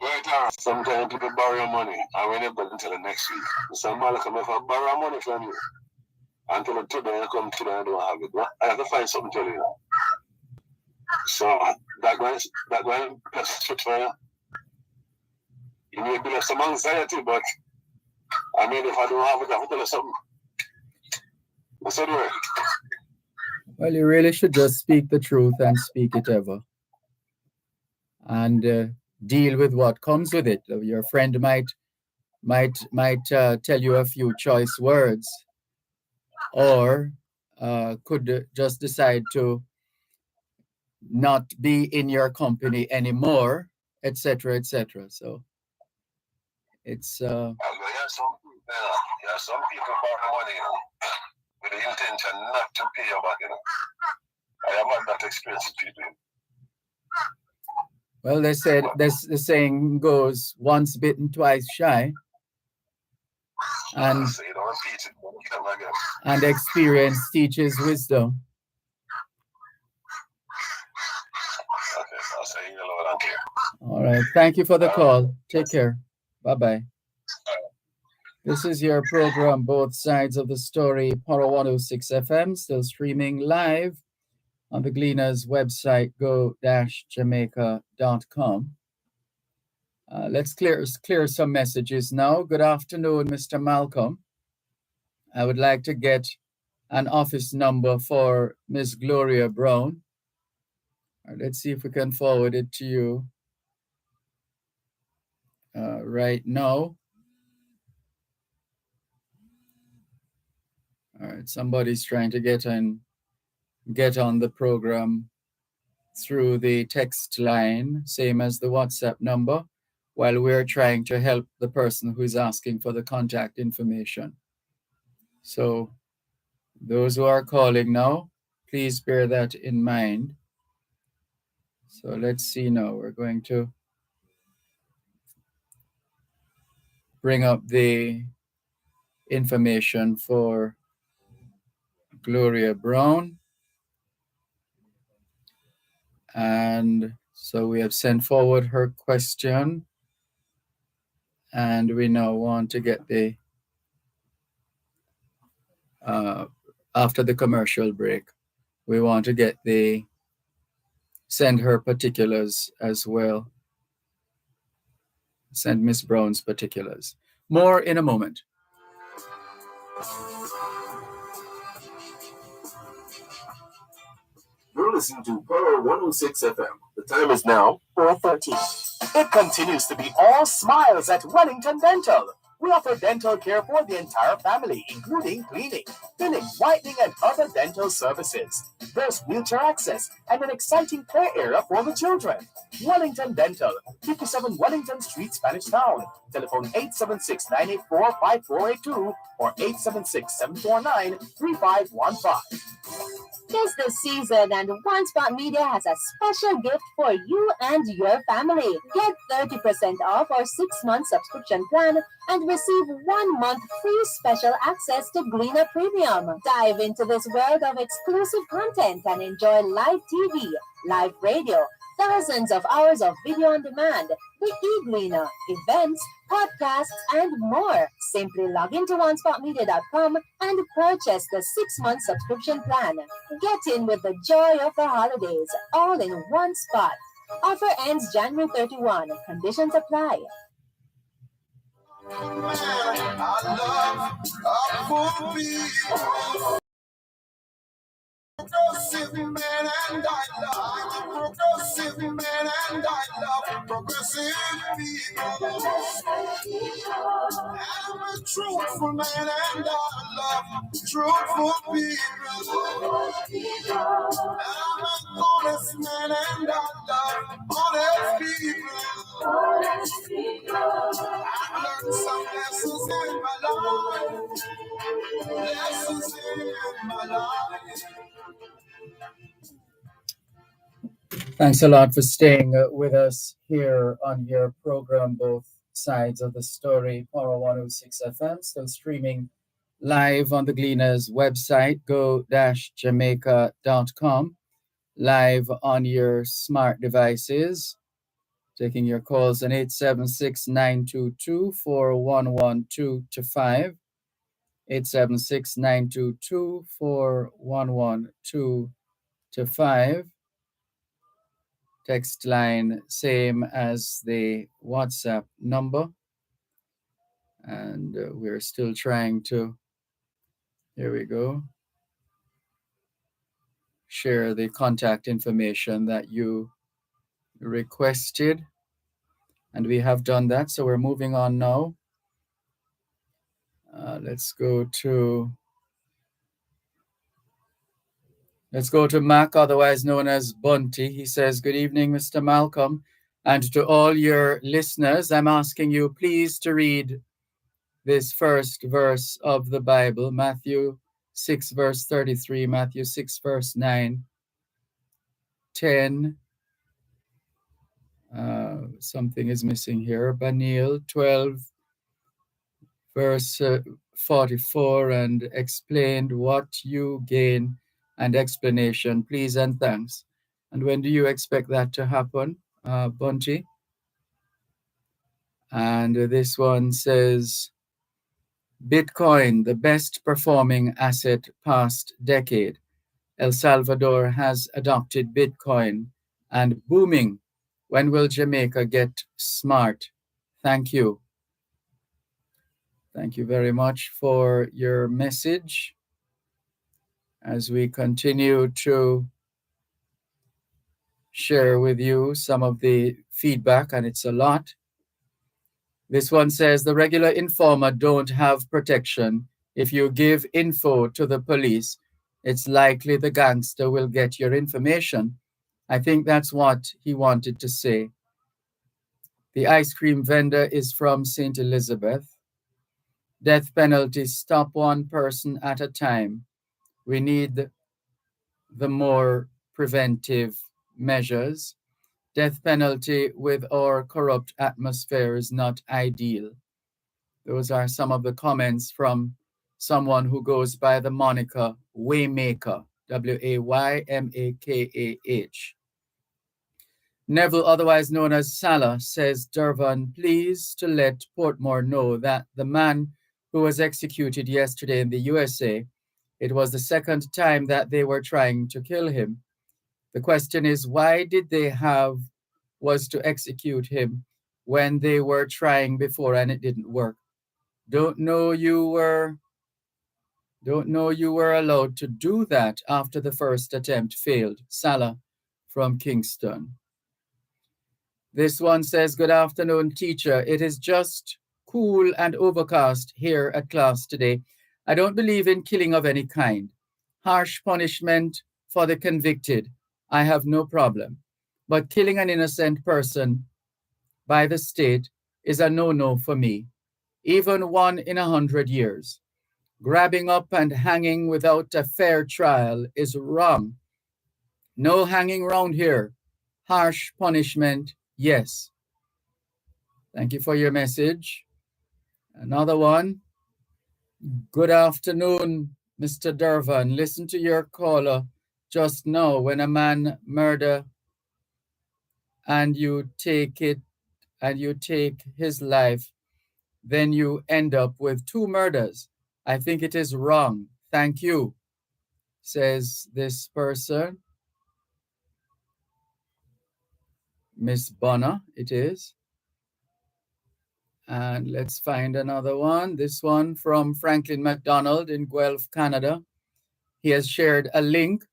Right, sometimes people borrow money and when they go until the next week. So Malcolm, if I borrow money from you until today I come today I don't have it, I have to find something to tell you. So that going plus fit for you. You may be some anxiety, but I mean if I don't have it, I have to tell you something. What's that word? Well, you really should just speak the truth and speak it ever. And deal with what comes with it. Your friend might tell you a few choice words, or could just decide to not be in your company anymore, etc., etc. So it's some people borrow money with the intention not to pay you back. I have had that experience with people. Well, they said the saying goes, once bitten, twice shy. And experience teaches wisdom. Okay, I'll say hello out here. All right. Thank you for the call. Take care. Bye-bye. This is your program, Both Sides of the Story, Power 106 FM, still streaming live on the Gleaners website, go-jamaica.com. Let's clear some messages now. Good afternoon, Mr. Malcolm. I would like to get an office number for Miss Gloria Brown. Let's see if we can forward it to you right now. All right, somebody's trying to get on the program through the text line, same as the WhatsApp number, while we're trying to help the person who's asking for the contact information. So those who are calling now, please bear that in mind. So let's see now. We're going to bring up the information for Gloria Brown. And so we have sent forward her question. And we now want to get the, after the commercial break, we want to get send her particulars as well. Send Miss Brown's particulars. More in a moment. You're listening to Power 106 FM. The time is now 4:30. It continues to be all smiles at Wellington Dental. We offer dental care for the entire family, including cleaning, filling, whitening, and other dental services. There's wheelchair access and an exciting play area for the children. Wellington Dental, 57 Wellington Street, Spanish Town. Telephone 876-984-5482 or 876-749-3515. Tis the season, and One Spot Media has a special gift for you and your family. Get 30% off our 6-month subscription plan and receive 1 month free special access to Gleaner Premium. Dive into this world of exclusive content and enjoy live TV, live radio, thousands of hours of video on demand, the e-Gleaner, events, podcasts, and more. Simply log into onespotmedia.com and purchase the 6-month subscription plan. Get in with the joy of the holidays, all in one spot. Offer ends January 31. Conditions apply. progressive man and I love. I'm a progressive man and I love progressive people. I'm a truthful man and I love truthful people. I'm an honest man and I love honest people. I've learned some lessons in my life. Lessons in my life. Thanks a lot for staying with us here on your program, Both Sides of the Story, Power 106 FM, still streaming live on the Gleaners website, go-jamaica.com, live on your smart devices, taking your calls on 876-922-4112 876-922-4112 Text line, same as the WhatsApp number. And we're still trying to, here we go, share the contact information that you requested. And we have done that. So we're moving on now. Let's go to Mac, otherwise known as Bunty. He says, good evening, Mr. Malcolm. And to all your listeners, I'm asking you please to read this first verse of the Bible, Matthew 6, verse 33, Matthew 6, verse 9, 10. Something is missing here. Banil 12, verse 44, and explained what you gain and explanation, please and thanks. And when do you expect that to happen, Bunty? And this one says, Bitcoin, the best performing asset past decade. El Salvador has adopted Bitcoin and booming. When will Jamaica get smart? Thank you. Thank you very much for your message. As we continue to share with you some of the feedback, and it's a lot. This one says the regular informer don't have protection. If you give info to the police, it's likely the gangster will get your information. I think that's what he wanted to say. The ice cream vendor is from St. Elizabeth. Death penalty, stop one person at a time. We need the more preventive measures. Death penalty with our corrupt atmosphere is not ideal. Those are some of the comments from someone who goes by the moniker Waymaker, Waymakah. Neville, otherwise known as Salah, says, Dervan, please to let Portmore know that the man who was executed yesterday in the USA, it was the second time that they were trying to kill him. The question is, why did they was to execute him when they were trying before and it didn't work? Don't know you were allowed to do that after the first attempt failed. Salah from Kingston. This one says, good afternoon, teacher. It is just cool and overcast here at class today. I don't believe in killing of any kind. Harsh punishment for the convicted, I have no problem. But killing an innocent person by the state is a no-no for me. Even 1 in 100 years. Grabbing up and hanging without a fair trial is wrong. No hanging around here. Harsh punishment, yes. Thank you for your message. Another one. Good afternoon, Mr. Dervan. Listen to your caller just now. When a man murder and you take his life, then you end up with 2 murders. I think it is wrong. Thank you, says this person. Miss Bonner, it is. And let's find another one. This one from Franklin McDonald in Guelph, Canada. He has shared a link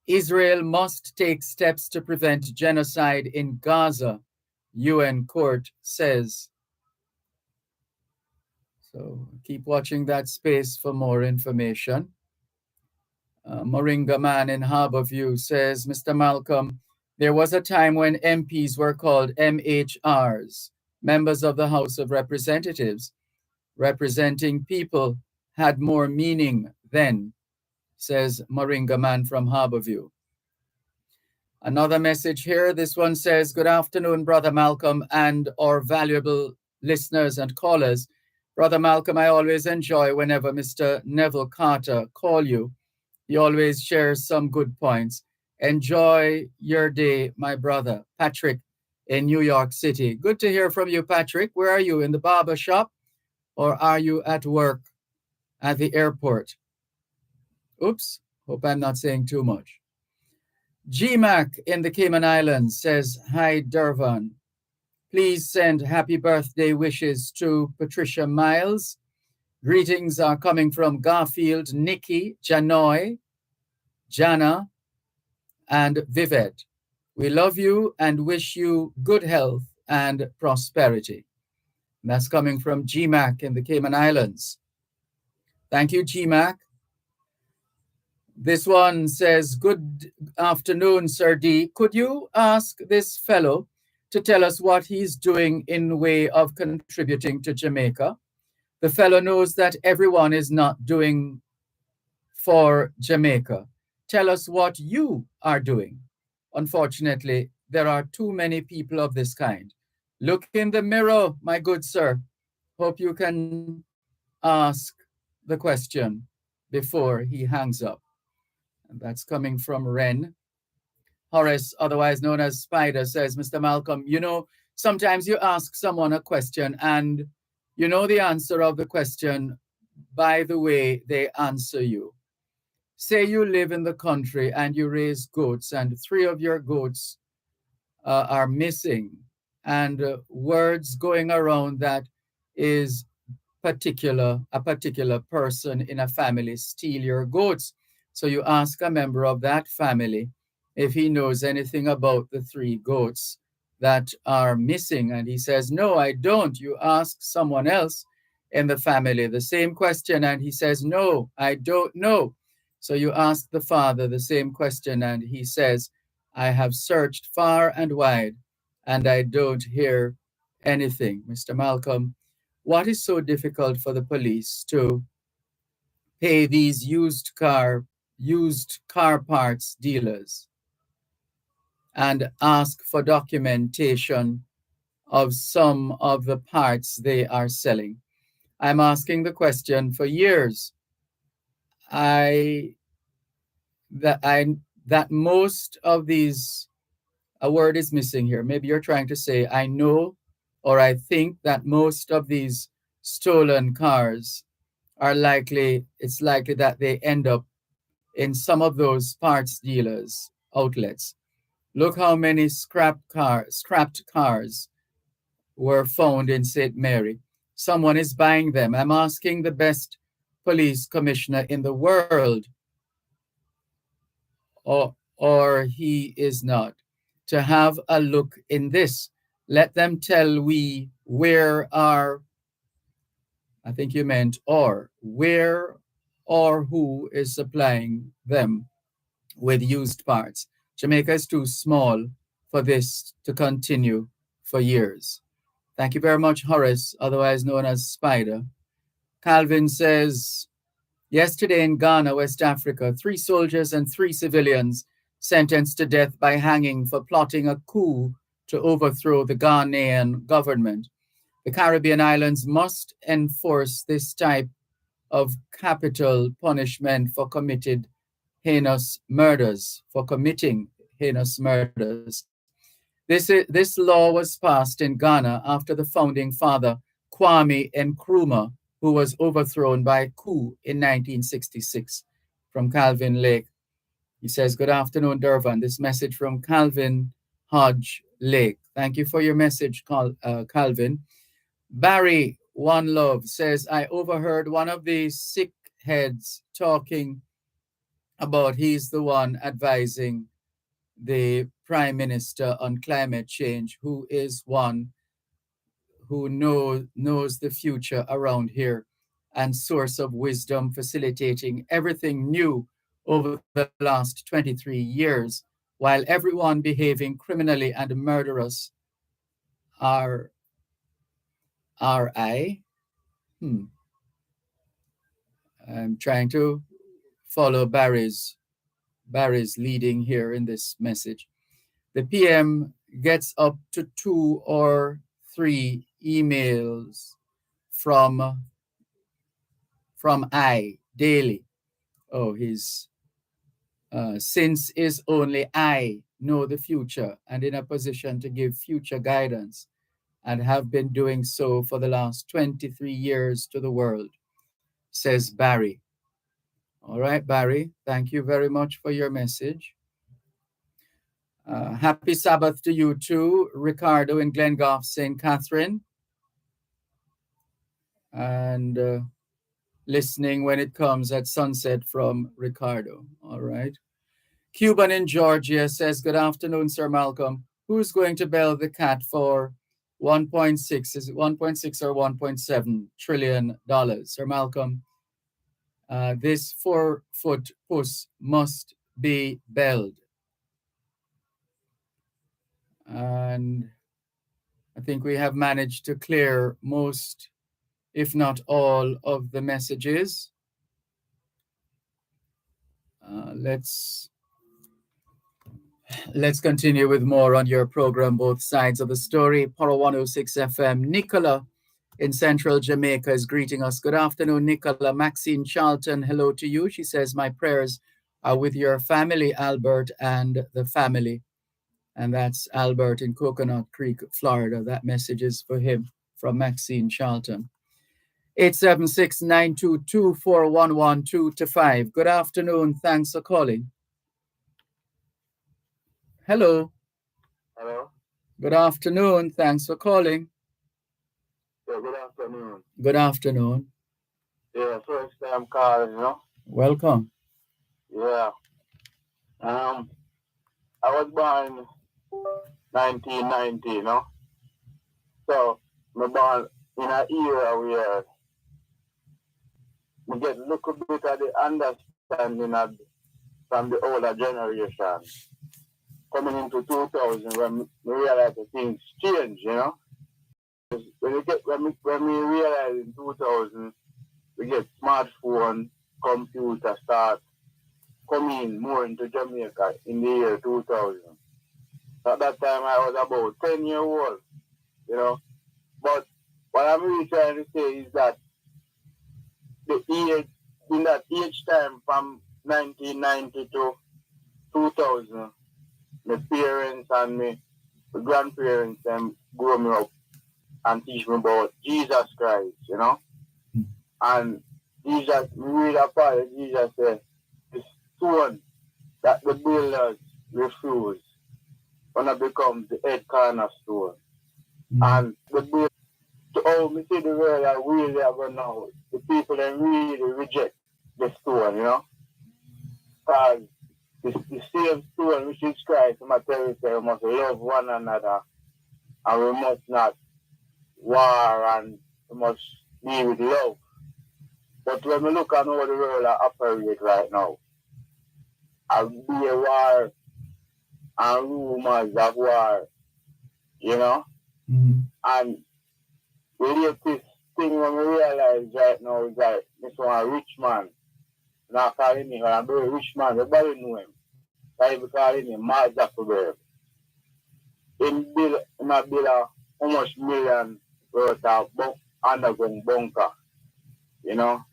Israel must take steps to prevent genocide in Gaza, UN court says. So keep watching that space for more information. Moringa Man in Harborview says, Mr. Malcolm, there was a time when MPs were called MHRs, members of the House of Representatives. Representing people had more meaning then, says Moringa Man from Harborview. Another message here. This one says, good afternoon, Brother Malcolm and our valuable listeners and callers. Brother Malcolm, I always enjoy whenever Mr. Neville Carter call you. He always shares some good points. Enjoy your day, my brother, Patrick, in New York City. Good to hear from you, Patrick. Where are you, in the barber shop? Or are you at work at the airport? Oops, hope I'm not saying too much. GMAC in the Cayman Islands says, hi, Dervan. Please send happy birthday wishes to Patricia Miles. Greetings are coming from Garfield, Nikki, Janoy, Jana, and Vived. We love you and wish you good health and prosperity. And that's coming from GMAC in the Cayman Islands. Thank you, GMAC. This one says, good afternoon, Sir D. Could you ask this fellow to tell us what he's doing in way of contributing to Jamaica? The fellow knows that everyone is not doing for Jamaica. Tell us what you are doing. Unfortunately, there are too many people of this kind. Look in the mirror, my good sir. Hope you can ask the question before he hangs up. And that's coming from Ren. Horace, otherwise known as Spider, says, Mr. Malcolm, you know, sometimes you ask someone a question and you know the answer of the question by the way they answer you. Say you live in the country and you raise goats and 3 of your goats are missing, and words going around that is a particular person in a family steal your goats. So you ask a member of that family if he knows anything about the 3 goats that are missing. And he says, no, I don't. You ask someone else in the family the same question, and he says, no, I don't know. So you ask the father the same question, and he says, I have searched far and wide, and I don't hear anything. Mr. Malcolm, what is so difficult for the police to pay these used car parts dealers and ask for documentation of some of the parts they are selling? I'm asking the question for years. That most of these, a word is missing here. Maybe you're trying to say, I know, or I think that most of these stolen cars are it's likely that they end up in some of those parts dealers' outlets. Look how many scrapped cars were found in St. Mary. Someone is buying them. I'm asking the best police commissioner in the world, or he is not, to have a look in this. Let them tell we where are, I think you meant or, where or who is supplying them with used parts. Jamaica is too small for this to continue for years. Thank you very much, Horace, otherwise known as Spider. Calvin says, yesterday in Ghana, West Africa, 3 soldiers and 3 civilians sentenced to death by hanging for plotting a coup to overthrow the Ghanaian government. The Caribbean islands must enforce this type of capital punishment for committing heinous murders. This law was passed in Ghana after the founding father, Kwame Nkrumah, who was overthrown by a coup in 1966. From Calvin Lake. He says, good afternoon, Dervan. This message from Calvin Hodge Lake. Thank you for your message, Calvin. Barry One Love says, I overheard one of the sick heads talking about he's the one advising the prime minister on climate change, who is one who knows the future around here and source of wisdom, facilitating everything new over the last 23 years, while everyone behaving criminally and murderous are I. Hmm. I'm trying to follow Barry's leading here in this message. The PM gets up to 2 or 3 emails from I daily. Oh, he's since is only I know the future and in a position to give future guidance, and have been doing so for the last 23 years to the world, says Barry. All right, Barry, thank you very much for your message. Happy Sabbath to you too, Ricardo in Glengoff, St. Catherine. And listening when it comes at sunset from Ricardo. All right. Cuban in Georgia says, good afternoon, Sir Malcolm. Who's going to bail the cat for 1.6? Is it 1.6 or 1.7 trillion dollars? Sir Malcolm, this 4-foot puss must be bailed. And I think we have managed to clear most, if not all, of the messages. Let's continue with more on your program, Both Sides of the Story. Poro 106 FM. Nicola in central Jamaica is greeting us. Good afternoon, Nicola. Maxine Charlton, hello to you. She says, my prayers are with your family, Albert, and the family. And that's Albert in Coconut Creek, Florida. That message is for him from Maxine Charlton. 876-922-4112-5. Good afternoon. Thanks for calling. Hello. Hello? Good afternoon. Thanks for calling. Yeah, good afternoon. Good afternoon. Yeah, first time calling, you know? Welcome. Yeah. I was born in 1990, you know? So, I born in an era where we get a little bit of the understanding from the older generation. Coming into 2000, when we realize that things change, you know? When we realize in 2000, we get smartphone, computer start coming more into Jamaica in the year 2000. At that time, I was about 10 years old, you know? But what I'm really trying to say is that the age, in that age time from 1990 to 2000, my parents and my grandparents grew me up and teach me about Jesus Christ, you know? And Jesus, we read a part of Jesus said, the stone that the builders refuse gonna become the head cornerstone. And the builders, oh, we see the world that really are going now. The people that really reject the stone, you know? Because the same stone which is Christ, my tell we must love one another and we must not war and we must be with love. But when we look at how the world operates right now, I be a war and rumors of war, you know? And the latest thing when we realize right now is that this one rich man, not calling him a very rich man, everybody know him. They be calling him Mark Zuckerberg. He build how much million worth of underground bunker, you know?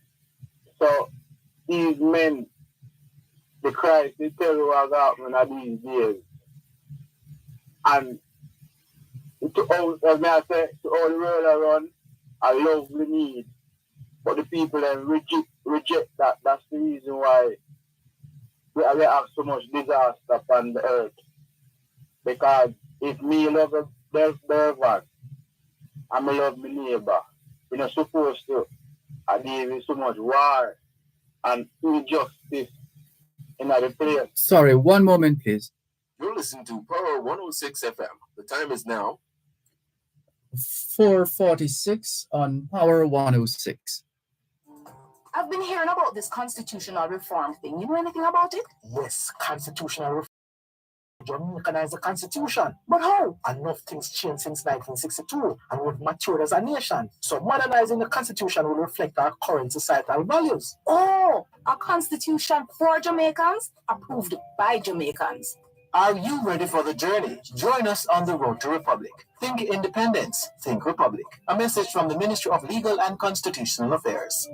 So these men, the Christ, they tell you what happened in these days. And to all, as I say, to all the world around, I love we need. But the people that reject that, that's the reason why we have so much disaster upon the earth. Because if me love Dervan and me love my neighbor, we're not supposed to deal with so much war and injustice in order to Sorry, one moment, please. You're listening to Power 106 FM. The time is now 4:46 on Power 106. I've been hearing about this constitutional reform thing. You know anything about it? Yes, constitutional reform. Americanize the constitution. But how? Enough things changed since 1962 and we've matured as a nation. So modernizing the constitution will reflect our current societal values. Oh, a constitution for Jamaicans, approved by Jamaicans. Are you ready for the journey? Join us on the road to republic. Think independence, think republic. A message from the Ministry of Legal and Constitutional Affairs.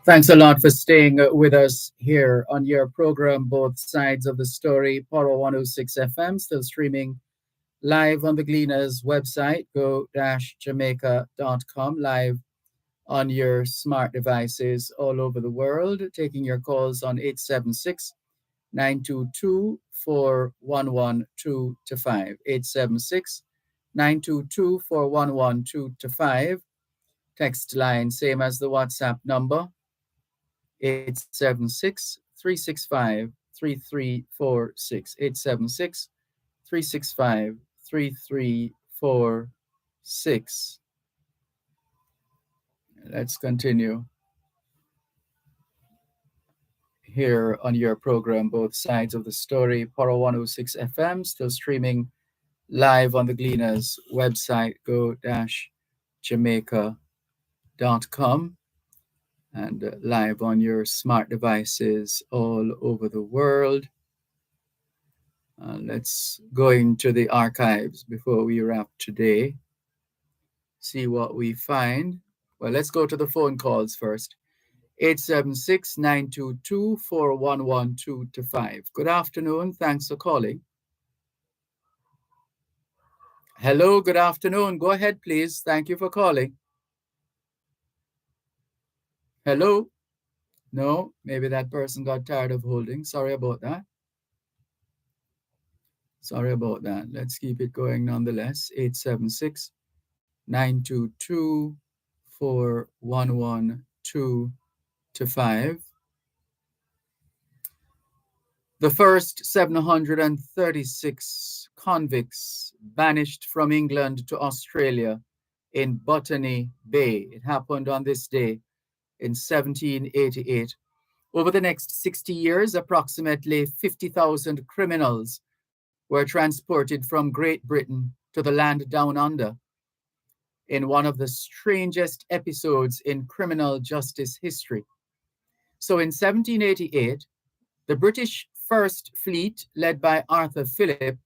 Thanks a lot for staying with us here on your program, Both Sides of the Story, Power 106 FM, still streaming live on the Gleaners website, go-jamaica.com, live on your smart devices all over the world, taking your calls on 876-922-4112-5, 876-922-4112-5. Text line, same as the WhatsApp number, 876-365-3346, 876-365-3346. Let's continue here on your program, Both Sides of the Story, Power 106 FM, still streaming live on the Gleaners website, go-jamaica.com, and live on your smart devices all over the world. Let's go into the archives before we wrap today, see what we find. Well, let's go to the phone calls first. 876-922-4112-5. Good afternoon. Thanks for calling. Hello, good afternoon. Go ahead, please. Thank you for calling. Hello? No, maybe that person got tired of holding. Sorry about that. Let's keep it going nonetheless. 876-922-4112-5. The first 736 convicts banished from England to Australia in Botany Bay. It happened on this day in 1788. Over the next 60 years, approximately 50,000 criminals were transported from Great Britain to the land down under in one of the strangest episodes in criminal justice history. So in 1788, the British First Fleet, led by Arthur Phillip,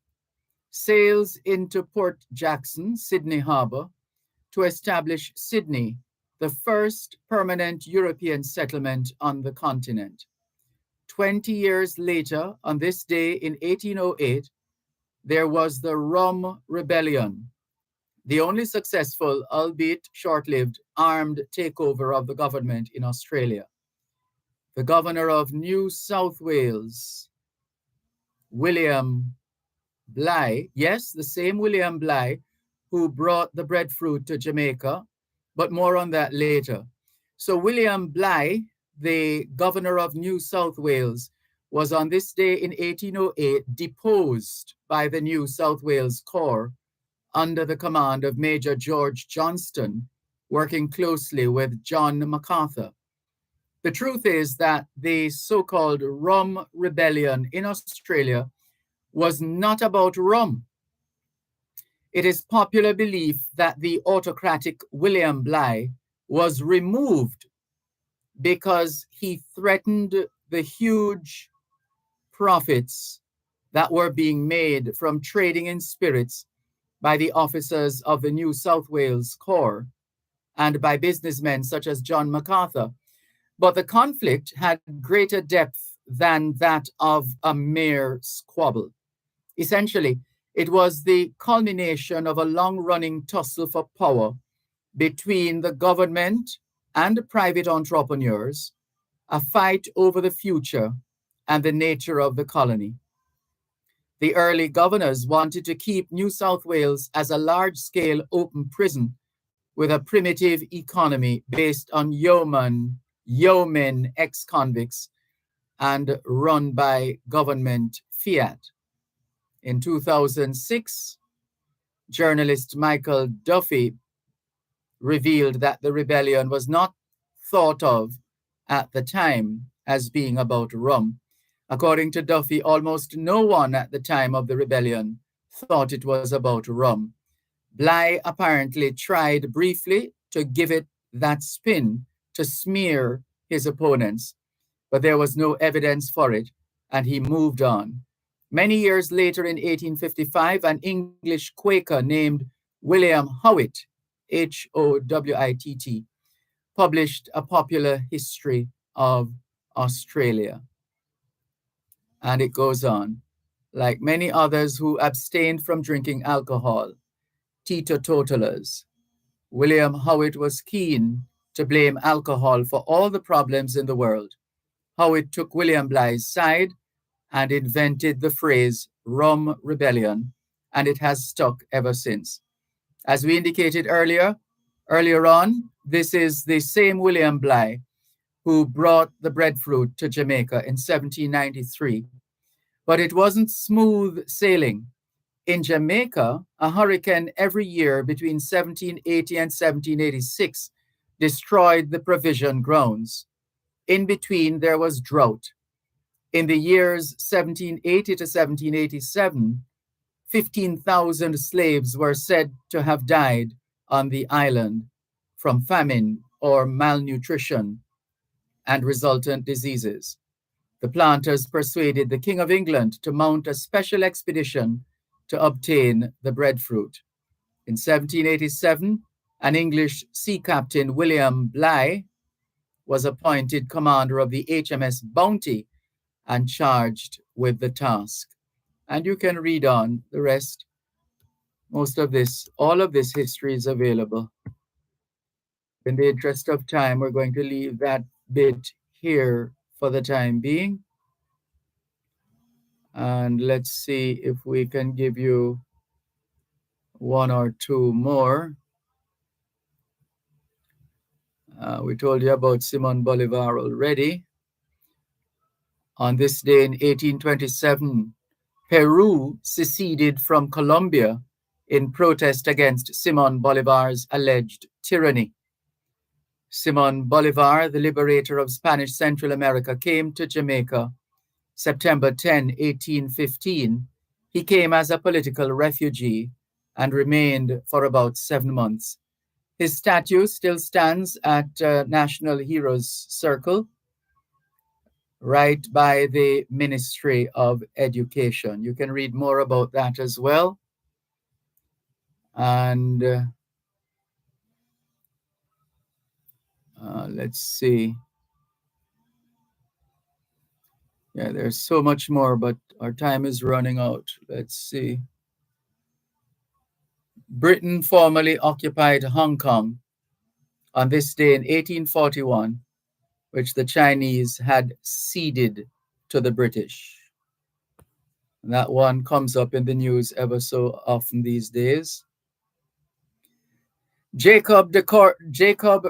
sails into Port Jackson, Sydney Harbour, to establish Sydney, the first permanent European settlement on the continent. 20 years later, on this day in 1808, there was the Rum Rebellion, the only successful, albeit short-lived, armed takeover of the government in Australia. The governor of New South Wales, William Bligh, yes, the same William Bligh who brought the breadfruit to Jamaica, but more on that later. So William Bligh, the governor of New South Wales, was on this day in 1808 deposed by the New South Wales Corps under the command of Major George Johnston, working closely with John MacArthur. The truth is that the so-called Rum Rebellion in Australia was not about rum. It is popular belief that the autocratic William Bligh was removed because he threatened the huge profits that were being made from trading in spirits by the officers of the New South Wales Corps and by businessmen such as John MacArthur. But the conflict had greater depth than that of a mere squabble. Essentially, It was the culmination of a long-running tussle for power between the government and the private entrepreneurs, a fight over the future and the nature of the colony. The early governors wanted to keep New South Wales as a large-scale open prison with a primitive economy based on yeomen ex-convicts and run by government fiat. In 2006, journalist Michael Duffy revealed that the rebellion was not thought of at the time as being about rum. According to Duffy, almost no one at the time of the rebellion thought it was about rum. Bligh apparently tried briefly to give it that spin to smear his opponents, but there was no evidence for it, and he moved on. Many years later, in 1855, an English Quaker named William Howitt, Howitt, published a popular history of Australia. And it goes on. Like many others who abstained from drinking alcohol, teetotalers, William Howitt was keen to blame alcohol for all the problems in the world. Howitt took William Bligh's side and invented the phrase rum rebellion, and it has stuck ever since. As we indicated earlier on, this is the same William Bligh who brought the breadfruit to Jamaica in 1793. But it wasn't smooth sailing. In Jamaica, a hurricane every year between 1780 and 1786 destroyed the provision grounds. In between, there was drought. In the years 1780 to 1787, 15,000 slaves were said to have died on the island from famine or malnutrition and resultant diseases. The planters persuaded the King of England to mount a special expedition to obtain the breadfruit. In 1787, an English sea captain, William Bligh, was appointed commander of the HMS Bounty and charged with the task. And you can read on the rest. Most of this, all of this history is available. In the interest of time, we're going to leave that bit here for the time being. And let's see if we can give you one or two more. We told you about Simon Bolivar already. On this day in 1827, Peru seceded from Colombia in protest against Simon Bolivar's alleged tyranny. Simon Bolivar, the liberator of Spanish Central America, came to Jamaica September 10, 1815. He came as a political refugee and remained for about 7 months. His statue still stands at National Heroes Circle, right by the Ministry of Education. You can read more about that as well. And let's see. Yeah, there's so much more, but our time is running out. Let's see. Britain formally occupied Hong Kong on this day in 1841, which the Chinese had ceded to the British. And that one comes up in the news ever so often these days. Jacob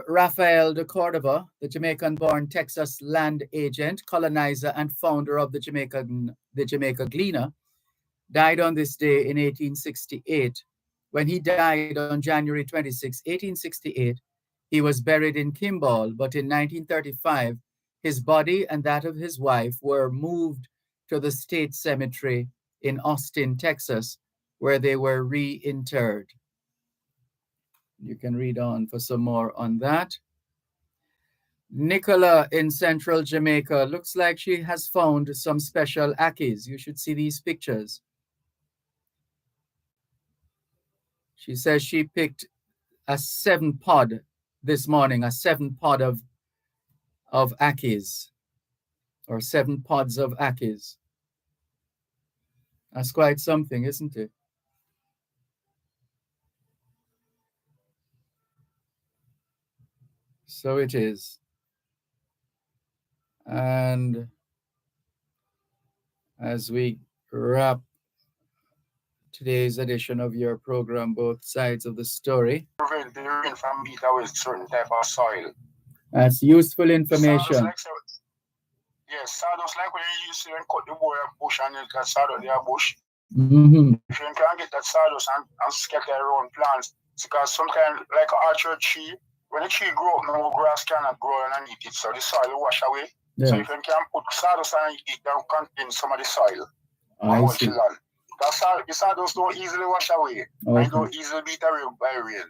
Raphael de Cordova, the Jamaican-born Texas land agent, colonizer, and founder of the Jamaica Gleaner, died on this day in 1868. When he died on January 26, 1868, he was buried in Kimball, but in 1935, his body and that of his wife were moved to the State Cemetery in Austin, Texas, where they were reinterred. You can read on for some more on that. Nicola in central Jamaica looks like she has found some special ackies. You should see these pictures. She says she picked a 7-pod this morning, a 7-pod of ackies, or 7 pods of ackies. That's quite something, isn't it? So it is. And as we wrap today's edition of your program, Both Sides of the Story, Prevent the rain from beat away certain type of soil. that's useful information. Yes, sawdust like when you used to cut the boy a bush and you got sawdust there bush. Mm-hmm. If you can get that sawdust and scatter around plants, because sometimes like an orchard tree, when the tree grow up, no grass cannot grow underneath it, so the soil will wash away. Yeah. So if you can put sawdust on it, can contain some of the soil. I see. The sawdust don't easily wash away. Okay. And don't easily beat away by rain.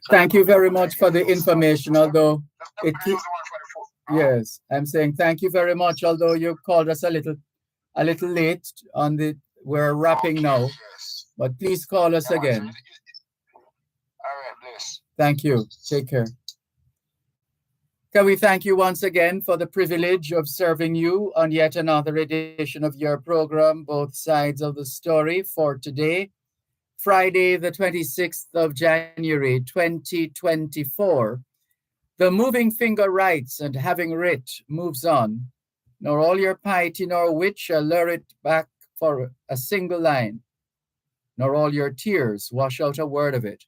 So thank you very much for the information, although it keeps... Yes, I'm saying thank you very much, although you called us a little late on the... We're wrapping now, yes. But please call us again. All right, bless. Thank you. Take care. Can we thank you once again for the privilege of serving you on yet another edition of your program, Both Sides of the Story, for today, Friday, the 26th of January, 2024. The moving finger writes, and having writ, moves on. Nor all your piety nor wit shall lure it back for a single line, nor all your tears wash out a word of it.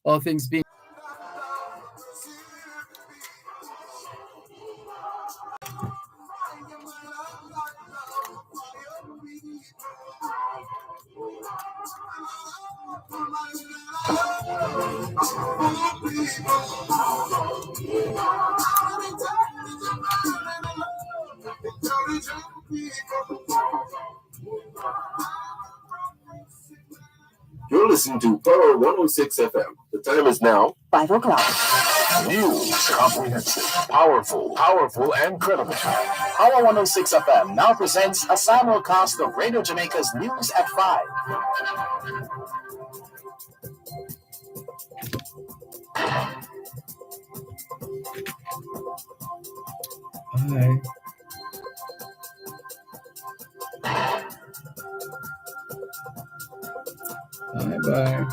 All things being... You're listening to Power 106 FM. The time is now 5 o'clock. News, comprehensive, powerful, and credible. Power 106 FM now presents a simulcast of Radio Jamaica's News at 5. Bye. Bye-bye.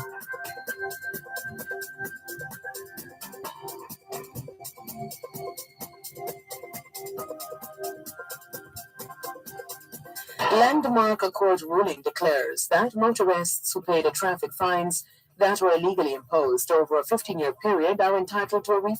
Landmark Court ruling declares that motorists who pay the traffic fines that were illegally imposed over a 15-year period are entitled to a refund.